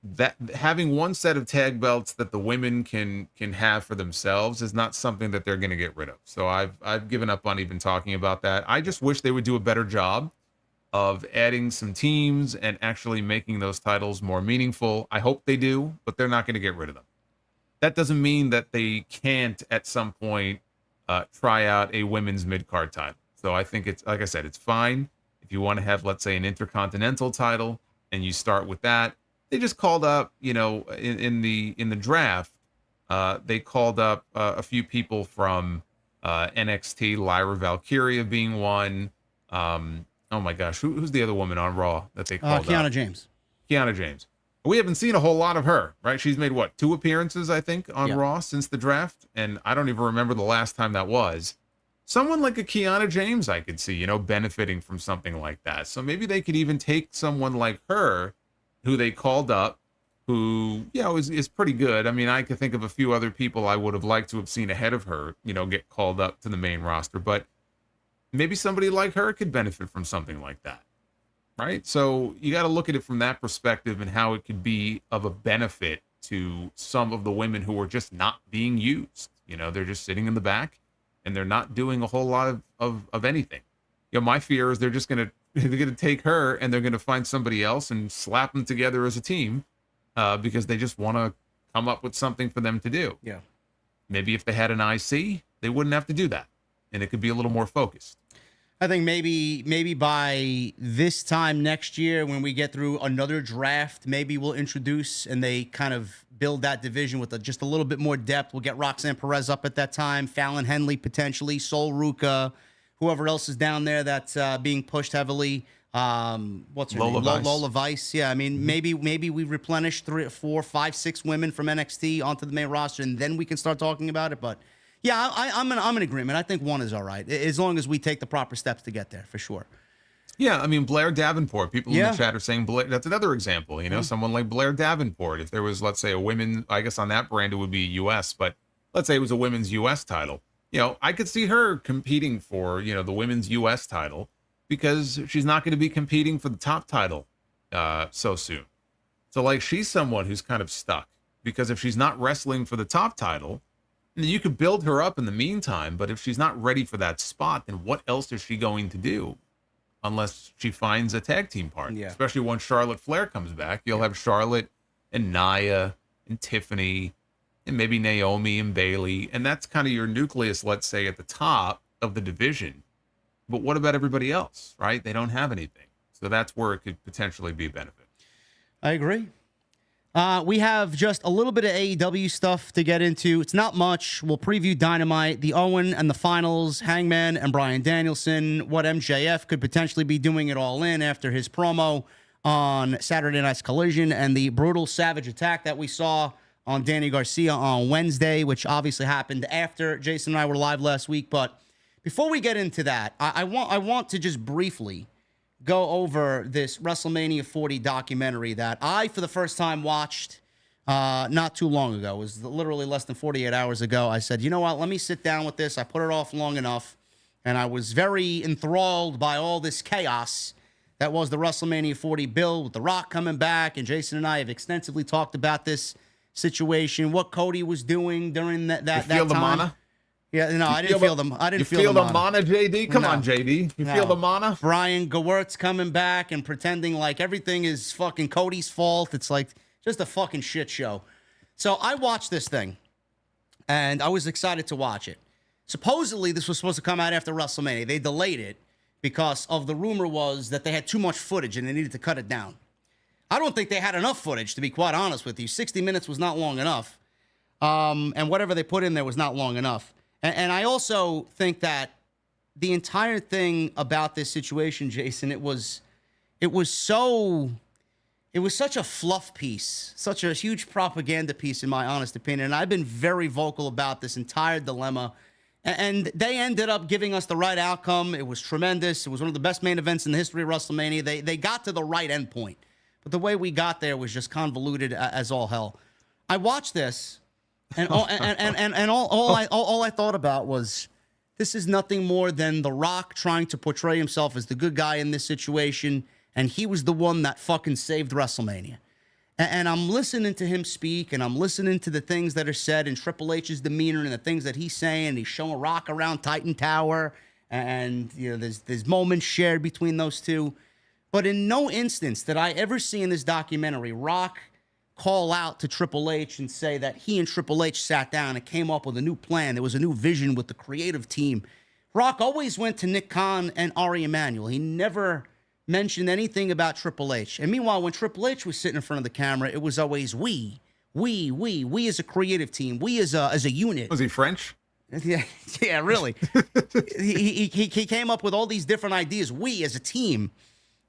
that having one set of tag belts that the women can have for themselves is not something that they're going to get rid of. So I've given up on even talking about that. I just wish they would do a better job of adding some teams and actually making those titles more meaningful. I hope they do, but they're not going to get rid of them. That doesn't mean that they can't at some point try out a women's mid-card title. So I think it's, like I said, it's fine if you want to have, let's say, an intercontinental title and you start with that. They just called up, you know, in the draft, they called up a few people from NXT, Lyra Valkyria being one. Oh my gosh, who's the other woman on Raw that they called up? Kiana James. Kiana James. We haven't seen a whole lot of her, right? She's made, what, 2 appearances, I think, on Raw since the draft, and I don't even remember the last time that was. Someone like a Kiana James I could see, you know, benefiting from something like that. So maybe they could even take someone like her, who they called up, who, you know, is pretty good. I mean, I could think of a few other people I would have liked to have seen ahead of her, you know, get called up to the main roster, but maybe somebody like her could benefit from something like that. Right. So you got to look at it from that perspective and how it could be of a benefit to some of the women who are just not being used. You know, they're just sitting in the back and they're not doing a whole lot of anything. You know, my fear is they're going to take her and they're going to find somebody else and slap them together as a team because they just want to come up with something for them to do. Yeah. Maybe if they had an IC, they wouldn't have to do that. And it could be a little more focused. I think maybe by this time next year, when we get through another draft, maybe we'll introduce and they kind of build that division with just a little bit more depth. We'll get Roxanne Perez up at that time, Fallon Henley potentially, Sol Ruka, whoever else is down there that's being pushed heavily. What's her name? Lola Vice. Yeah, I mean, maybe we replenish 3, 4, 5, 6 women from NXT onto the main roster, and then we can start talking about it. But yeah, I'm in agreement. I think one is all right, as long as we take the proper steps to get there, for sure. Yeah, I mean, Blair Davenport. People in the chat are saying Blair. That's another example. You know, someone like Blair Davenport. If there was, let's say, a women, I guess on that brand it would be US, but let's say it was a women's US title. You know, I could see her competing for, you know, the women's US title because she's not going to be competing for the top title so soon. So, like, she's someone who's kind of stuck because if she's not wrestling for the top title, you could build her up in the meantime, but if she's not ready for that spot, then what else is she going to do? Unless she finds a tag team partner, especially once Charlotte Flair comes back. You'll have Charlotte and Nia and Tiffany and maybe Naomi and Bayley. And that's kind of your nucleus, let's say, at the top of the division. But what about everybody else, right? They don't have anything. So that's where it could potentially be a benefit. I agree. We have just a little bit of AEW stuff to get into. It's not much. We'll preview Dynamite, the Owen and the finals, Hangman and Bryan Danielson, what MJF could potentially be doing it all in after his promo on Saturday Night's Collision, and the brutal savage attack that we saw on Danny Garcia on Wednesday, which obviously happened after Jason and I were live last week. But before we get into that, I want to just briefly go over this WrestleMania 40 documentary that I, for the first time, watched not too long ago. It was literally less than 48 hours ago. I said, you know what, let me sit down with this. I put it off long enough, and I was very enthralled by all this chaos that was the WrestleMania 40 build with The Rock coming back, and Jason and I have extensively talked about this situation, what Cody was doing during that time. The mana? Yeah, no, I didn't feel them. I didn't feel the mana, JD? Come on, JD. You feel the mana? Brian Gewirtz coming back and pretending like everything is fucking Cody's fault. It's like just a fucking shit show. So I watched this thing, and I was excited to watch it. Supposedly, this was supposed to come out after WrestleMania. They delayed it because of the rumor was that they had too much footage and they needed to cut it down. I don't think they had enough footage, to be quite honest with you. 60 minutes was not long enough. And whatever they put in there was not long enough. And I also think that the entire thing about this situation, Jason, it was such a fluff piece, such a huge propaganda piece, in my honest opinion. And I've been very vocal about this entire dilemma. And they ended up giving us the right outcome. It was tremendous. It was one of the best main events in the history of WrestleMania. They got to the right endpoint. But the way we got there was just convoluted as all hell. I watched this. And all I thought about was, this is nothing more than The Rock trying to portray himself as the good guy in this situation, and he was the one that fucking saved WrestleMania. And I'm listening to him speak, and I'm listening to the things that are said in Triple H's demeanor and the things that he's saying. He's showing Rock around Titan Tower, and you know there's moments shared between those two. But in no instance did I ever see in this documentary Rock call out to Triple H and say that he and Triple H sat down and came up with a new plan. There was a new vision with the creative team. Rock always went to Nick Khan and Ari Emanuel. He never mentioned anything about Triple H. And meanwhile, when Triple H was sitting in front of the camera, it was always we as a creative team, we as a unit. Was he French? Yeah, really. he came up with all these different ideas, we as a team.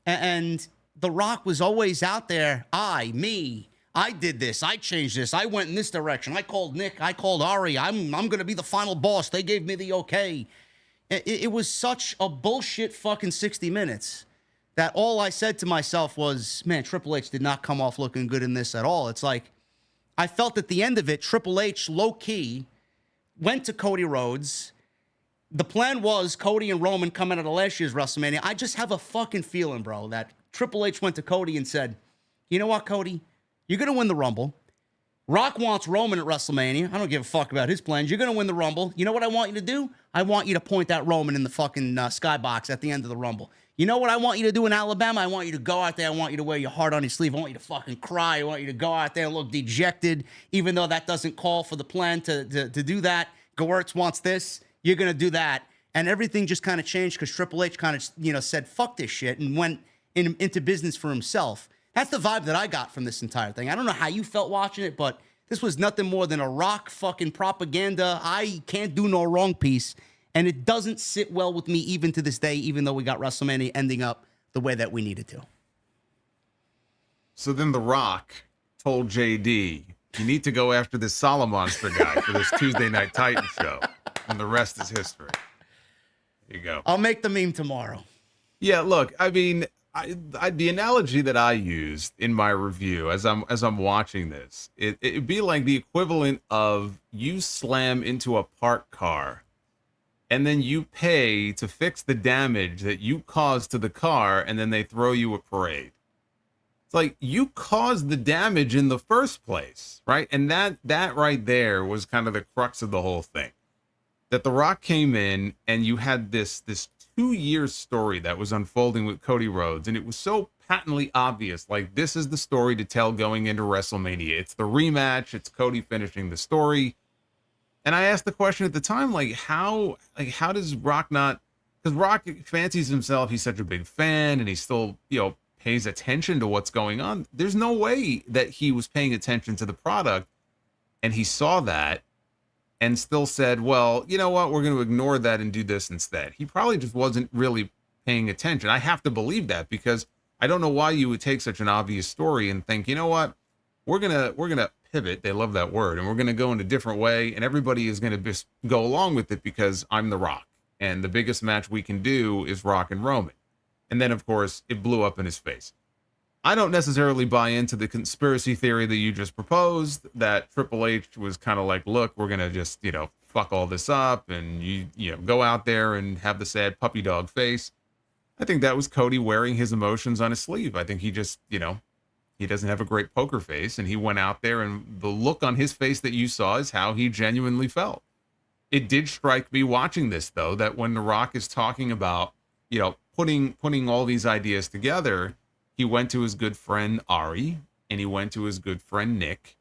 And The Rock was always out there, I did this. I changed this. I went in this direction. I called Nick. I called Ari. I'm going to be the final boss. They gave me the okay. It was such a bullshit fucking 60 minutes that all I said to myself was, man, Triple H did not come off looking good in this at all. It's like, I felt at the end of it, Triple H, low-key, went to Cody Rhodes. The plan was Cody and Roman coming out of last year's WrestleMania. I just have a fucking feeling, bro, that Triple H went to Cody and said, you know what, Cody? You're going to win the Rumble. Rock wants Roman at WrestleMania. I don't give a fuck about his plans. You're going to win the Rumble. You know what I want you to do? I want you to point that Roman in the fucking skybox at the end of the Rumble. You know what I want you to do in Alabama? I want you to go out there. I want you to wear your heart on your sleeve. I want you to fucking cry. I want you to go out there and look dejected, even though that doesn't call for the plan to do that. Gewirtz wants this. You're going to do that. And everything just kind of changed because Triple H kind of, said, fuck this shit, and went into business for himself. That's the vibe that I got from this entire thing. I don't know how you felt watching it, but this was nothing more than a Rock fucking propaganda, I can't do no wrong piece. And it doesn't sit well with me even to this day, even though we got WrestleMania ending up the way that we needed to. So then The Rock told JD, you need to go after this Solomonster guy for this Tuesday Night Titan show. And the rest is history. There you go. I'll make the meme tomorrow. Yeah, look, I mean, the analogy that I used in my review as I'm watching this, it'd be like the equivalent of you slam into a parked car and then you pay to fix the damage that you caused to the car, and then they throw you a parade. It's like you caused the damage in the first place, right? And that right there was kind of the crux of the whole thing. That The Rock came in and you had this 2-year story that was unfolding with Cody Rhodes, and it was so patently obvious, like, this is the story to tell going into WrestleMania. It's the rematch, it's Cody finishing the story. And I asked the question at the time, how does Rock not, because Rock fancies himself, he's such a big fan, and he still, pays attention to what's going on. There's no way that he was paying attention to the product, and he saw that and still said, well, you know what, we're going to ignore that and do this instead. He probably just wasn't really paying attention. I have to believe that, because I don't know why you would take such an obvious story and think, you know what, we're gonna pivot. They love that word, and we're gonna go in a different way, and everybody is gonna just go along with it because I'm The Rock, and the biggest match we can do is Rock and Roman. And then, of course, it blew up in his face. I don't necessarily buy into the conspiracy theory that you just proposed, that Triple H was kind of like, look, we're going to just, fuck all this up, and you go out there and have the sad puppy dog face. I think that was Cody wearing his emotions on his sleeve. I think he just, he doesn't have a great poker face, and he went out there, and the look on his face that you saw is how he genuinely felt. It did strike me watching this, though, that when The Rock is talking about, putting all these ideas together, he went to his good friend Ari and he went to his good friend Nick.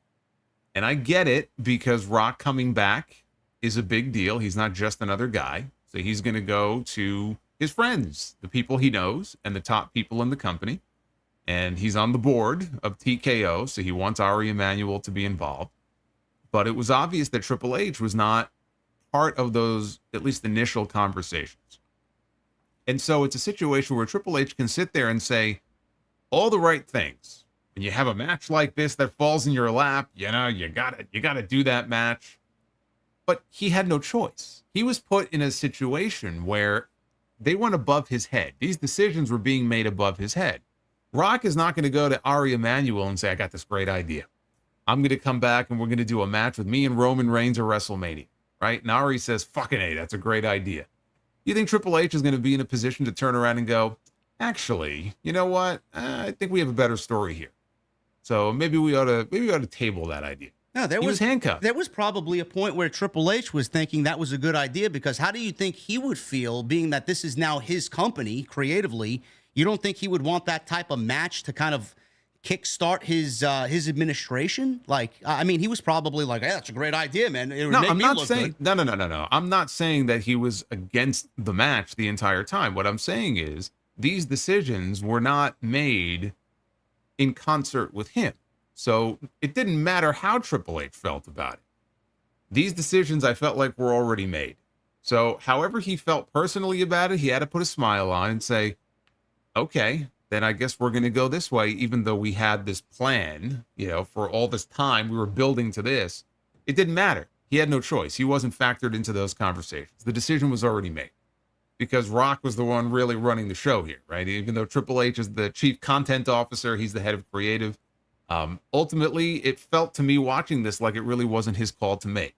And I get it, because Rock coming back is a big deal. He's not just another guy. So he's going to go to his friends, the people he knows, and the top people in the company. And he's on the board of TKO, so he wants Ari Emanuel to be involved. But it was obvious that Triple H was not part of those, at least initial conversations. And so it's a situation where Triple H can sit there and say all the right things. When you have a match like this that falls in your lap, you gotta do that match. But he had no choice. He was put in a situation where they went above his head. These decisions were being made above his head. Rock is not going to go to Ari Emanuel and say, I got this great idea. I'm going to come back and we're going to do a match with me and Roman Reigns at WrestleMania, right? And Ari says, fucking A, that's a great idea. You think Triple H is going to be in a position to turn around and go, actually, you know what? I think we have a better story here. So maybe we ought to table that idea. No, he was handcuffed. There was probably a point where Triple H was thinking that was a good idea, because how do you think he would feel, being that this is now his company creatively? You don't think he would want that type of match to kind of kickstart his administration? Like, I mean, he was probably like, hey, that's a great idea, man. It would make me look good. No. I'm not saying that he was against the match the entire time. What I'm saying is these decisions were not made in concert with him. So it didn't matter how Triple H felt about it. These decisions, I felt like, were already made. So however he felt personally about it, he had to put a smile on and say, okay, then I guess we're going to go this way, even though we had this plan, for all this time we were building to this. It didn't matter. He had no choice. He wasn't factored into those conversations. The decision was already made, because Rock was the one really running the show here, right? Even though Triple H is the chief content officer, he's the head of creative. Ultimately, it felt to me watching this like it really wasn't his call to make.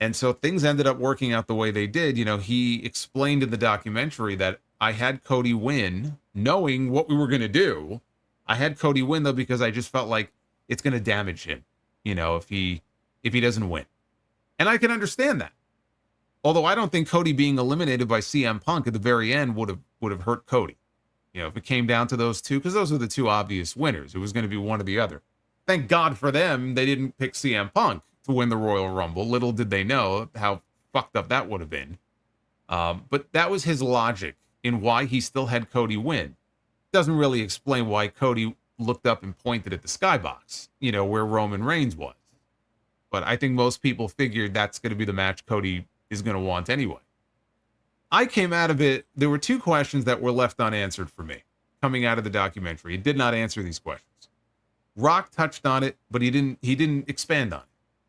And so things ended up working out the way they did. He explained in the documentary that I had Cody win, knowing what we were going to do. I had Cody win, though, because I just felt like it's going to damage him, if he doesn't win. And I can understand that. Although I don't think Cody being eliminated by CM Punk at the very end would have hurt Cody. If it came down to those two, because those were the two obvious winners. It was going to be one or the other. Thank God for them, they didn't pick CM Punk to win the Royal Rumble. Little did they know how fucked up that would have been. But that was his logic in why he still had Cody win. Doesn't really explain why Cody looked up and pointed at the skybox, where Roman Reigns was. But I think most people figured that's going to be the match Cody is going to want anyway. I came out of it, there were two questions that were left unanswered for me coming out of the documentary. He did not answer these questions. Rock touched on it, but he didn't expand on it.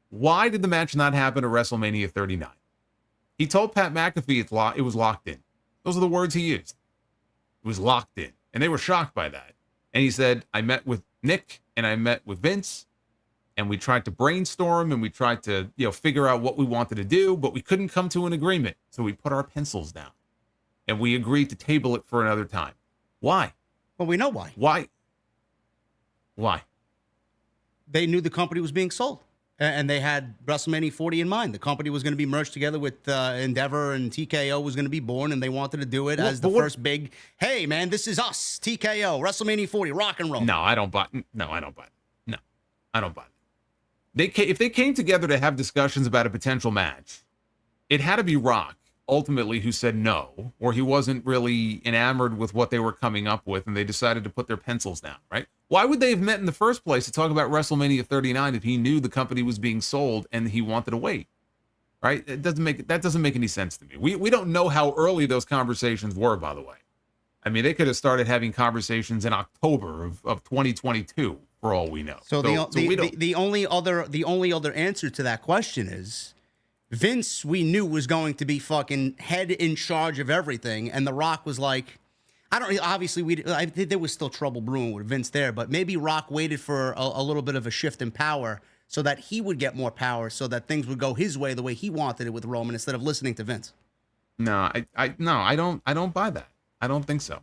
Why did the match not happen at WrestleMania 39? He told Pat McAfee it was locked in. Those are the words he used. It was locked in. And they were shocked by that. And he said, I met with Nick and I met with Vince, and we tried to brainstorm and we tried to, figure out what we wanted to do, but we couldn't come to an agreement. So we put our pencils down and we agreed to table it for another time. Why? Well, we know why. Why? They knew the company was being sold, and they had WrestleMania 40 in mind. The company was going to be merged together with Endeavor, and TKO was going to be born, and they wanted to do it as the first big, hey, man, this is us, TKO, WrestleMania 40, rock and roll. No, I don't buy it. No, I don't buy it. If they came together to have discussions about a potential match, it had to be Rock, ultimately, who said no, or he wasn't really enamored with what they were coming up with, and they decided to put their pencils down, right? Why would they have met in the first place to talk about WrestleMania 39 if he knew the company was being sold and he wanted to wait, right? That doesn't make any sense to me. We don't know how early those conversations were, by the way. I mean, they could have started having conversations in October of 2022, for all we know. So the only other answer to that question is Vince, we knew, was going to be fucking head in charge of everything, and The Rock was like, I think there was still trouble brewing with Vince there, but maybe Rock waited for a little bit of a shift in power so that he would get more power, so that things would go his way, the way he wanted it with Roman, instead of listening to Vince. No, I don't buy that. I don't think so.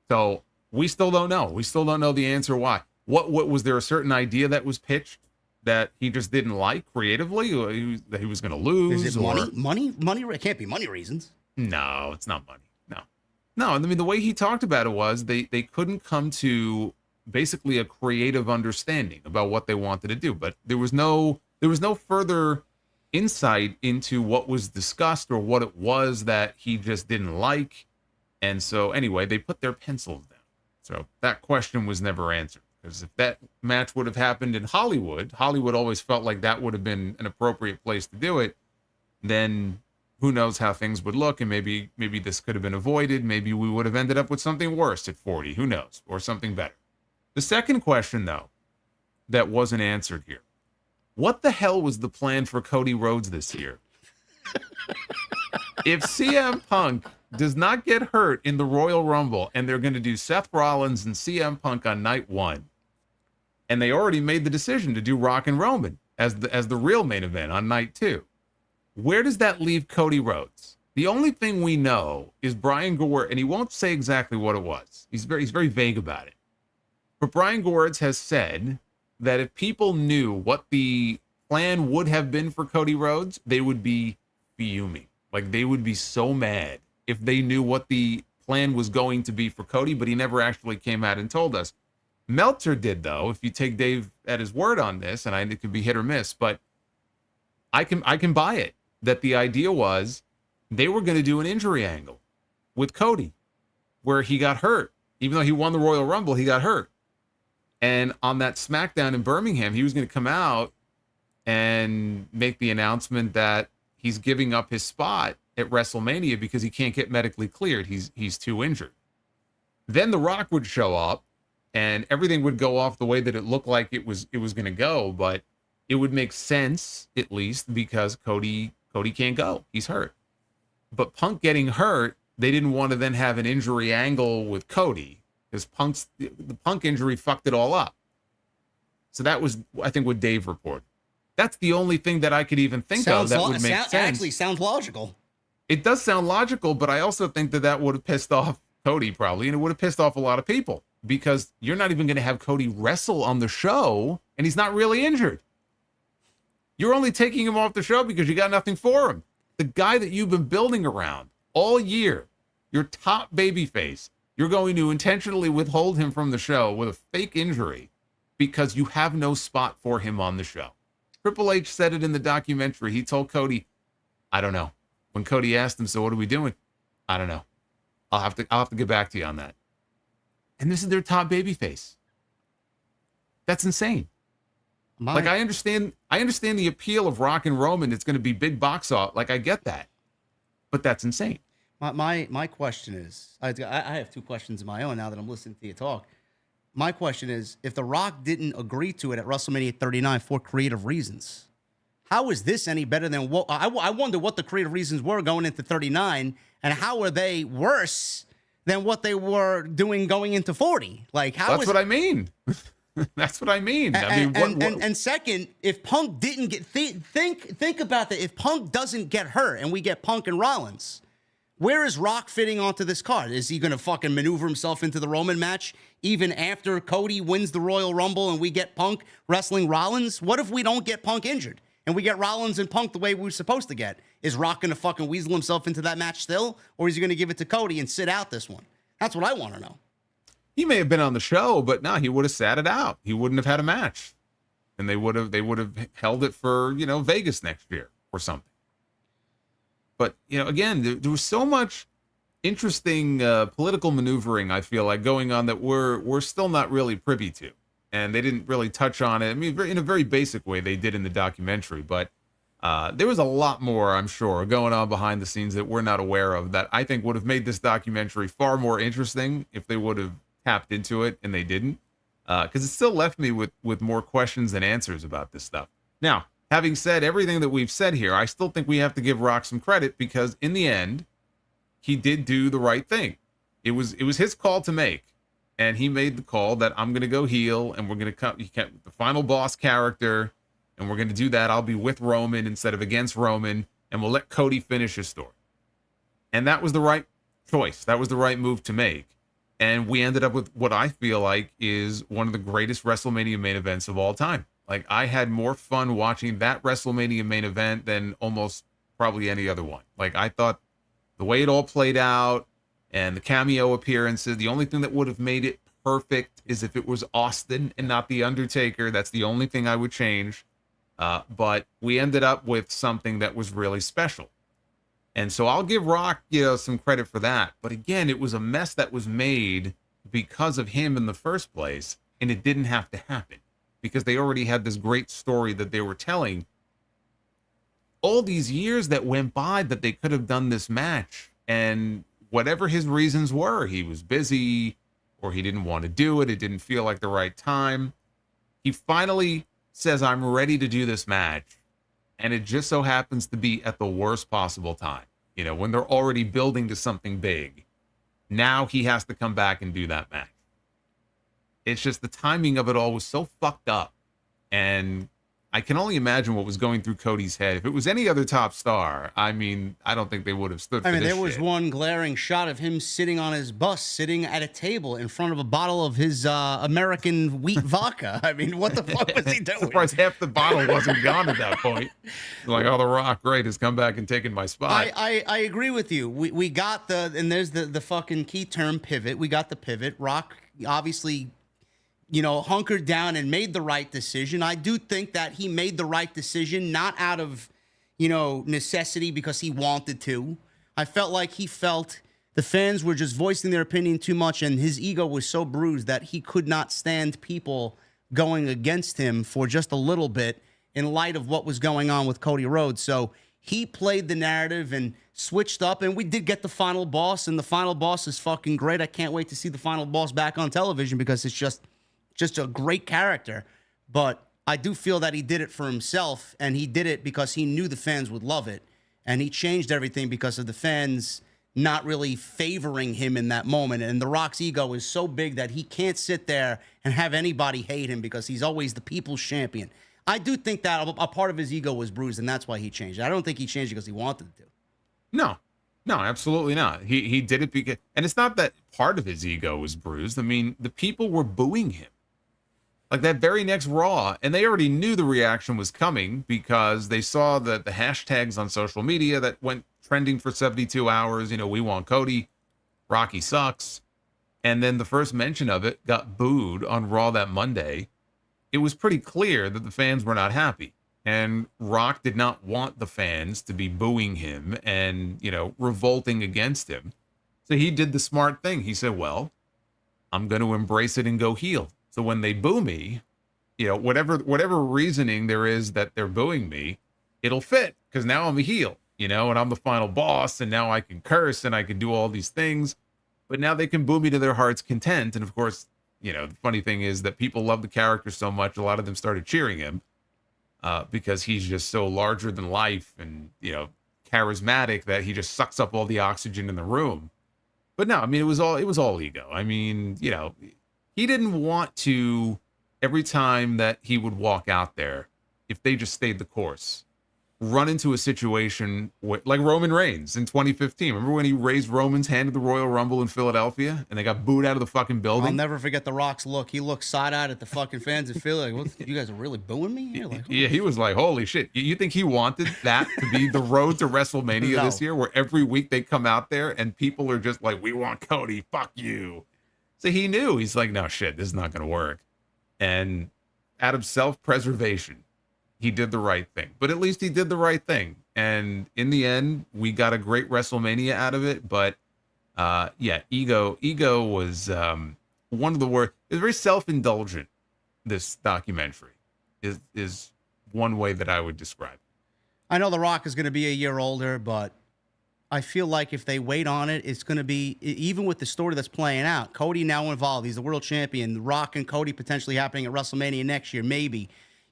So we still don't know. We still don't know the answer why. What was there a certain idea that was pitched that he just didn't like creatively, or that he was going to lose? Is it money? It can't be money reasons. No, it's not money. No. I mean, the way he talked about it was they couldn't come to basically a creative understanding about what they wanted to do, but there was no further insight into what was discussed or what it was that he just didn't like. And so anyway, they put their pencils down. So that question was never answered, because if that match would have happened in Hollywood always felt like that would have been an appropriate place to do it. Then who knows how things would look, and maybe this could have been avoided. Maybe we would have ended up with something worse at 40, who knows, or something better. The second question, though, that wasn't answered here. What the hell was the plan for Cody Rhodes this year? If CM Punk does not get hurt in the Royal Rumble, and they're going to do Seth Rollins and CM Punk on night 1, and they already made the decision to do Rock and Roman as the real main event on night 2, where does that leave Cody Rhodes? The only thing we know is Brian Gore, and he won't say exactly what it was. He's very vague about it. But Brian Goretz has said that if people knew what the plan would have been for Cody Rhodes, they would be fuming. Like, they would be so mad if they knew what the plan was going to be for Cody, but he never actually came out and told us. Meltzer did, though, if you take Dave at his word on this, and it could be hit or miss, but I can buy it, that the idea was they were going to do an injury angle with Cody, where he got hurt. Even though he won the Royal Rumble, he got hurt. And on that SmackDown in Birmingham, he was going to come out and make the announcement that he's giving up his spot at WrestleMania because he can't get medically cleared. He's too injured. Then The Rock would show up, and everything would go off the way that it looked like it was going to go, but it would make sense, at least, because Cody can't go. He's hurt. But Punk getting hurt, they didn't want to then have an injury angle with Cody, because the Punk injury fucked it all up. So that was, I think, what Dave reported. That's the only thing that I could even think of that would make sense. Actually sounds logical. It does sound logical, but I also think that would have pissed off Cody probably, and it would have pissed off a lot of people, because you're not even going to have Cody wrestle on the show, and he's not really injured. You're only taking him off the show because you got nothing for him. The guy that you've been building around all year, your top babyface, you're going to intentionally withhold him from the show with a fake injury because you have no spot for him on the show. Triple H said it in the documentary. He told Cody, I don't know. When Cody asked him, so what are we doing? I don't know. I'll have to get back to you on that. And this is their top babyface. That's insane. Like, I understand the appeal of Rock and Roman. It's going to be big box office. Like, I get that. But that's insane. My question is, I have two questions of my own now that I'm listening to you talk. My question is, if The Rock didn't agree to it at WrestleMania 39 for creative reasons, how is this any better than what I wonder what the creative reasons were going into 39, and how are they worse than what they were doing going into 40? Like, that's what I mean. That's what I mean. And second, if Punk didn't get think about that. If Punk doesn't get hurt and we get Punk and Rollins, where is Rock fitting onto this card? Is he going to fucking maneuver himself into the Roman match even after Cody wins the Royal Rumble and we get Punk wrestling Rollins? What if we don't get Punk injured and we get Rollins and Punk the way we were supposed to get? Is Rock going to fucking weasel himself into that match still? Or is he going to give it to Cody and sit out this one? That's what I want to know. He may have been on the show, but no, he would have sat it out. He wouldn't have had a match. And they would have held it for, Vegas next year or something. But, again, there was so much interesting political maneuvering, I feel like, going on that we're still not really privy to. And they didn't really touch on it. I mean, in a very basic way, they did in the documentary. But there was a lot more, I'm sure, going on behind the scenes that we're not aware of that I think would have made this documentary far more interesting if they would have tapped into it, and they didn't. Because it still left me with more questions than answers about this stuff. Now, having said everything that we've said here, I still think we have to give Rock some credit, because in the end, he did do the right thing. It was his call to make, and he made the call that I'm going to go heel, and we're going to come the final boss character, and we're going to do that. I'll be with Roman instead of against Roman, and we'll let Cody finish his story. And that was the right choice. That was the right move to make. And we ended up with what I feel like is one of the greatest WrestleMania main events of all time. Like, I had more fun watching that WrestleMania main event than almost probably any other one. Like, I thought the way it all played out and the cameo appearances, the only thing that would have made it perfect is if it was Austin and not The Undertaker. That's the only thing I would change. But we ended up with something that was really special. And so I'll give Rock, some credit for that. But again, it was a mess that was made because of him in the first place, and it didn't have to happen because they already had this great story that they were telling. All these years that went by that they could have done this match, and whatever his reasons were, he was busy or he didn't want to do it. It didn't feel like the right time. He finally says, I'm ready to do this match. And it just so happens to be at the worst possible time, when they're already building to something big. Now he has to come back and do that match. It's just the timing of it all was so fucked up. And I can only imagine what was going through Cody's head. If it was any other top star, I don't think they would have stood for this there was shit. one glaring shot of him sitting on his bus, sitting at a table in front of a bottle of his American wheat vodka. What the fuck was he doing? Surprised half the bottle wasn't gone at that point. Like, The Rock, great, has come back and taken my spot. I agree with you. We got there's the fucking key term, pivot. We got the pivot. Rock obviously hunkered down and made the right decision. I do think that he made the right decision, not out of, necessity because he wanted to. I felt like the fans were just voicing their opinion too much, and his ego was so bruised that he could not stand people going against him for just a little bit in light of what was going on with Cody Rhodes. So he played the narrative and switched up, and we did get the final boss, and the final boss is fucking great. I can't wait to see the final boss back on television because it's just a great character. But I do feel that he did it for himself, and he did it because he knew the fans would love it. And he changed everything because of the fans not really favoring him in that moment. And The Rock's ego is so big that he can't sit there and have anybody hate him because he's always the people's champion. I do think that a part of his ego was bruised, and that's why he changed. I don't think he changed because he wanted to. No, absolutely not. He did it because, and it's not that part of his ego was bruised. The people were booing him. Like that very next Raw, and they already knew the reaction was coming because they saw the hashtags on social media that went trending for 72 hours. We want Cody, Rocky sucks. And then the first mention of it got booed on Raw that Monday. It was pretty clear that the fans were not happy. And Rock did not want the fans to be booing him and, revolting against him. So he did the smart thing. He said, well, I'm going to embrace it and go heel. So when they boo me, whatever reasoning there is that they're booing me, it'll fit because now I'm a heel, and I'm the final boss, and now I can curse and I can do all these things. But now they can boo me to their heart's content. And of course, the funny thing is that people love the character so much, a lot of them started cheering him because he's just so larger than life and, charismatic that he just sucks up all the oxygen in the room. But no, it was all ego. He didn't want to, every time that he would walk out there, if they just stayed the course, run into a situation like Roman Reigns in 2015. Remember when he raised Roman's hand at the Royal Rumble in Philadelphia and they got booed out of the fucking building? I'll never forget The Rock's look. He looked side-eyed at the fucking fans and Philly. Like, what, you guys are really booing me? You're like, yeah, he was like, holy shit. You think he wanted that to be the road to WrestleMania this year, where every week they come out there and people are just like, we want Cody, fuck you. So he knew. He's like, no, shit, this is not going to work. And out of self-preservation, he did the right thing. But at least he did the right thing. And in the end, we got a great WrestleMania out of it. But, ego was one of the worst. It was very self-indulgent, this documentary, is one way that I would describe it. I know The Rock is going to be a year older, but I feel like if they wait on it, it's going to be, even with the story that's playing out, Cody now involved. He's the world champion. The Rock and Cody potentially happening at WrestleMania next year, maybe.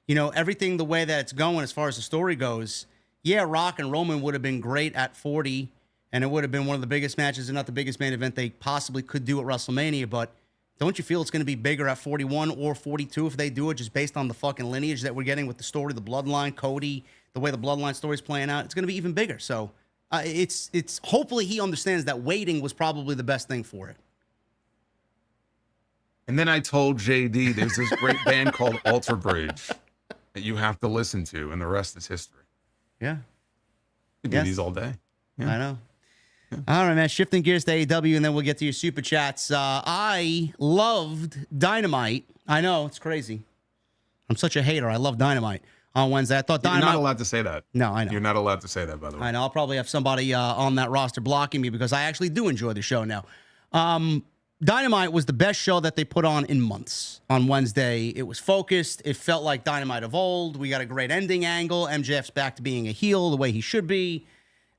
Everything the way that it's going as far as the story goes, yeah, Rock and Roman would have been great at 40, and it would have been one of the biggest matches, and not the biggest main event they possibly could do at WrestleMania, but don't you feel it's going to be bigger at 41 or 42 if they do it, just based on the fucking lineage that we're getting with the story, the bloodline, Cody, the way the bloodline story is playing out? It's going to be even bigger, so... it's hopefully he understands that waiting was probably the best thing for it. And then I told JD there's this great band called Alter Bridge. that you have to listen to, and the rest is history. Yeah. We do these all day. Yeah. I know. Yeah. All right, man. Shifting gears to AEW, and then we'll get to your super chats. I loved Dynamite. I know, it's crazy. I'm such a hater. I love Dynamite on Wednesday. I thought Dynamite... You're not allowed to say that. No, I know. You're not allowed to say that, by the way. I know. I'll probably have somebody on that roster blocking me because I actually do enjoy the show now. Dynamite was the best show that they put on in months on Wednesday. It was focused. It felt like Dynamite of old. We got a great ending angle. MJF's back to being a heel the way he should be.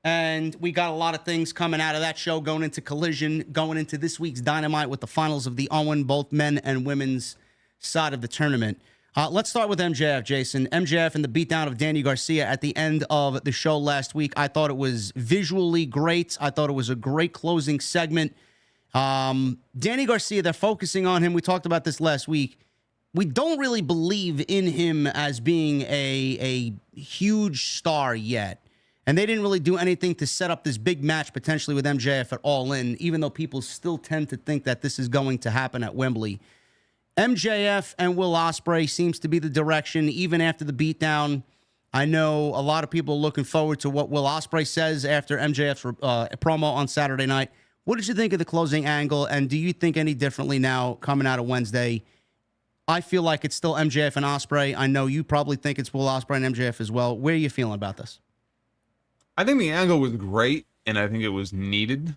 And we got a lot of things coming out of that show going into Collision, going into this week's Dynamite with the finals of the Owen, both men and women's side of the tournament. Let's start with MJF, Jason. MJF and the beatdown of Danny Garcia at the end of the show last week. I thought it was visually great. I thought it was a great closing segment. Danny Garcia, they're focusing on him. We talked about this last week. We don't really believe in him as being a huge star yet. And they didn't really do anything to set up this big match potentially with MJF at All In, even though people still tend to think that this is going to happen at Wembley. MJF and Will Ospreay seems to be the direction, even after the beatdown. I know a lot of people are looking forward to what Will Ospreay says after MJF's promo on Saturday night. What did you think of the closing angle, and do you think any differently now coming out of Wednesday? I feel like it's still MJF and Ospreay. I know you probably think it's Will Ospreay and MJF as well. Where are you feeling about this? I think the angle was great, and I think it was needed.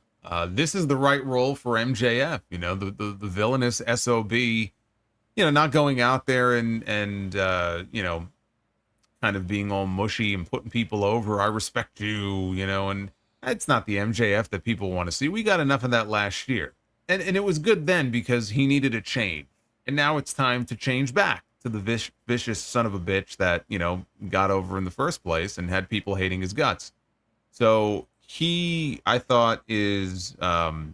This is the right role for MJF. You know, the villainous SOB. You know, not going out there and you know, kind of being all mushy and putting people over. I respect you, you know, and it's not the MJF that people want to see. We got enough of that last year, and it was good then because he needed a change, and now it's time to change back to the vicious son of a bitch that, you know, got over in the first place and had people hating his guts. So he, I thought, is, well,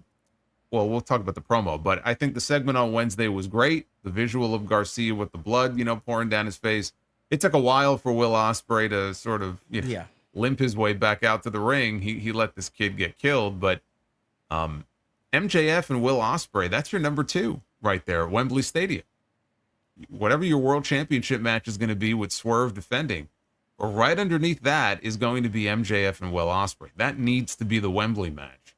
we'll talk about the promo, but I think the segment on Wednesday was great. The visual of Garcia with the blood, you know, pouring down his face. It took a while for Will Ospreay to sort of, you know, limp his way back out to the ring. He let this kid get killed, but MJF and Will Ospreay, that's your number two right there at Wembley Stadium. Whatever your world championship match is going to be with Swerve defending, or right underneath that is going to be MJF and Will Ospreay. That needs to be the Wembley match.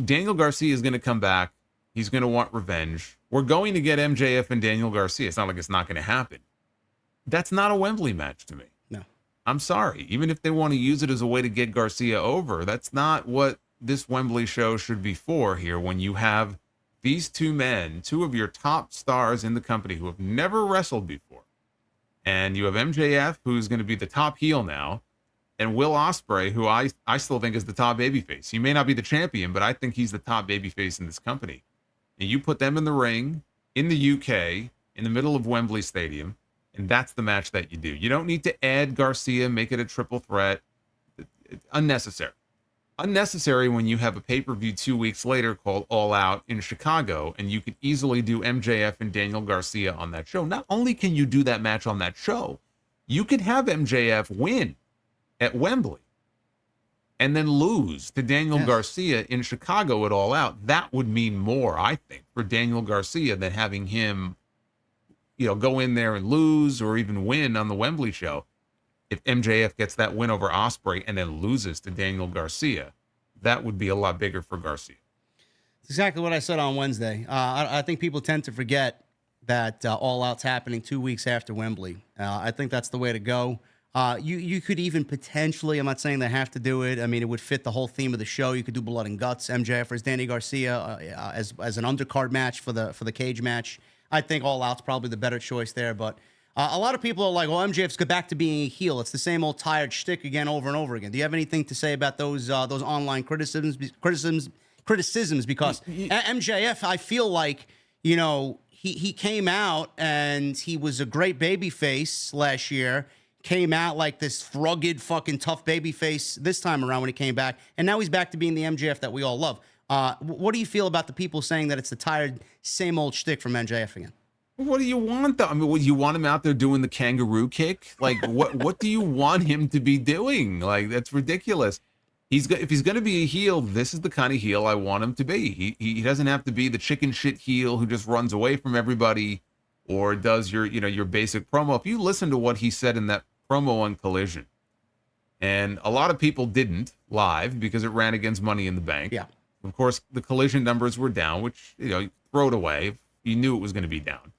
Daniel Garcia is going to come back. He's going to want revenge. We're going to get MJF and Daniel Garcia. It's not like it's not going to happen. That's not a Wembley match to me. No. I'm sorry. Even if they want to use it as a way to get Garcia over, that's not what this Wembley show should be for here when you have these two men, two of your top stars in the company who have never wrestled before. And you have MJF, who's going to be the top heel now, and Will Ospreay, who I still think is the top babyface. He may not be the champion, but I think he's the top babyface in this company. And you put them in the ring in the UK, in the middle of Wembley Stadium, and that's the match that you do. You don't need to add Garcia, make it a triple threat. It's unnecessary. Unnecessary when you have a pay-per-view 2 weeks later called All Out in Chicago, and you could easily do MJF and Daniel Garcia on that show. Not only can you do that match on that show, you could have MJF win at Wembley and then lose to Daniel Garcia in Chicago at All Out. That would mean more, I think, for Daniel Garcia than having him, you know, go in there and lose or even win on the Wembley show. If MJF gets that win over Ospreay and then loses to Daniel Garcia, that would be a lot bigger for Garcia. It's exactly what I said on Wednesday. I think people tend to forget that All Out's happening 2 weeks after Wembley. I think that's the way to go. You could even potentially, I'm not saying they have to do it. I mean, it would fit the whole theme of the show. You could do Blood and Guts, MJF versus Danny Garcia as an undercard match for the cage match. I think All Out's probably the better choice there, but a lot of people are like, well, MJF's go back to being a heel. It's the same old tired shtick again over and over again. Do you have anything to say about those online criticisms? Because MJF, I feel like, you know, he came out and he was a great babyface last year. Came out like this rugged, fucking tough babyface this time around when he came back, and now he's back to being the MJF that we all love. What do you feel about the people saying that it's the tired, same old shtick from MJF again? What do you want, though? I mean, would you want him out there doing the kangaroo kick? Like, what do you want him to be doing? Like, that's ridiculous. If he's going to be a heel, this is the kind of heel I want him to be. He doesn't have to be the chicken shit heel who just runs away from everybody. or does your basic promo. If you listen to what he said in that promo on Collision, and a lot of people didn't live because it ran against Money in the Bank. Yeah. Of course, the Collision numbers were down, which, throw it away. You knew it was going to be down.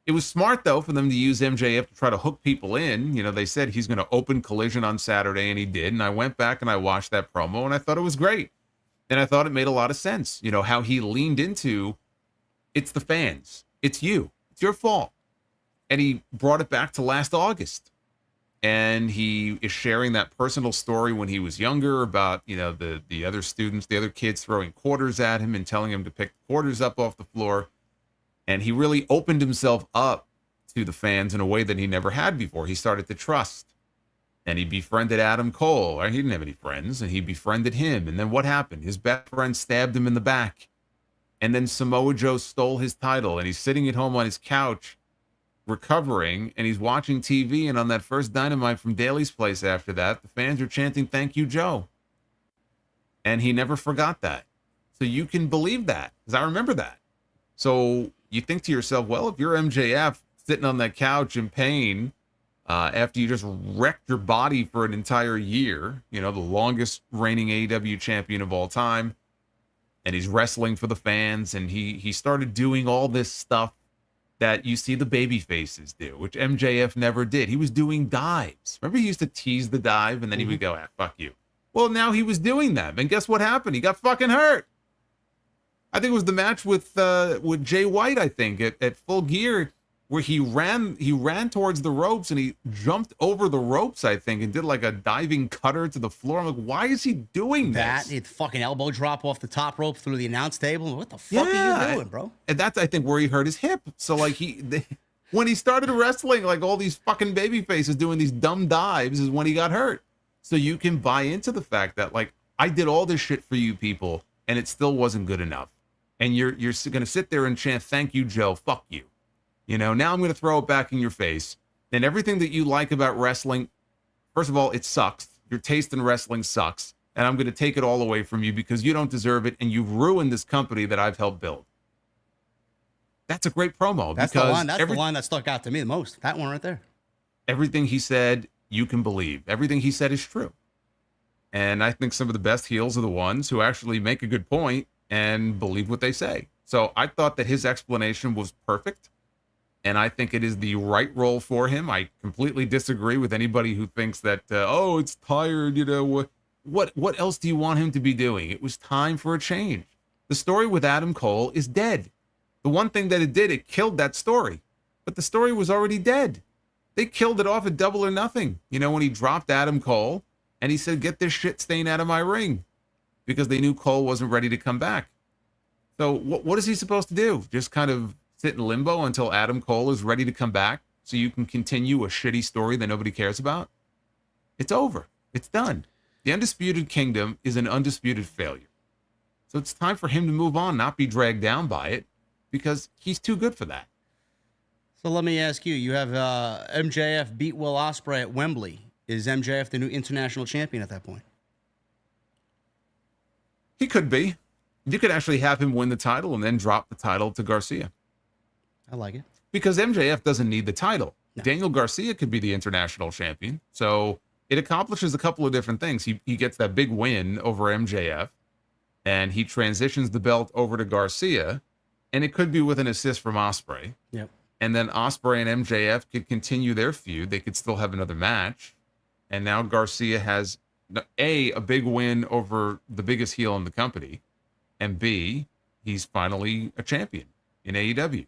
It was smart, though, for them to use MJF to try to hook people in. They said he's going to open Collision on Saturday, and he did. And I went back and I watched that promo, and I thought it was great. And I thought it made a lot of sense. How he leaned into, it's the fans. It's you. It's your fault. And he brought it back to last August. And he is sharing that personal story when he was younger about, the other students, the other kids throwing quarters at him and telling him to pick quarters up off the floor. And he really opened himself up to the fans in a way that he never had before. He started to trust. And he befriended Adam Cole. He didn't have any friends, and he befriended him. And then what happened? His best friend stabbed him in the back. And then Samoa Joe stole his title, and he's sitting at home on his couch recovering, and he's watching TV, and on that first Dynamite from Daly's Place after that, the fans are chanting, "Thank you, Joe." And he never forgot that. So you can believe that, because I remember that. So you think to yourself, well, if you're MJF sitting on that couch in pain after you just wrecked your body for an entire year, the longest reigning AEW champion of all time, and he's wrestling for the fans, and he started doing all this stuff that you see the baby faces do, which MJF never did. He was doing dives. Remember, he used to tease the dive, and then he would go, fuck you. Well, now he was doing that, and guess what happened? He got fucking hurt. I think it was the match with Jay White, I think, at Full Gear, where he ran towards the ropes, and he jumped over the ropes, I think, and did like a diving cutter to the floor. I'm like, why is he doing this? That fucking elbow drop off the top rope through the announce table. What the fuck are you doing, bro? And that's, I think, where he hurt his hip. So like when he started wrestling, like all these fucking baby faces doing these dumb dives is when he got hurt. So you can buy into the fact that, like, I did all this shit for you people, and it still wasn't good enough. And you're going to sit there and chant, "Thank you, Joe. Fuck you." Now I'm going to throw it back in your face. And everything that you like about wrestling, first of all, it sucks. Your taste in wrestling sucks. And I'm going to take it all away from you because you don't deserve it. And you've ruined this company that I've helped build. That's a great promo. That's the line. That's the line that stuck out to me the most. That one right there. Everything he said, you can believe. Everything he said is true. And I think some of the best heels are the ones who actually make a good point and believe what they say. So I thought that his explanation was perfect. And I think it is the right role for him. I completely disagree with anybody who thinks that, it's tired, What else do you want him to be doing? It was time for a change. The story with Adam Cole is dead. The one thing that it did, it killed that story. But the story was already dead. They killed it off at Double or Nothing. When he dropped Adam Cole, and he said, "Get this shit stain out of my ring," because they knew Cole wasn't ready to come back. So what is he supposed to do? Just kind of sit in limbo until Adam Cole is ready to come back so you can continue a shitty story that nobody cares about? It's over. It's done. The Undisputed Kingdom is an undisputed failure. So it's time for him to move on, not be dragged down by it, because he's too good for that. So let me ask you, you have MJF beat Will Ospreay at Wembley. Is MJF the new international champion at that point? He could be. You could actually have him win the title and then drop the title to Garcia. I like it. Because MJF doesn't need the title. No. Daniel Garcia could be the international champion. So it accomplishes a couple of different things. He gets that big win over MJF, and he transitions the belt over to Garcia, and it could be with an assist from Ospreay. Yep. And then Ospreay and MJF could continue their feud. They could still have another match. And now Garcia has, A, a big win over the biggest heel in the company, and B, he's finally a champion in AEW.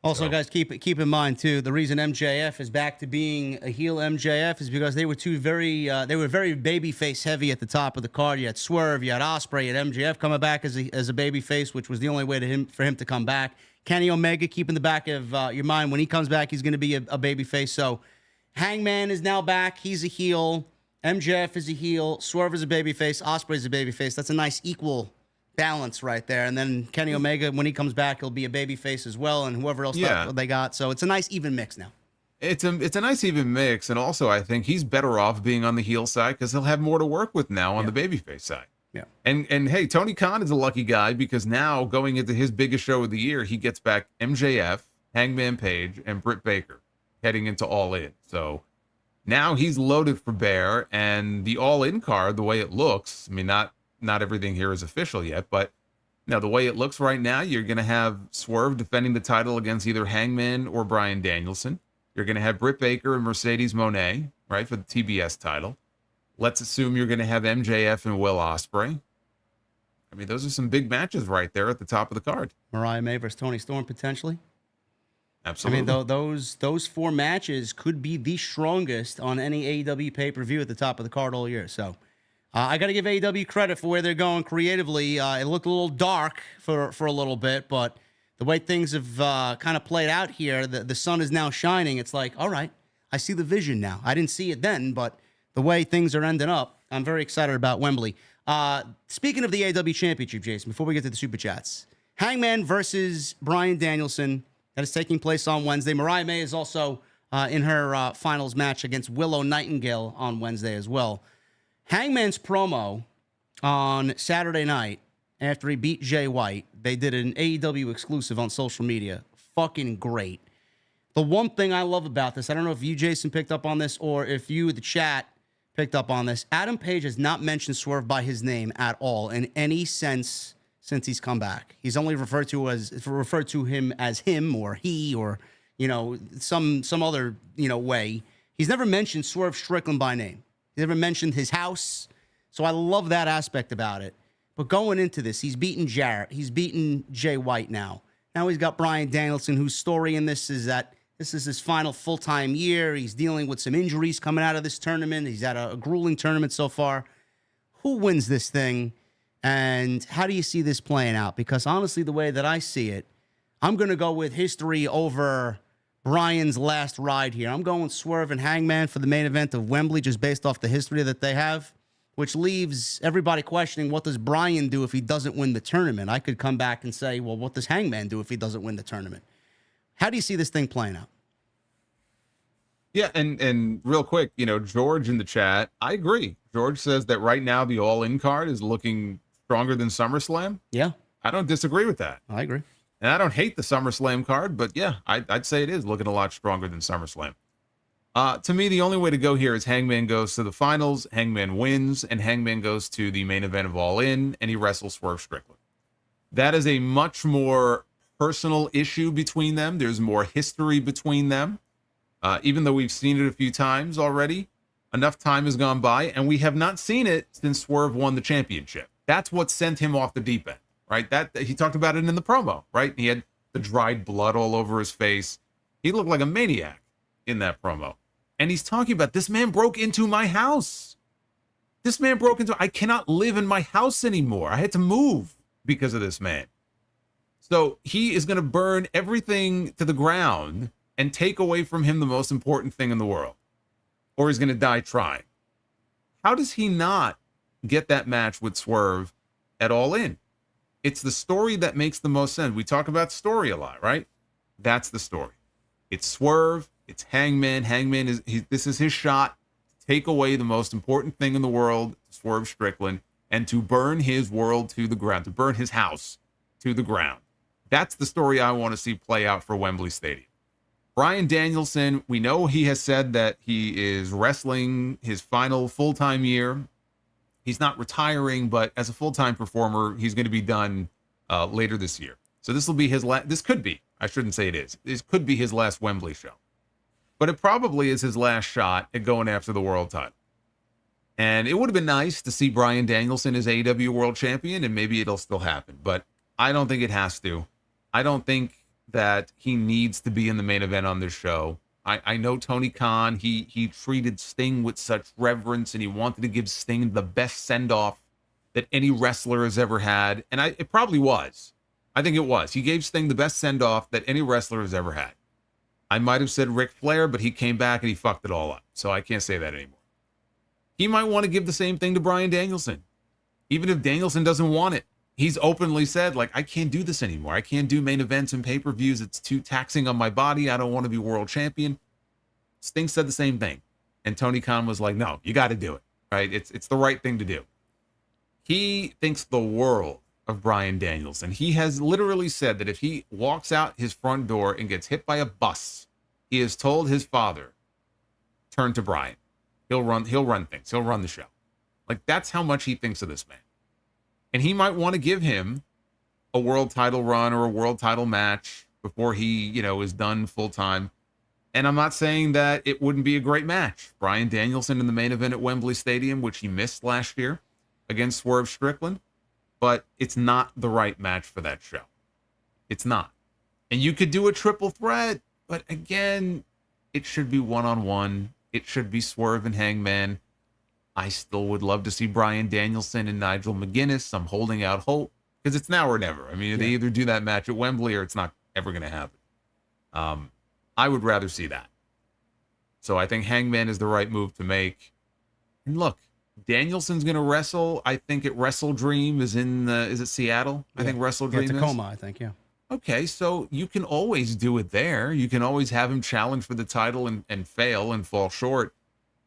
Also, guys, keep in mind too, the reason MJF is back to being a heel MJF is because they were very babyface heavy at the top of the card. You had Swerve, you had Ospreay, you had MJF coming back as a babyface, which was the only way for him to come back. Kenny Omega, keep in the back of your mind, when he comes back, he's going to be a babyface. So Hangman is now back. He's a heel. MJF is a heel. Swerve is a babyface. Ospreay is a babyface. That's a nice equal balance right there. And then Kenny Omega, when he comes back, he'll be a babyface as well, and whoever else they got. So it's a nice even mix now. It's a nice even mix, and also I think he's better off being on the heel side because he'll have more to work with now on the babyface side. Yeah. And hey, Tony Khan is a lucky guy because now going into his biggest show of the year, he gets back MJF Hangman Page, and Britt Baker heading into All In. So now he's loaded for bear, and the All In card, the way it looks, I mean, not everything here is official yet, but now the way it looks right now, you're going to have Swerve defending the title against either Hangman or Bryan Danielson. You're going to have Britt Baker and Mercedes Moné, right, for the TBS title. Let's assume you're going to have MJF and Will Ospreay. I mean, those are some big matches right there at the top of the card. Mariah May versus Toni Storm, potentially. Absolutely. I mean, those 4 matches could be the strongest on any AEW pay-per-view at the top of the card all year. So I got to give AEW credit for where they're going creatively. It looked a little dark for a little bit, but the way things have kind of played out here, the sun is now shining. It's like, all right, I see the vision now. I didn't see it then, but the way things are ending up, I'm very excited about Wembley. Speaking of the AEW Championship, Jason, before we get to the Super Chats, Hangman versus Bryan Danielson, that is taking place on Wednesday. Mariah May is also in her finals match against Willow Nightingale on Wednesday as well. Hangman's promo on Saturday night after he beat Jay White, they did an AEW exclusive on social media. Fucking great. The one thing I love about this, I don't know if you, Jason, picked up on this or if you, the chat, picked up on this. Adam Page has not mentioned Swerve by his name at all in any sense since he's come back. He's only referred to him as him or he or, you know, some other, you know, way. He's never mentioned Swerve Strickland by name. He never mentioned his house. So I love that aspect about it. But going into this, he's beaten Jarrett. He's beaten Jay White now. Now he's got Bryan Danielson, whose story in this is that this is his final full-time year. He's dealing with some injuries coming out of this tournament. He's had a grueling tournament so far. Who wins this thing? And how do you see this playing out? Because honestly, the way that I see it, I'm going to go with history over Bryan's last ride here. I'm going Swerve and Hangman for the main event of Wembley, just based off the history that they have, which leaves everybody questioning, what does Bryan do if he doesn't win the tournament? I could come back and say, well, what does Hangman do if he doesn't win the tournament? How do you see this thing playing out? Yeah, and real quick, you know, George in the chat, I agree. George says that right now the All-In card is looking stronger than SummerSlam. Yeah. I don't disagree with that. I agree. And I don't hate the SummerSlam card, but yeah, I'd say it is looking a lot stronger than SummerSlam. To me, the only way to go here is Hangman goes to the finals, Hangman wins, and Hangman goes to the main event of All In, and he wrestles Swerve Strickland. That is a much more personal issue between them. There's more history between them. Even though we've seen it a few times already, enough time has gone by, and we have not seen it since Swerve won the championship. That's what sent him off the deep end, right? That he talked about it in the promo, right? He had the dried blood all over his face. He looked like a maniac in that promo. And he's talking about, this man broke into my house. This man broke into, I cannot live in my house anymore. I had to move because of this man. So he is going to burn everything to the ground and take away from him the most important thing in the world. Or he's going to die trying. How does he not get that match with Swerve at All In? It's the story that makes the most sense. We talk about story a lot, right? That's the story. It's Swerve. It's Hangman. Hangman this is his shot to take away the most important thing in the world, Swerve Strickland, and to burn his world to the ground, to burn his house to the ground. That's the story I want to see play out for Wembley Stadium. Bryan Danielson, we know he has said that he is wrestling his final full-time year. He's not retiring, but as a full-time performer, he's going to be done later this year. So this will be his last. This could be. I shouldn't say it is. This could be his last Wembley show. But it probably is his last shot at going after the world title. And it would have been nice to see Bryan Danielson as AEW World Champion, and maybe it'll still happen. But I don't think it has to. I don't think that he needs to be in the main event on this show. I know Tony Khan, he treated Sting with such reverence, and he wanted to give Sting the best send-off that any wrestler has ever had. And it probably was. I think it was. He gave Sting the best send-off that any wrestler has ever had. I might have said Ric Flair, but he came back and he fucked it all up. So I can't say that anymore. He might want to give the same thing to Bryan Danielson. Even if Danielson doesn't want it. He's openly said, like, I can't do this anymore. I can't do main events and pay-per-views. It's too taxing on my body. I don't want to be world champion. Sting said the same thing. And Tony Khan was like, no, you got to do it. Right? It's the right thing to do. He thinks the world of Bryan Danielson. He has literally said that if he walks out his front door and gets hit by a bus, he has told his father, turn to Bryan. He'll run things. He'll run the show. Like, that's how much he thinks of this man. And he might want to give him a world title run or a world title match before he, is done full time. And I'm not saying that it wouldn't be a great match. Bryan Danielson in the main event at Wembley Stadium, which he missed last year against Swerve Strickland. But it's not the right match for that show. It's not. And you could do a triple threat, but again, it should be one-on-one. It should be Swerve and Hangman. I still would love to see Bryan Danielson and Nigel McGuinness. I'm holding out hope because it's now or never. I mean, they either do that match at Wembley or it's not ever going to happen. I would rather see that. So I think Hangman is the right move to make. And look, Danielson's going to wrestle. I think at Wrestle Dream is is it Seattle? Yeah. I think Wrestle Dream is. Tacoma, I think, yeah. Okay, so you can always do it there. You can always have him challenge for the title and fail and fall short.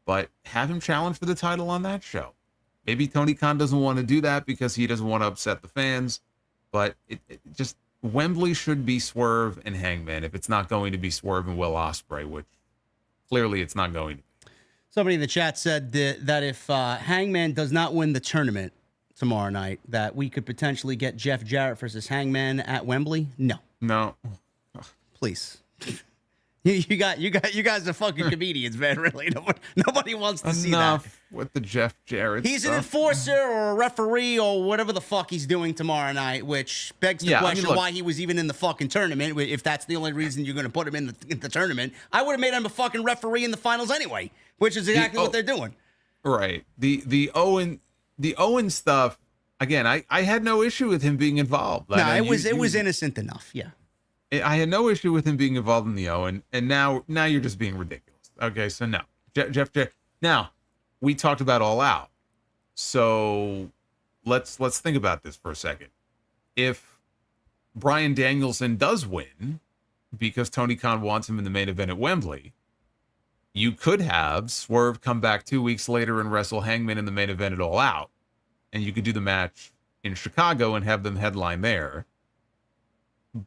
But have him challenge for the title on that show. Maybe Tony Khan doesn't want to do that because he doesn't want to upset the fans. But it just, Wembley should be Swerve and Hangman if it's not going to be Swerve and Will Ospreay, which clearly it's not going to be. Somebody in the chat said that if Hangman does not win the tournament tomorrow night, that we could potentially get Jeff Jarrett versus Hangman at Wembley. No. Please. You guys are fucking comedians, man. Really, nobody wants to see that. Enough with the Jeff Jarrett. He's stuff. an enforcer or a referee or whatever the fuck he's doing tomorrow night, which begs the question why he was even in the fucking tournament. If that's the only reason you're going to put him in the tournament, I would have made him a fucking referee in the finals anyway, which is exactly what they're doing. Right. The Owen stuff. Again, I had no issue with him being involved. No, it was innocent enough. Yeah. I had no issue with him being involved in the Owen, and now you're just being ridiculous. Okay, so no. Jeff. Now, we talked about All Out. So let's think about this for a second. If Bryan Danielson does win, because Tony Khan wants him in the main event at Wembley, you could have Swerve come back 2 weeks later and wrestle Hangman in the main event at All Out, and you could do the match in Chicago and have them headline there.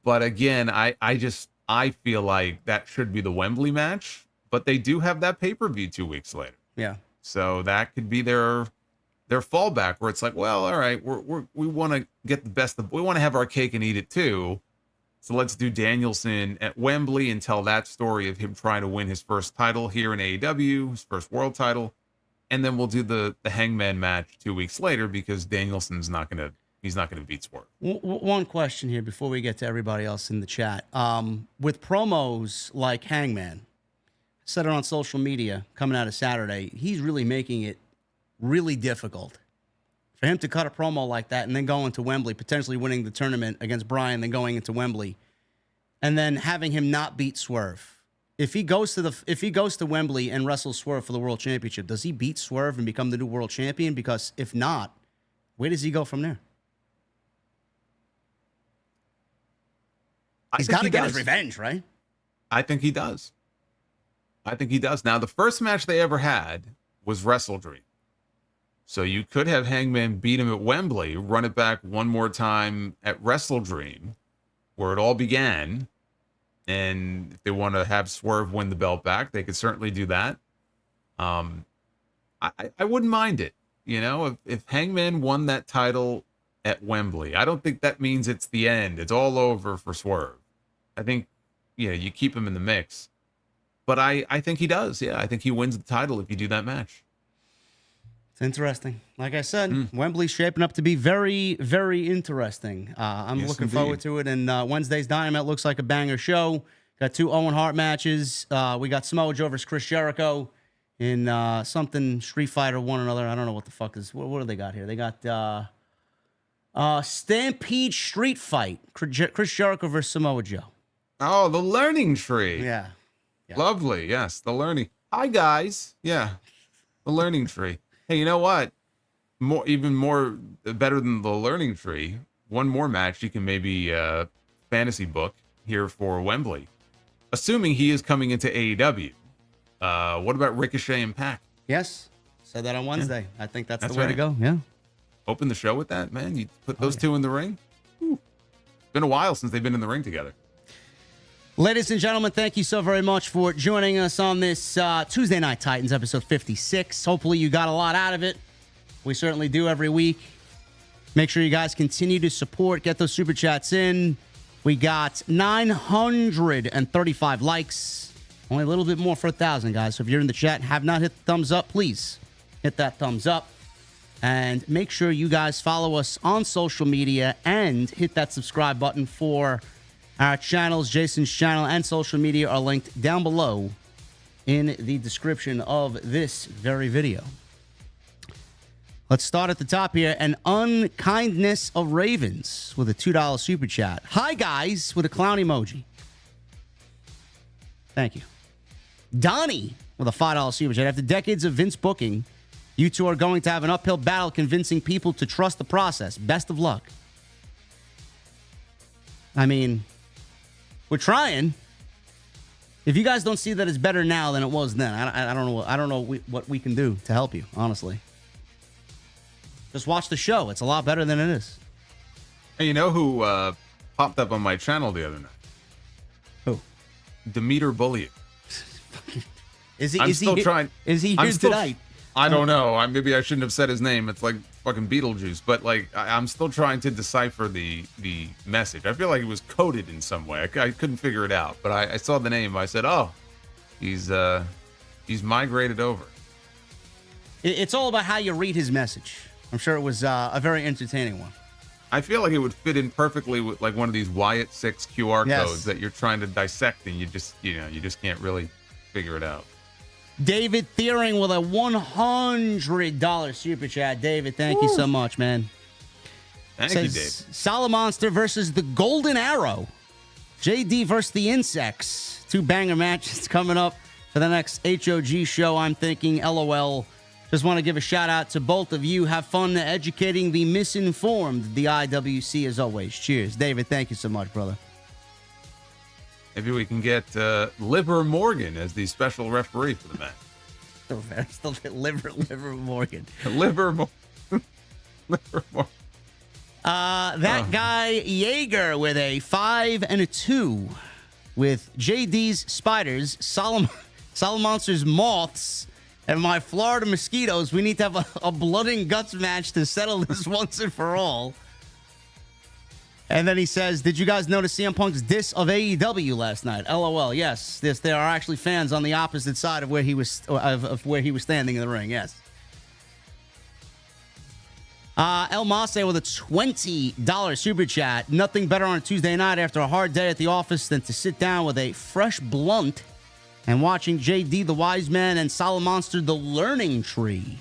But again, I feel like that should be the Wembley match, but they do have that pay-per-view 2 weeks later. Yeah. So that could be their fallback, where it's like, well, all right, we want to get the best we want to have our cake and eat it too. So let's do Danielson at Wembley and tell that story of him trying to win his first title here in AEW, his first world title, and then we'll do the Hangman match 2 weeks later because Danielson's not going to beat Swerve. One question here before we get to everybody else in the chat. With promos like Hangman, I said it on social media coming out of Saturday, he's really making it really difficult for him to cut a promo like that and then go into Wembley, potentially winning the tournament against Bryan, then going into Wembley, and then having him not beat Swerve. If he goes to Wembley and wrestles Swerve for the world championship, does he beat Swerve and become the new world champion? Because if not, where does he go from there? He's got to get his revenge, right? I think he does. Now, the first match they ever had was Wrestle Dream. So you could have Hangman beat him at Wembley, run it back one more time at Wrestle Dream, where it all began. And if they want to have Swerve win the belt back, they could certainly do that. I wouldn't mind it. If Hangman won that title at Wembley, I don't think that means it's the end. It's all over for Swerve. I think, you keep him in the mix. But I think he does. Yeah, I think he wins the title if you do that match. It's interesting. Like I said, Wembley's shaping up to be very, very interesting. I'm looking forward to it. And Wednesday's Dynamite looks like a banger show. Got 2 Owen Hart matches. We got Samoa Joe versus Chris Jericho in something Street Fighter one another. I don't know what the fuck is. What do they got here? They got Stampede Street Fight. Chris Jericho versus Samoa Joe. Oh, the learning tree. Yeah. Lovely. Yes, the learning. Hi, guys. Yeah, the learning tree. Hey, you know what? Even more better than the learning tree. One more match you can maybe fantasy book here for Wembley, assuming he is coming into AEW. What about Ricochet and Pac? Yes, said that on Wednesday. Yeah. I think that's the way to go. Yeah. open the show with that, man. You put those two in the ring. Whew. It's been a while since they've been in the ring together. Ladies and gentlemen, thank you so very much for joining us on this Tuesday Night Titans episode 56. Hopefully you got a lot out of it. We certainly do every week. Make sure you guys continue to support. Get those super chats in. We got 935 likes. Only a little bit more for 1,000, guys. So if you're in the chat and have not hit the thumbs up, please hit that thumbs up. And make sure you guys follow us on social media and hit that subscribe button for our channels. Jason's channel and social media are linked down below in the description of this very video. Let's start at the top here. An unkindness of Ravens with a $2 super chat. Hi, guys, with a clown emoji. Thank you. Donnie with a $5 super chat. After decades of Vince booking, you two are going to have an uphill battle convincing people to trust the process. Best of luck. I mean, we're trying. If you guys don't see that it's better now than it was then, I don't know. I don't know what we can do to help you, honestly. Just watch the show. It's a lot better than it is. Hey, you know who popped up on my channel the other night? Who? Demeter Bullion. Is he? I'm is still he trying. Is he here tonight? I don't know. Maybe I shouldn't have said his name. It's like fucking Beetlejuice. But like, I'm still trying to decipher the message. I feel like it was coded in some way. I couldn't figure it out. But I saw the name. I said, "Oh, he's migrated over." It's all about how you read his message. I'm sure it was a very entertaining one. I feel like it would fit in perfectly with like one of these Wyatt Sicks QR codes that you're trying to dissect, and you just can't really figure it out. David Thiering with a $100 super chat. David, thank you so much, man. Thank you, David. Salamonster versus the Golden Arrow. JD versus the Insects. 2 banger matches coming up for the next HOG show. I'm thinking, LOL. Just want to give a shout out to both of you. Have fun educating the misinformed. The IWC as always. Cheers. David, thank you so much, brother. Maybe we can get Liver Morgan as the special referee for the match. Still Liver Morgan. Liver Morgan. That guy Jaeger with a 5 and a 2 with JD's Spiders, Salamonster's Moths, and my Florida Mosquitoes. We need to have a blood and guts match to settle this once and for all. And then he says, did you guys notice CM Punk's diss of AEW last night? LOL. Yes. There are actually fans on the opposite side of where he was standing in the ring. Yes. El Mase with a $20 super chat. Nothing better on a Tuesday night after a hard day at the office than to sit down with a fresh blunt and watching JD the Wise Man and Salamonster the Learning Tree.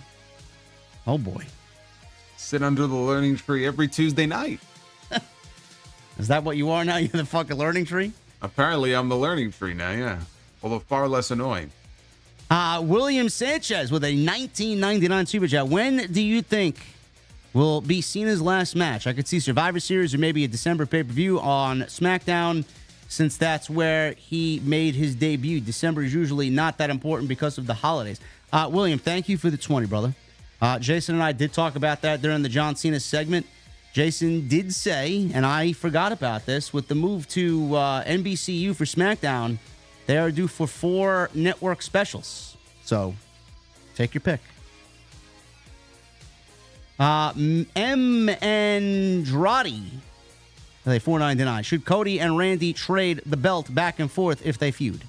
Oh, boy. Sit under the learning tree every Tuesday night. Is that what you are now? You're the fucking learning tree? Apparently, I'm the learning tree now, yeah. Although far less annoying. William Sanchez with a $19.99 super chat. When do you think will be Cena's last match? I could see Survivor Series or maybe a December pay-per-view on SmackDown, since that's where he made his debut. December is usually not that important because of the holidays. William, thank you for the 20, brother. Jason and I did talk about that during the John Cena segment. Jason did say, and I forgot about this, with the move to NBCU for SmackDown, they are due for 4 network specials. So, take your pick. M. Andrade, $4.99. Should Cody and Randy trade the belt back and forth if they feud?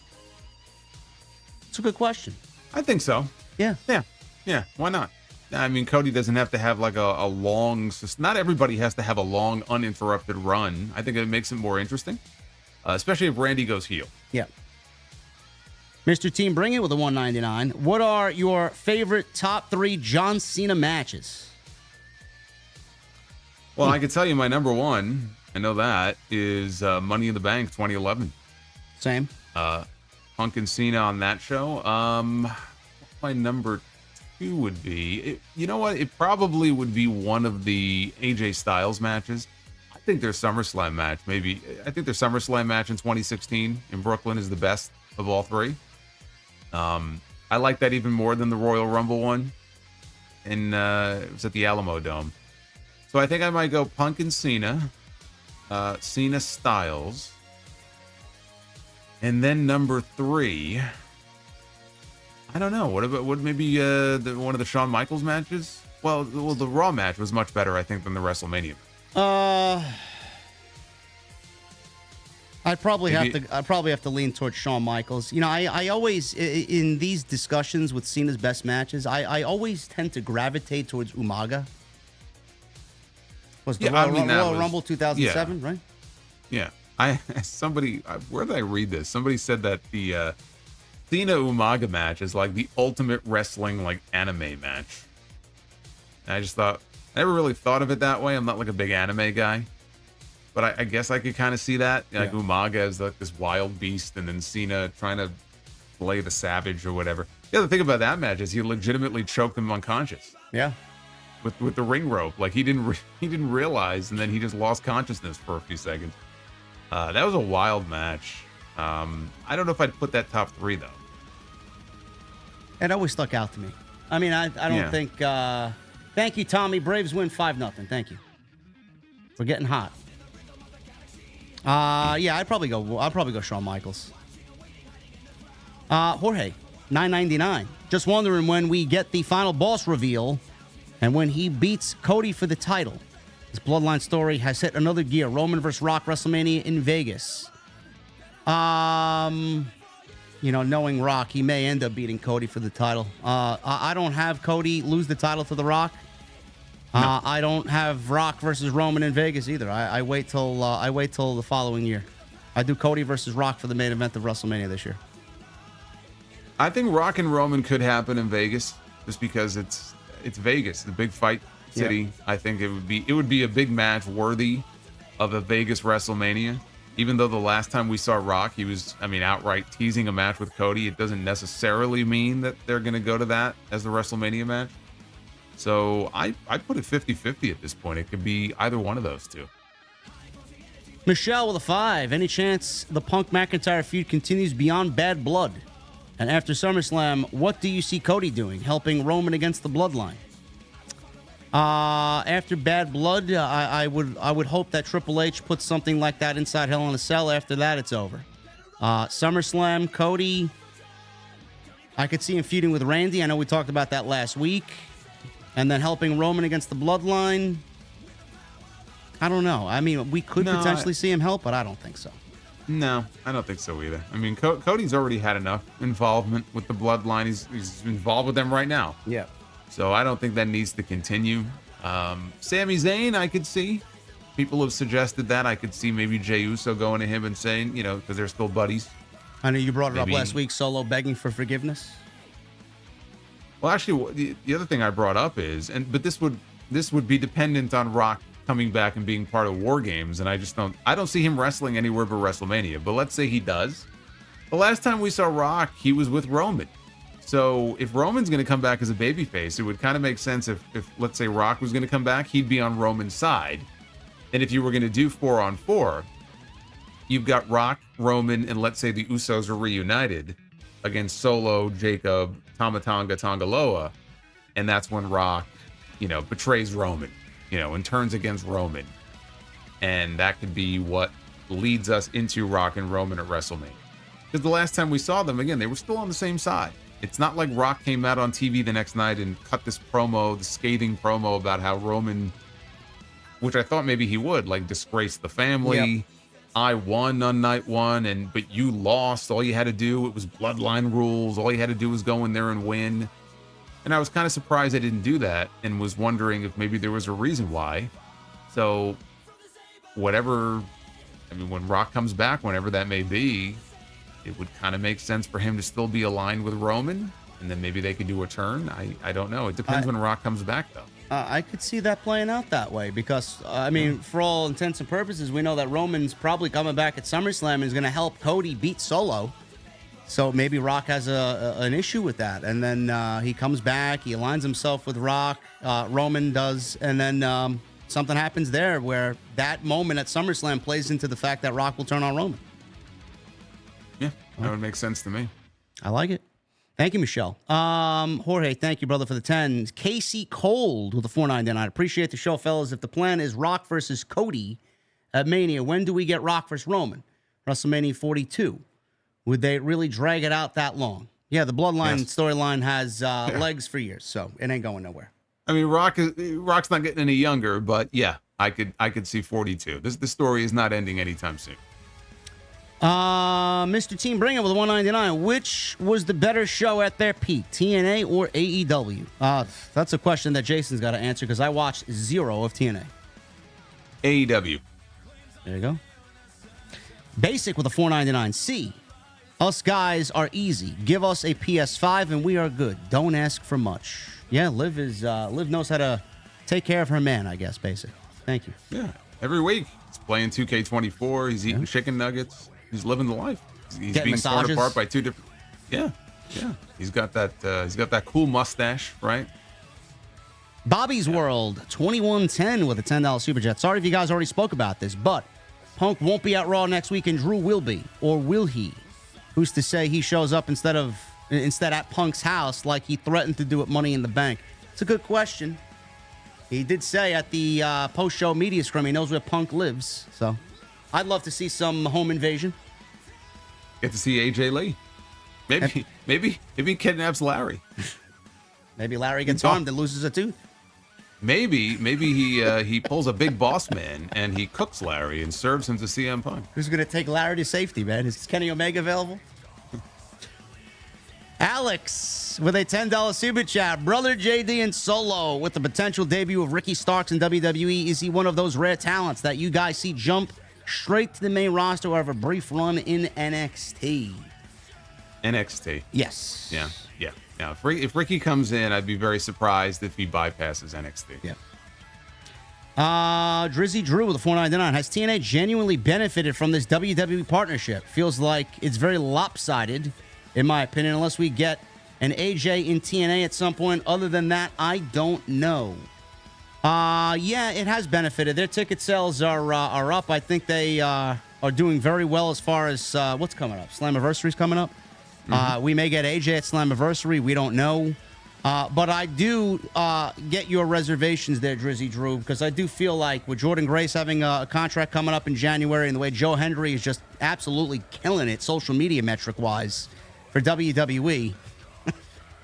It's a good question. I think so. Yeah. Yeah. Why not? I mean, Cody doesn't have to have like a long... Not everybody has to have a long, uninterrupted run. I think it makes it more interesting, especially if Randy goes heel. Yeah. Mr. Team Bring It with a $1.99. What are your favorite top 3 John Cena matches? Well, I can tell you my number 1, I know that, is Money in the Bank 2011. Same. Punk and Cena on that show. My number 2 would be, you know what? It probably would be one of the AJ Styles matches. I think their SummerSlam match, I think their SummerSlam match in 2016 in Brooklyn is the best of all 3. I like that even more than the Royal Rumble one. And it was at the Alamo Dome. So I think I might go Punk and Cena, Cena Styles, and then number 3. I don't know. What maybe one of the Shawn Michaels matches? Well, the Raw match was much better, I think, than the WrestleMania. I'd probably have to lean towards Shawn Michaels. You know, I always in these discussions with Cena's best matches, I always tend to gravitate towards Umaga. Was the Royal Rumble 2007, right? Yeah. Where did I read this? Somebody said that the Cena Umaga match is like the ultimate wrestling like anime match. And I just thought, I never really thought of it that way. I'm not like a big anime guy, but I guess I could kind of see that. Like Umaga as like this wild beast, and then Cena trying to play the savage or whatever. The other thing about that match is he legitimately choked him unconscious. Yeah. With the ring rope, like he didn't realize, and then he just lost consciousness for a few seconds. That was a wild match. I don't know if I'd put that top 3 though. It always stuck out to me. I mean, I don't think. Thank you, Tommy. Braves win 5-0. Thank you. We're getting hot. Yeah, I'd probably go Shawn Michaels. Jorge, $9.99. Just wondering when we get the final boss reveal and when he beats Cody for the title. His bloodline story has hit another gear. Roman vs. Rock, WrestleMania in Vegas. You know, knowing Rock, he may end up beating Cody for the title. I don't have Cody lose the title to The Rock. No. I don't have Rock versus Roman in Vegas either. I wait till the following year. I do Cody versus Rock for the main event of WrestleMania this year. I think Rock and Roman could happen in Vegas just because it's Vegas, the big fight city. Yeah. I think it would be a big match worthy of a Vegas WrestleMania. Even though the last time we saw Rock, he was, outright teasing a match with Cody. It doesn't necessarily mean that they're going to go to that as the WrestleMania match. So I put it 50-50 at this point. It could be either one of those two. Michelle with a 5. Any chance the Punk McIntyre feud continues beyond Bad Blood? And after SummerSlam, what do you see Cody doing? Helping Roman against the Bloodline? After Bad Blood, I would hope that Triple H puts something like that inside Hell in a Cell. After that, it's over. SummerSlam, Cody, I could see him feuding with Randy. I know we talked about that last week. And then helping Roman against the Bloodline. I don't know. I mean, we could potentially see him help, but I don't think so. No, I don't think so either. I mean, Cody's already had enough involvement with the Bloodline. He's involved with them right now. Yeah. So I don't think that needs to continue. Sami Zayn, I could see. People have suggested that. I could see maybe Jey Uso going to him and saying, because they're still buddies. I know you brought it up last week, Solo begging for forgiveness. Well, actually, the other thing I brought up is, but this would be dependent on Rock coming back and being part of War Games, and I don't see him wrestling anywhere but WrestleMania. But let's say he does. The last time we saw Rock, he was with Roman. So if Roman's going to come back as a babyface, it would kind of make sense if let's say Rock was going to come back, he'd be on Roman's side. And if you were going to do 4-on-4, you've got Rock, Roman, and let's say the Usos are reunited against Solo, Jacob, Tama Tonga, Tongaloa, and that's when Rock, betrays Roman, and turns against Roman. And that could be what leads us into Rock and Roman at WrestleMania. Because the last time we saw them, again, they were still on the same side. It's not like Rock came out on TV the next night and cut this promo, the scathing promo about how Roman, which I thought maybe he would, like disgrace the family. Yep. I won on night 1, but you lost. All you had to do, it was bloodline rules. All you had to do was go in there and win. And I was kind of surprised I didn't do that and was wondering if maybe there was a reason why. So when Rock comes back, whenever that may be, it would kind of make sense for him to still be aligned with Roman, and then maybe they could do a turn. I don't know. It depends when Rock comes back, though. I could see that playing out that way because, for all intents and purposes, we know that Roman's probably coming back at SummerSlam and is going to help Cody beat Solo. So maybe Rock has an issue with that. And then he comes back, he aligns himself with Rock, Roman does, and then something happens there where that moment at SummerSlam plays into the fact that Rock will turn on Roman. Yeah, that would make sense to me. I like it. Thank you, Michelle. Jorge, thank you, brother, for the 10. Casey Cold with the 4.99. Appreciate the show, fellas. If the plan is Rock versus Cody at Mania, when do we get Rock versus Roman? WrestleMania 42. Would they really drag it out that long? Yeah, the Bloodline storyline has legs for years, so it ain't going nowhere. I mean, Rock's not getting any younger, but yeah, I could see 42. This story is not ending anytime soon. Mr. Team Bringer with 199. Which was the better show at their peak, TNA or AEW? That's a question that Jason's got to answer because I watched 0 of TNA. AEW. There you go. Basic with a 4.99. C. Us guys are easy. Give us a PS5 and we are good. Don't ask for much. Yeah, Liv knows how to take care of her man, I guess, Basic. Thank you. Yeah, every week he's playing 2K24. He's eating chicken nuggets. He's living the life. He's being torn apart by two different. Yeah. He's got that. He's got that cool mustache, right? Bobby's World 2110 with a $10 super chat. Sorry if you guys already spoke about this, but Punk won't be at Raw next week, and Drew will be, or will he? Who's to say he shows up instead at Punk's house like he threatened to do at Money in the Bank? It's a good question. He did say at the post-show media scrum he knows where Punk lives, so I'd love to see some home invasion. Get to see AJ Lee. Maybe he kidnaps Larry. Maybe Larry gets armed and loses a tooth. Maybe he pulls a big boss man and he cooks Larry and serves him to CM Punk. Who's going to take Larry to safety, man? Is Kenny Omega available? Alex with a $10 super chat. Brother JD and Solo with the potential debut of Ricky Starks in WWE. Is he one of those rare talents that you guys see jump straight to the main roster or have a brief run in NXT? NXT. Yes. Yeah. Now, if Ricky comes in, I'd be very surprised if he bypasses NXT. Yeah. Drizzy Drew with a 4.99. Has TNA genuinely benefited from this WWE partnership? Feels like it's very lopsided, in my opinion, unless we get an AJ in TNA at some point. Other than that, I don't know. Yeah, it has benefited. Their ticket sales are up. I think they are doing very well as far as what's coming up. Slammiversary's coming up. We may get AJ at Slammiversary. We don't know. But I do get your reservations there, Drizzy Drew, because I do feel like with Jordan Grace having a contract coming up in January and the way Joe Hendry is just absolutely killing it social media metric-wise for WWE.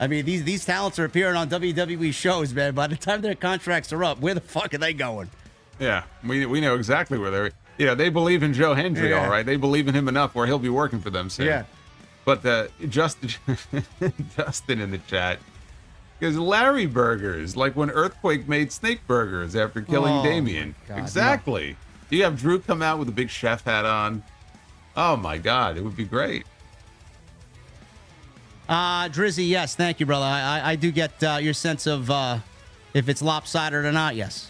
I mean, these talents are appearing on WWE shows, man. By the time their contracts are up, where the fuck are they going? Yeah, we know exactly where they're... they believe in Joe Hendry, all right. They believe in him enough where he'll be working for them soon. Yeah. But Justin in the chat, because Larry Burgers, like when Earthquake made Snake Burgers after killing Damien. God, exactly. No. You have Drew come out with a big chef hat on. Oh my God, it would be great. Drizzy, yes, thank you, brother. I do get your sense of if it's lopsided or not, yes.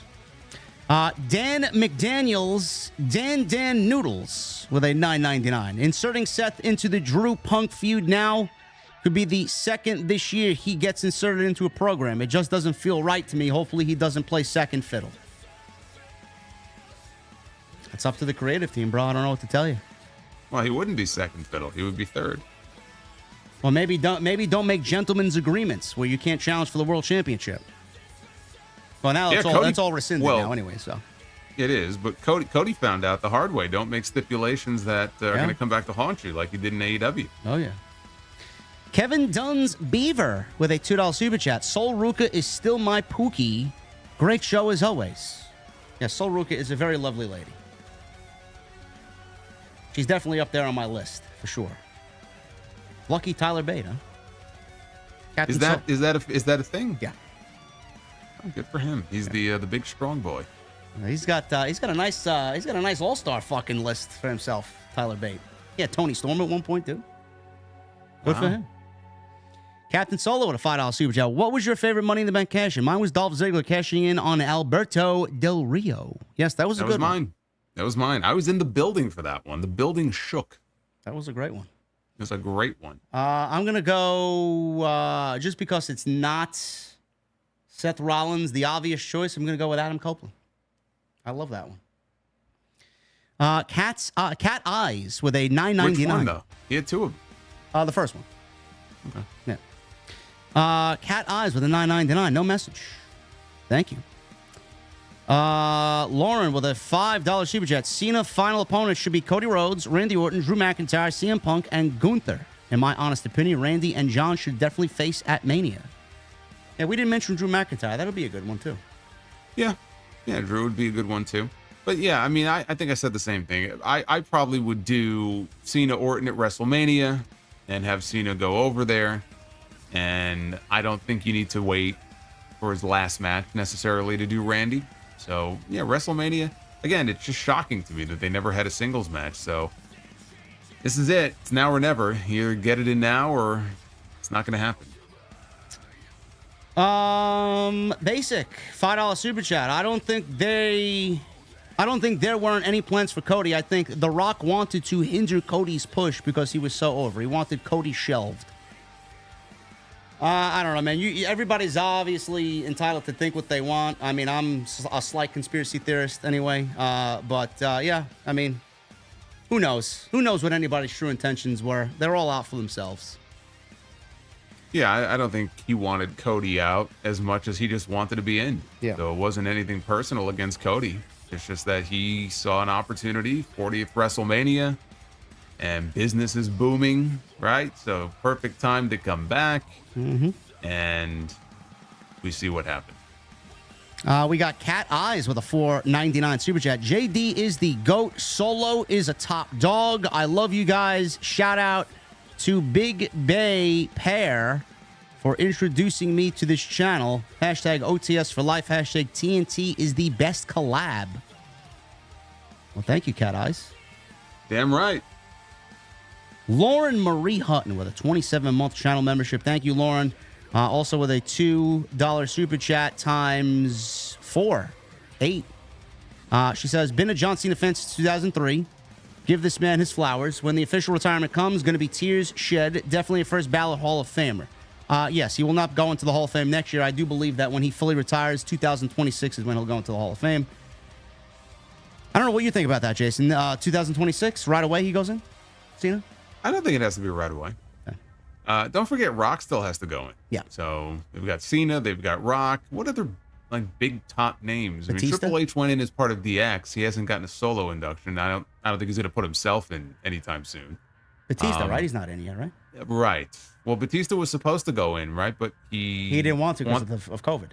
Dan McDaniels, Dan Noodles with a $9.99. Inserting Seth into the Drew Punk feud now could be the second this year he gets inserted into a program. It just doesn't feel right to me. Hopefully he doesn't play second fiddle. It's up to the creative team, bro. I don't know what to tell you. Well, he wouldn't be second fiddle. He would be third. Well, maybe don't make gentlemen's agreements where you can't challenge for the world championship. Well, now that's all rescinded now anyway, so. It is, but Cody found out the hard way. Don't make stipulations that are going to come back to haunt you like he did in AEW. Oh, yeah. Kevin Dunn's Beaver with a $2 super chat. Sol Ruka is still my Pookie. Great show as always. Yeah, Sol Ruka is a very lovely lady. She's definitely up there on my list, for sure. Lucky Tyler Bate, huh? Captain is that a thing? Yeah. Oh, good for him. He's the big strong boy. He's got a nice all-star fucking list for himself, Tyler Bate. Yeah, Tony Storm at one point too. Good for him. Captain Solo with a $5 super chat. What was your favorite Money in the Bank cash in? Mine was Dolph Ziggler cashing in on Alberto Del Rio. Yes, that was a good one. That was mine. I was in the building for that one. The building shook. That was a great one. It was a great one. I'm gonna go just because it's not Seth Rollins, the obvious choice. I'm gonna go with Adam Copeland. I love that one. Cat Eyes with a $9.99. Which one though? He had two of them. The first one. Okay. Yeah. Cat Eyes with a $9.99. No message. Thank you. Lauren with a $5 super chat. Cena final opponents should be Cody Rhodes, Randy Orton, Drew McIntyre, CM Punk, and Gunther. In my honest opinion, Randy and John should definitely face at Mania. Yeah, we didn't mention Drew McIntyre. That'll be a good one, too. Yeah, Drew would be a good one, too. But yeah, I mean, I think I said the same thing. I probably would do Cena Orton at WrestleMania and have Cena go over there. And I don't think you need to wait for his last match necessarily to do Randy. So yeah, WrestleMania, again, it's just shocking to me that they never had a singles match. So this is it. It's now or never. Either get it in now or it's not going to happen. Basic $5 super chat. I don't think there weren't any plans for Cody. I think The Rock wanted to hinder Cody's push because he was so over. He wanted Cody shelved. I don't know, man. Everybody's obviously entitled to think what they want. I mean, I'm a slight conspiracy theorist anyway. Yeah, I mean, who knows? Who knows what anybody's true intentions were? They're all out for themselves. Yeah, I don't think he wanted Cody out as much as he just wanted to be in. Yeah. So it wasn't anything personal against Cody. It's just that he saw an opportunity, 40th WrestleMania, and business is booming, right? So perfect time to come back. Mm-hmm. And we see what happened. We got Cat Eyes with a $4.99 super chat. JD is the GOAT. Solo is a top dog. I love you guys. Shout out to Big Bay Pear for introducing me to this channel. Hashtag OTS for life. Hashtag TNT is the best collab. Well, thank you, Cat Eyes. Damn right. Lauren Marie Hutton with a 27-month channel membership. Thank you, Lauren. Also with a $2 super chat times 4. 8. She says, been a John Cena fan since 2003. Give this man his flowers. When the official retirement comes, going to be tears shed. Definitely a first ballot Hall of Famer. Yes, he will not go into the Hall of Fame next year. I do believe that when he fully retires, 2026 is when he'll go into the Hall of Fame. I don't know what you think about that, Jason. 2026, right away he goes in? Cena? I don't think it has to be right away. Okay. Don't forget, Rock still has to go in. Yeah. So they've got Cena, they've got Rock. What other big top names? Batista? I mean, Triple H went in as part of DX. He hasn't gotten a solo induction. I don't think he's going to put himself in anytime soon. Batista, right? He's not in yet, right? Right. Well, Batista was supposed to go in, right? But he didn't want to because of COVID.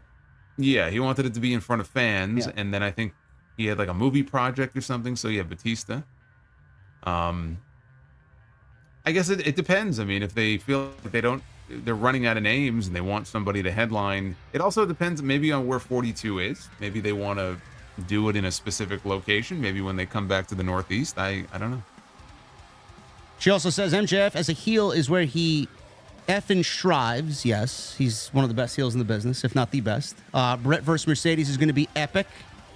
Yeah, he wanted it to be in front of fans, and then I think he had like a movie project or something. So yeah, Batista. I guess it depends. I mean, if they feel like they're running out of names and they want somebody to headline, it also depends maybe on where 42 is. Maybe they want to do it in a specific location. Maybe when they come back to the Northeast. I don't know. She also says MJF as a heel is where he effing strives. Yes, he's one of the best heels in the business, if not the best. Brett versus Mercedes is going to be epic.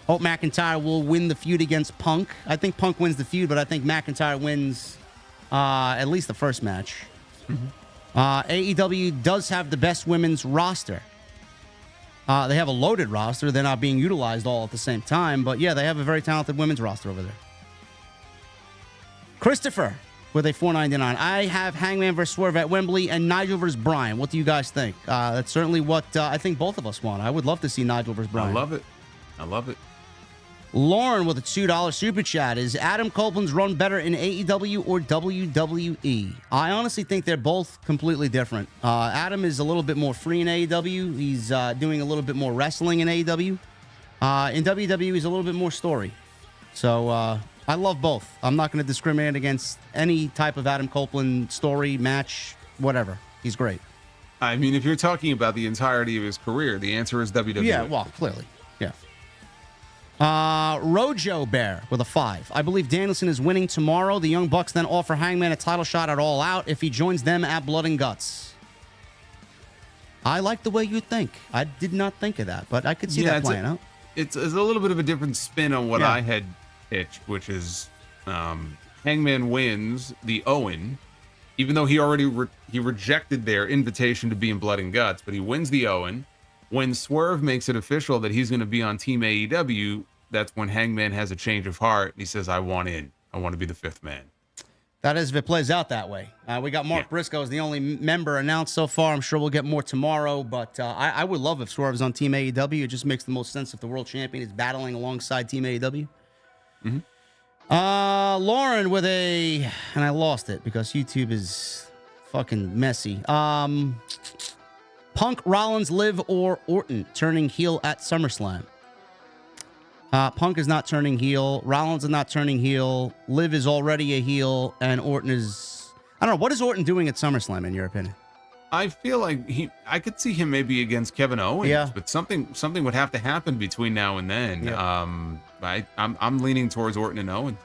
Hope McIntyre will win the feud against Punk. I think Punk wins the feud, but I think McIntyre wins at least the first match. Mm-hmm. AEW does have the best women's roster. They have a loaded roster. They're not being utilized all at the same time, but yeah, they have a very talented women's roster over there. Christopher with a $4.99. I have Hangman versus Swerve at Wembley and Nigel versus Bryan. What do you guys think? That's certainly what I think both of us want. I would love to see Nigel versus Bryan. I love it. I love it. Lauren with a $2 super chat. Is Adam Copeland's run better in AEW or WWE? I honestly think they're both completely different. Adam is a little bit more free in AEW. He's doing a little bit more wrestling in AEW. In WWE, he's a little bit more story. So I love both. I'm not going to discriminate against any type of Adam Copeland story, match, whatever. He's great. I mean, if you're talking about the entirety of his career, the answer is WWE. Yeah, well, clearly. Yeah. Rojo Bear with a 5. I believe Danielson is winning tomorrow. The Young Bucks then offer Hangman a title shot at All Out if he joins them at Blood and Guts. I like the way you think. I did not think of that, but I could see that playing out. It's a little bit of a different spin on what I had pitched, which is Hangman wins the Owen, even though he already he rejected their invitation to be in Blood and Guts, but he wins the Owen. When Swerve makes it official that he's going to be on Team AEW, that's when Hangman has a change of heart. He says, I want in. I want to be the fifth man. That is if it plays out that way. We got Mark Briscoe as the only member announced so far. I'm sure we'll get more tomorrow, but I would love if Swerve is on Team AEW. It just makes the most sense if the world champion is battling alongside Team AEW. Mm-hmm. Lauren with and I lost it because YouTube is fucking messy. Punk, Rollins, Liv, or Orton turning heel at SummerSlam. Punk is not turning heel. Rollins is not turning heel. Liv is already a heel, and Orton is... I don't know. What is Orton doing at SummerSlam, in your opinion? I feel like I could see him maybe against Kevin Owens, but something would have to happen between now and then. Yeah. I'm leaning towards Orton and Owens.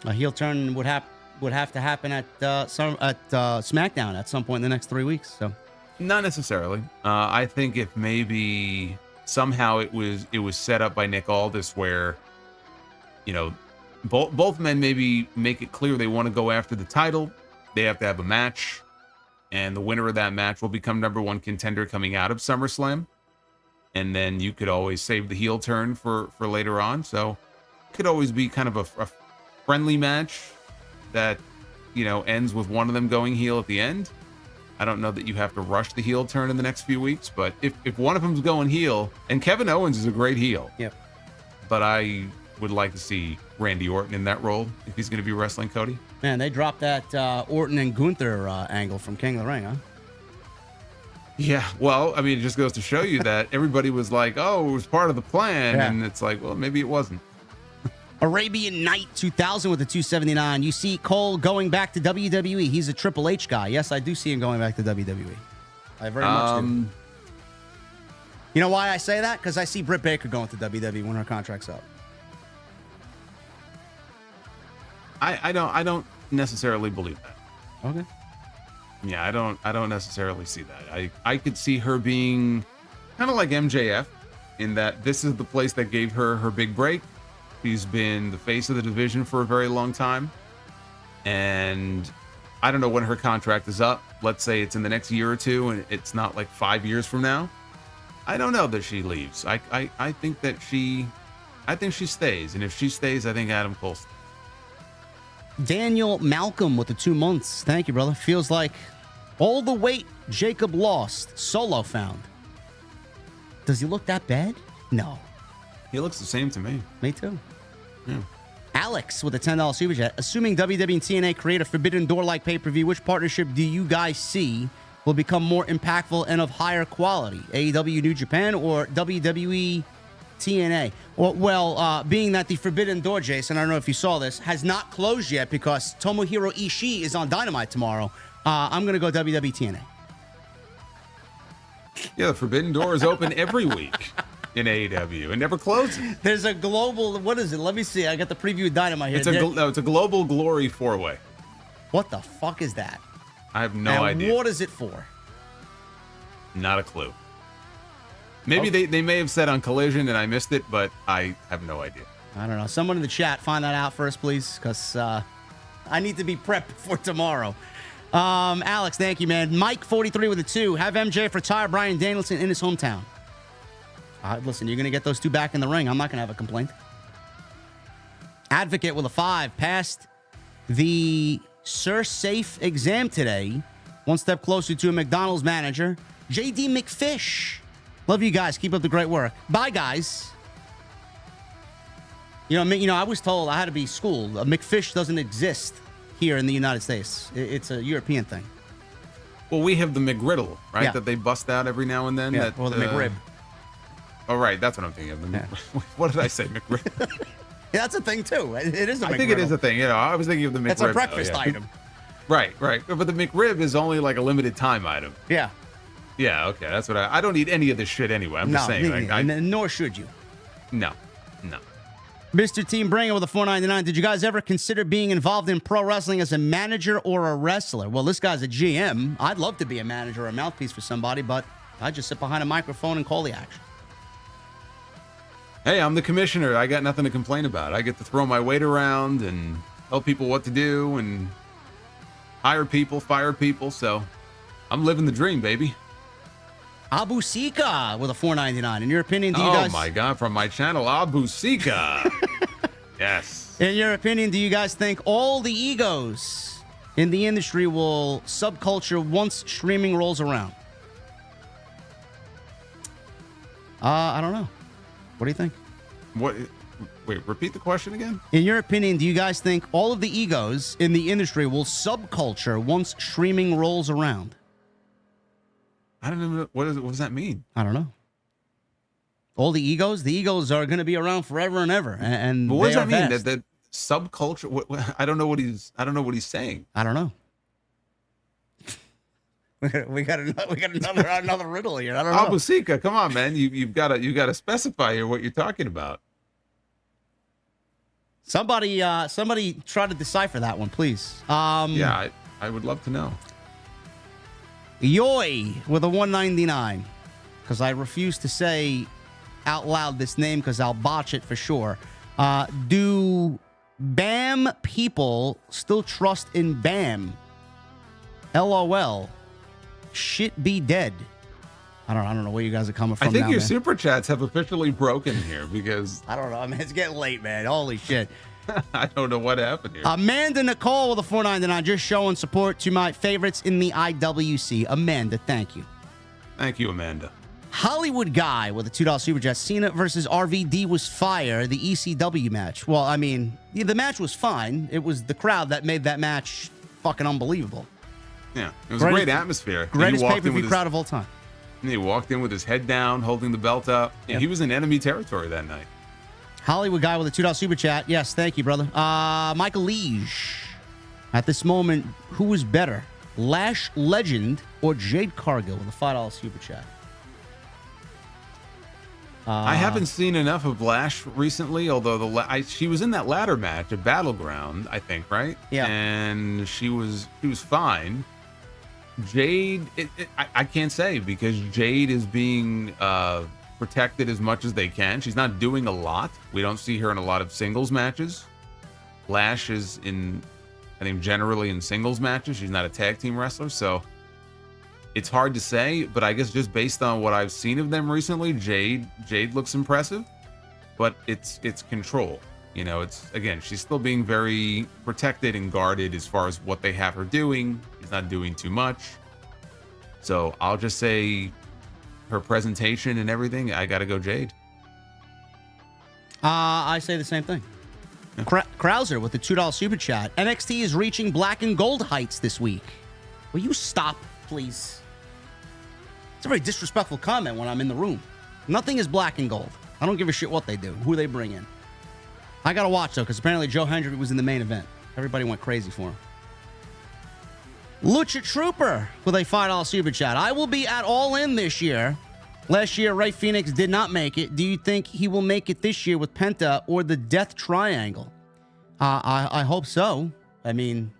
A heel turn would have to happen at SmackDown at some point in the next 3 weeks. So, not necessarily. I think if maybe somehow it was set up by Nick Aldis where, both men maybe make it clear they want to go after the title. They have to have a match, and the winner of that match will become number one contender coming out of SummerSlam. And then you could always save the heel turn for later on. So it could always be kind of a friendly match that, ends with one of them going heel at the end. I don't know that you have to rush the heel turn in the next few weeks, but if one of them's going heel, and Kevin Owens is a great heel. Yep. But I would like to see Randy Orton in that role if he's going to be wrestling Cody. Man, they dropped that Orton and Gunther angle from King of the Ring, huh? Yeah, well, I mean, it just goes to show you that everybody was like, oh, it was part of the plan, and it's like, well, maybe it wasn't. Arabian Knight 2000 with the 279. You see Cole going back to WWE. He's a Triple H guy. Yes, I do see him going back to WWE. I very much do. You know why I say that? Because I see Britt Baker going to WWE when her contract's up. I don't necessarily believe that. Okay. Yeah, I don't necessarily see that. I could see her being kind of like MJF in that this is the place that gave her her big break. She's been the face of the division for a very long time. And I don't know when her contract is up. Let's say it's in the next year or two and it's not like 5 years from now. I don't know that she leaves. I think she stays. And if she stays, I think Adam Cole stays. Daniel Malcolm with the 2 months. Thank you, brother. Feels like all the weight Jacob lost, Solo found. Does he look that bad? No. He looks the same to me. Me too. Yeah. Alex with a $10 super chat. Assuming WWE and TNA create a Forbidden Door-like pay-per-view, which partnership do you guys see will become more impactful and of higher quality? AEW New Japan or WWE TNA? Well, being that the Forbidden Door, Jason, I don't know if you saw this, has not closed yet because Tomohiro Ishii is on Dynamite tomorrow. I'm going to go WWE TNA. Yeah, the Forbidden Door is open every week in AEW and never closes. There's a global, what is it? Let me see. I got the preview of Dynamite here. It's a global glory 4-way. What the fuck is that? I have no idea. What is it for? Not a clue. Maybe they may have said on Collision and I missed it, but I have no idea. I don't know. Someone in the chat, find that out for us, please, because I need to be prepped for tomorrow. Alex, thank you, man. Mike, 43 with a 2. Have MJF retire Bryan Danielson in his hometown. Listen, you're going to get those two back in the ring. I'm not going to have a complaint. Advocate with a 5. Passed the Sir Safe exam today. One step closer to a McDonald's manager. JD McFish. Love you guys. Keep up the great work. Bye, guys. I was told I had to be schooled. McFish doesn't exist here in the United States. It's a European thing. Well, we have the McGriddle, right? Yeah. That they bust out every now and then. Yeah, or the McRib. Oh, right. That's what I'm thinking of. What did I say? McRib? Yeah, that's a thing, too. It is a McGriddle. I think it is a thing. I was thinking of the McRib. It's a breakfast item. Right. But the McRib is only like a limited time item. Yeah. Yeah, okay. That's what I don't eat any of this shit anyway. I'm just saying. Nor should you. No. Mr. Team Bringer with a $4.99. Did you guys ever consider being involved in pro wrestling as a manager or a wrestler? Well, this guy's a GM. I'd love to be a manager or a mouthpiece for somebody, but I just sit behind a microphone and call the action. Hey, I'm the commissioner. I got nothing to complain about. I get to throw my weight around and tell people what to do and hire people, fire people. So I'm living the dream, baby. Abu Sika with a $4.99. In your opinion, do you guys... Oh, my God. From my channel, Abu Sika. Yes. In your opinion, do you guys think all the egos in the industry will subculture once streaming rolls around? I don't know. What do you think? What? Wait, repeat the question again? In your opinion, do you guys think all of the egos in the industry will subculture once streaming rolls around? I don't know. What does that mean? I don't know. All the egos are going to be around forever and ever. And But what does they that are mean? vast. That subculture? I don't know what he's saying. I don't know. we got another riddle here. I don't know. Abusika, come on, man. You've got to specify here what you're talking about. Somebody try to decipher that one, please. Yeah, I would love to know. Yoy with a 199, because I refuse to say out loud this name because I'll botch it for sure. Do BAM people still trust in BAM? LOL. Shit be dead. I don't know where you guys are coming from. I think now, your man. super chats have officially broken here because I don't know. I mean, it's getting late, man. Holy shit. I don't know what happened here. Amanda Nicole with a 499, just showing support to my favorites in the IWC. Amanda, thank you. Thank you, Amanda. Hollywood Guy with a $2 super chat. Cena versus RVD was fire. The ECW match. Well, I mean, the match was fine. It was the crowd that made that match fucking unbelievable. Yeah, it was a great atmosphere. Greatest pay-per-view crowd of all time. And he walked in with his head down, holding the belt up. Yeah, he was in enemy territory that night. Hollywood Guy with a $2 super chat. Yes, thank you, brother. Michael Liege. At this moment, who is better? Lash Legend or Jade Cargill with a $5 super chat? I haven't seen enough of Lash recently, although she was in that ladder match at Battleground, I think, right? Yeah. And she was fine. Jade, I can't say because Jade is being protected as much as they can. She's not doing a lot. We don't see her in a lot of singles matches. Lash is I think generally in singles matches. She's not a tag team wrestler, so it's hard to say, but I guess just based on what I've seen of them recently, Jade looks impressive, but it's control. You know, she's still being very protected and guarded as far as what they have her doing. She's not doing too much. So I'll just say her presentation and everything, I got to go Jade. I say the same thing. Krauser with the $2 super chat. NXT is reaching black and gold heights this week. Will you stop, please? It's a very disrespectful comment when I'm in the room. Nothing is black and gold. I don't give a shit what they do, who they bring in. I got to watch, though, because apparently Joe Hendry was in the main event. Everybody went crazy for him. Lucha Trooper with a $5 super chat. I will be at All In this year. Last year, Ray Phoenix did not make it. Do you think he will make it this year with Penta or the Death Triangle? I hope so. I mean,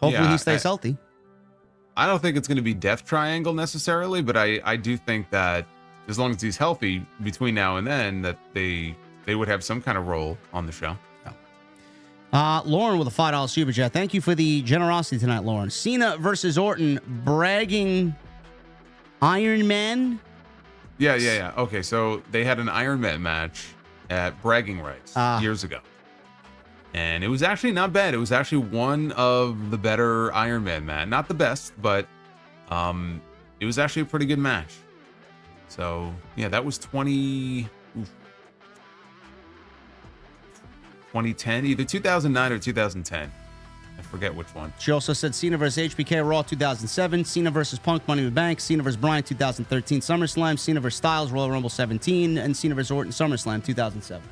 hopefully he stays healthy. I don't think it's going to be Death Triangle necessarily, but I do think that as long as he's healthy between now and then, that they would have some kind of role on the show. Lauren with a $5 super chat. Thank you for the generosity tonight, Lauren. Cena versus Orton, bragging Iron Man. Yeah. Okay, so they had an Iron Man match at Bragging Rights years ago. And it was actually not bad. It was actually one of the better Iron Man match. Not the best, but it was actually a pretty good match. So, yeah, that was 2010, either 2009 or 2010. I forget which one. She also said Cena versus HBK Raw 2007, Cena versus Punk Money in the Bank, Cena versus Bryan 2013 SummerSlam, Cena versus Styles Royal Rumble 17, and Cena versus Orton SummerSlam 2007.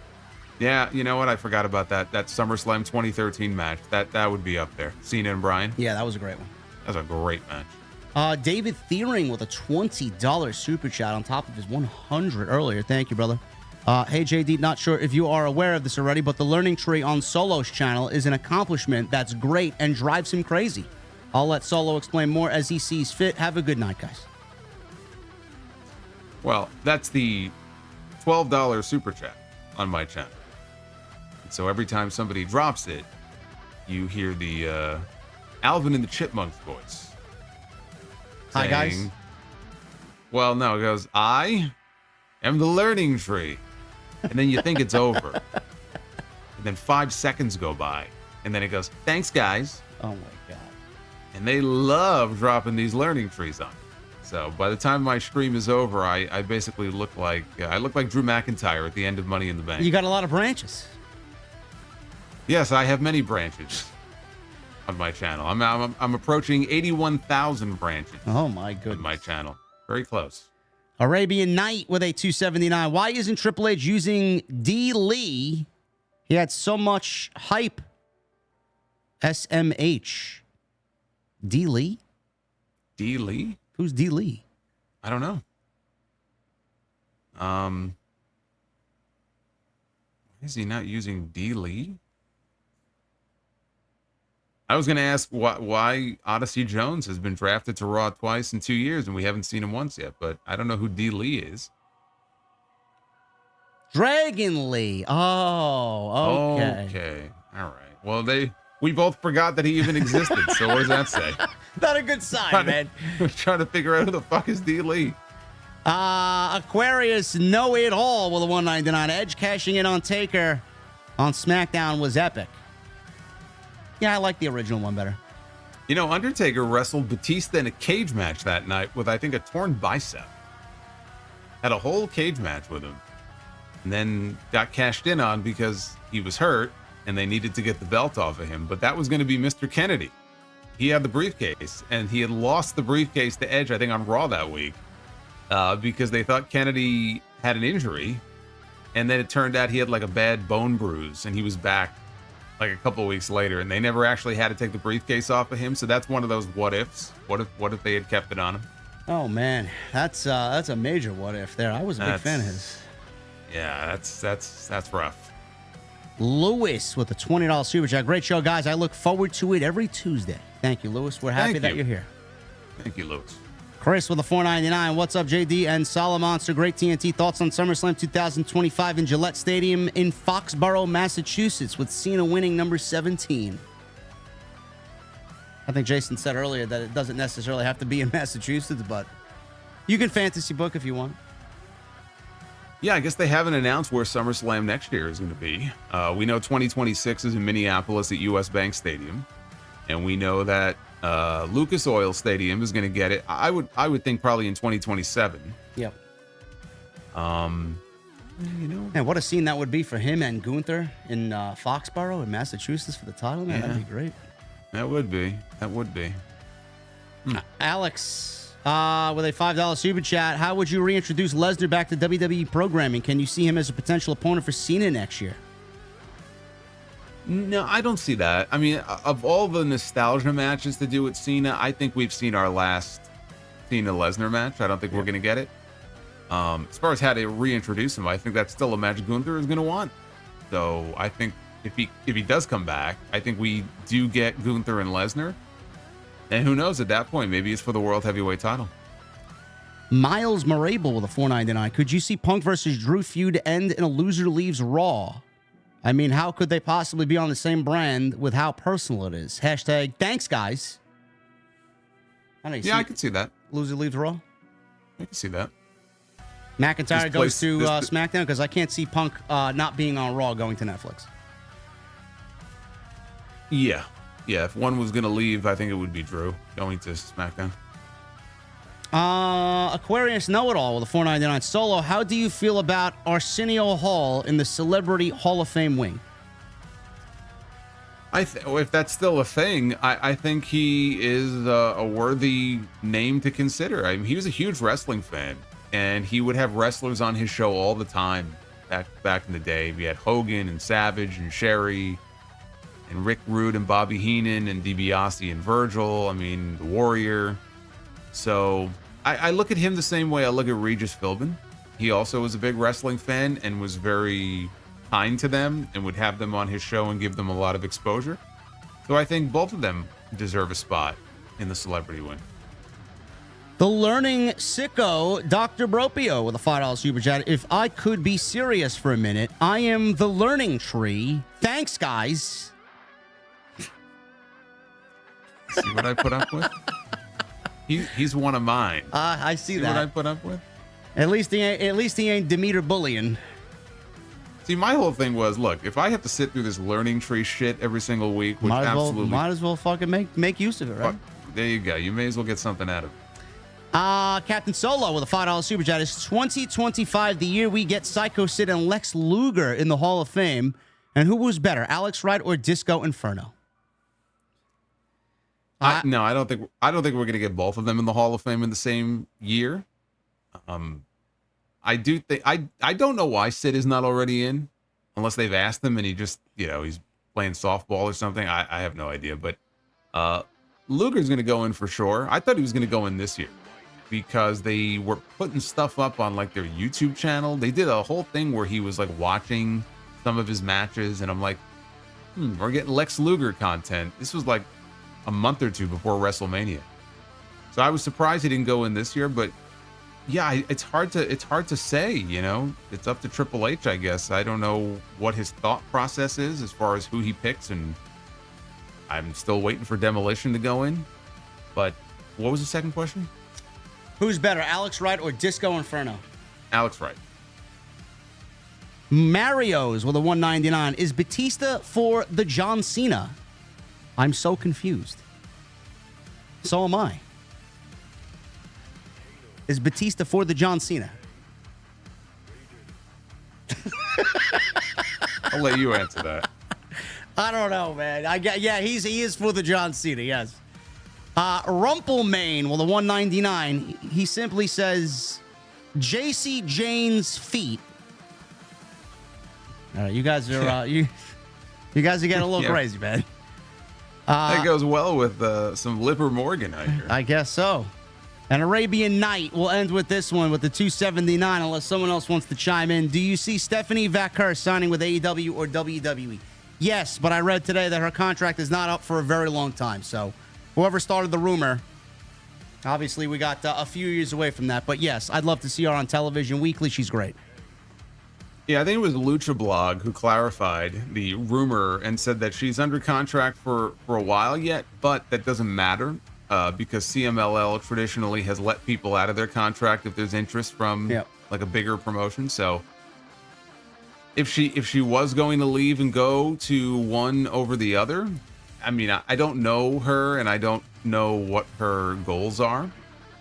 Yeah, you know what? I forgot about that SummerSlam 2013 match. That would be up there. Cena and Bryan. Yeah, that was a great one. That was a great match. David Thiering with a $20 super chat on top of his 100 earlier. Thank you, brother. Hey, JD, not sure if you are aware of this already, but the learning tree on Solo's channel is an accomplishment that's great and drives him crazy. I'll let Solo explain more as he sees fit. Have a good night, guys. Well, that's the $12 super chat on my channel. So every time somebody drops it, you hear the Alvin and the Chipmunks voice. Hi, guys. Well, no, it goes, I am the learning tree. And then you think it's over. And then 5 seconds go by. And then it goes, thanks, guys. Oh, my God. and they love dropping these learning trees on me. So by the time my stream is over, I basically look like Drew McIntyre at the end of Money in the Bank. You got a lot of branches. Yes, I have many branches on my channel. I'm approaching 81,000 branches. Oh my goodness. On my channel. Very close. Arabian Night with a 279. Why isn't Triple H using D. Lee? He had so much hype. SMH. D. Lee? D. Lee? Who's D. Lee? I don't know. Why is he not using D. Lee? I was going to ask why Odyssey Jones has been drafted to Raw twice in 2 years and we haven't seen him once yet, but I don't know who D. Lee is. Dragon Lee. Oh, okay. Okay. All right. Well, we both forgot that he even existed, so what does that say? Not a good sign, man. Trying to figure out who the fuck is D. Lee. Aquarius Know It All with a 199. Edge cashing in on Taker on SmackDown was epic. Yeah, I like the original one better. You know, Undertaker wrestled Batista in a cage match that night with, I think, a torn bicep. Had a whole cage match with him. And then got cashed in on because he was hurt and they needed to get the belt off of him. But that was going to be Mr. Kennedy. He had the briefcase, and he had lost the briefcase to Edge, I think, on Raw that week because they thought Kennedy had an injury. And then it turned out he had like a bad bone bruise, and he was back like a couple of weeks later, and they never actually had to take the briefcase off of him. So that's one of those what ifs. What if they had kept it on him? Oh man, that's a major what if there. I was a big fan of his. Yeah, that's rough. Lewis with a $20 super chat. Great show, guys. I look forward to it every Tuesday. Thank you, Lewis. We're happy that you're here. Thank you, Lewis. Chris with a $4.99. What's up, JD and Salamonster? Great TNT thoughts on SummerSlam 2025 in Gillette Stadium in Foxborough, Massachusetts, with Cena winning number 17. I think Jason said earlier that it doesn't necessarily have to be in Massachusetts, but you can fantasy book if you want. Yeah, I guess they haven't announced where SummerSlam next year is going to be. We know 2026 is in Minneapolis at US Bank Stadium, and we know that Lucas Oil Stadium is going to get it. I would think probably in 2027. Yep. You know, and what a scene that would be for him and Gunther in Foxborough in Massachusetts for the title, man. Yeah. That'd be great. That would be. Alex with a $5 super chat. How would you reintroduce Lesnar back to WWE programming? Can you see him as a potential opponent for Cena next year? No, I don't see that. I mean, of all the nostalgia matches to do with Cena, I think we've seen our last Cena-Lesnar match. I don't think we're going to get it. As far as how to reintroduce him, I think that's still a match Gunther is going to want. So I think if he does come back, I think we do get Gunther and Lesnar. And who knows, at that point, maybe it's for the World Heavyweight title. Miles Marable with a $4.99. Could you see Punk versus Drew feud end in a loser leaves Raw? I mean, how could they possibly be on the same brand with how personal it is? Hashtag thanks, guys. I can see that. Loser leaves Raw? I can see that. McIntyre goes to SmackDown because I can't see Punk not being on Raw going to Netflix. Yeah. Yeah, if one was going to leave, I think it would be Drew going to SmackDown. Aquarius Know-It-All with a $4.99. Solo, how do you feel about Arsenio Hall in the Celebrity Hall of Fame wing? If that's still a thing, I think he is a worthy name to consider. I mean, he was a huge wrestling fan, and he would have wrestlers on his show all the time back in the day. We had Hogan and Savage and Sherry and Rick Rude and Bobby Heenan and DiBiase and Virgil. I mean, the Warrior. So I look at him the same way I look at Regis Philbin. He also was a big wrestling fan and was very kind to them and would have them on his show and give them a lot of exposure. So I think both of them deserve a spot in the celebrity wing. The Learning Sicko, Dr. Bropio with a $5 super chat. If I could be serious for a minute, I am the learning tree. Thanks, guys. See what I put up with? He's one of mine. I see that. What I put up with? At least he ain't Demeter bullying. See, my whole thing was, look, if I have to sit through this learning tree shit every single week, which might as well fucking make use of it, right? There you go. You may as well get something out of it. Captain Solo with a $5 super chat. Is 2025 the year we get Psycho Sid and Lex Luger in the Hall of Fame? And who was better, Alex Wright or Disco Inferno? No, I don't think we're going to get both of them in the Hall of Fame in the same year. I do think I don't know why Sid is not already in, unless they've asked him and he just he's playing softball or something. I have no idea, but Luger's going to go in for sure. I thought he was going to go in this year because they were putting stuff up on like their YouTube channel. They did a whole thing where he was like watching some of his matches, and I'm like, we're getting Lex Luger content. This was like a month or two before WrestleMania, so I was surprised he didn't go in this year. But yeah, it's hard to say. It's up to Triple H, I guess. I don't know what his thought process is as far as who he picks, and I'm still waiting for Demolition to go in. But what was the second question? Who's better, Alex Wright or Disco Inferno? Alex Wright. Mario's with a 199. Is Batista for the John Cena? I'm so confused. So am I. Is Batista for the John Cena? I'll let you answer that. I don't know, man. He is for the John Cena, yes. Rumpelmane with a 199. He simply says, JC Jane's feet. All right, you guys are you guys are getting a little crazy, man. That goes well with some Lipper Morgan, I hear. I guess so. And Arabian Night will end with this one with the 279, unless someone else wants to chime in. Do you see Stephanie Vaquer signing with AEW or WWE? Yes, but I read today that her contract is not up for a very long time. So whoever started the rumor, obviously we got a few years away from that. But yes, I'd love to see her on television weekly. She's great. Yeah, I think it was Lucha Blog who clarified the rumor and said that she's under contract for a while yet, but that doesn't matter because CMLL traditionally has let people out of their contract if there's interest from like a bigger promotion. So if she was going to leave and go to one over the other, I mean, I don't know her and I don't know what her goals are.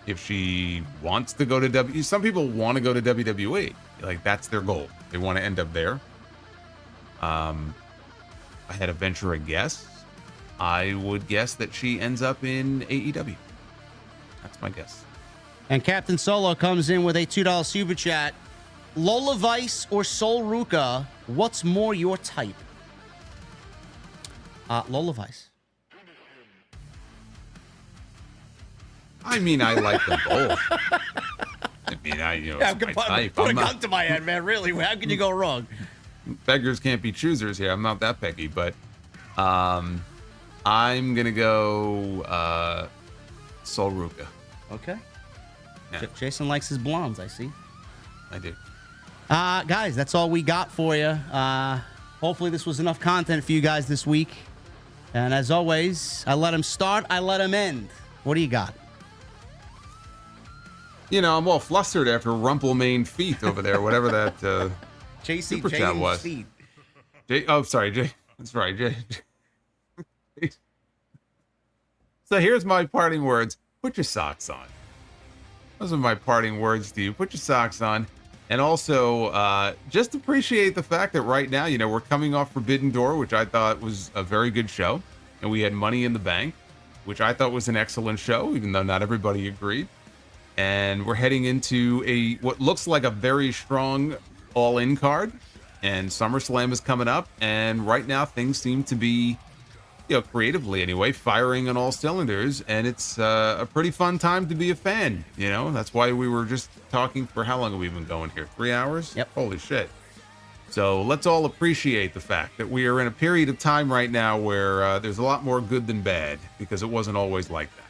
If she wants to go to some people want to go to WWE. Like, that's their goal. They want to end up there. I had to venture a guess. I would guess that she ends up in AEW. That's my guess. And Captain Solo comes in with a $2 super chat. Lola Vice or Sol Ruka, what's more your type? Lola Vice. I mean, I like them both. I mean, it's my type. Put a gun to my head, man. Really, how can you go wrong? Beggars can't be choosers here. I'm not that picky, but I'm gonna go Sol Ruka. Okay. Yeah. Jason likes his blondes, I see. I do. Guys, that's all we got for you. Hopefully this was enough content for you guys this week. And as always, I let him start, I let him end. What do you got? I'm all flustered after Rumpelmane feet over there, whatever that JC super chat was. Feet. Sorry, Jay. That's right, Jay. So here's my parting words. Put your socks on. Those are my parting words to you. Put your socks on. And also, just appreciate the fact that right now, we're coming off Forbidden Door, which I thought was a very good show. And we had Money in the Bank, which I thought was an excellent show, even though not everybody agreed. And we're heading into what looks like a very strong all-in card. And SummerSlam is coming up. And right now, things seem to be, creatively anyway, firing on all cylinders. And it's a pretty fun time to be a fan. That's why we were just talking for how long have we been going here? 3 hours? Yep. Holy shit. So let's all appreciate the fact that we are in a period of time right now where there's a lot more good than bad, because it wasn't always like that.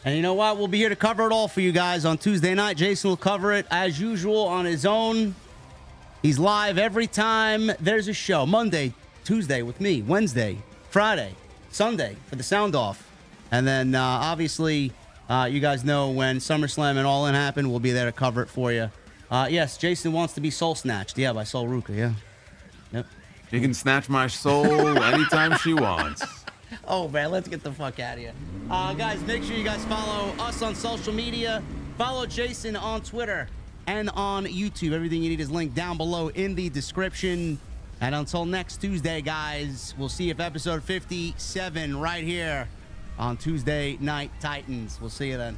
And you know what? We'll be here to cover it all for you guys on Tuesday night. Jason will cover it as usual on his own. He's live every time there's a show. Monday, Tuesday with me. Wednesday, Friday, Sunday for the Sound Off. And then obviously, you guys know when SummerSlam and All In happen, we'll be there to cover it for you. Yes, Jason wants to be soul snatched. Yeah, by Sol Ruka, yeah. Yep. She can snatch my soul anytime she wants. Oh, man, let's get the fuck out of here. Guys, make sure you guys follow us on social media. Follow Jason on Twitter and on YouTube. Everything you need is linked down below in the description. And until next Tuesday, guys, we'll see you for episode 57 right here on Tuesday Night Titans. We'll see you then.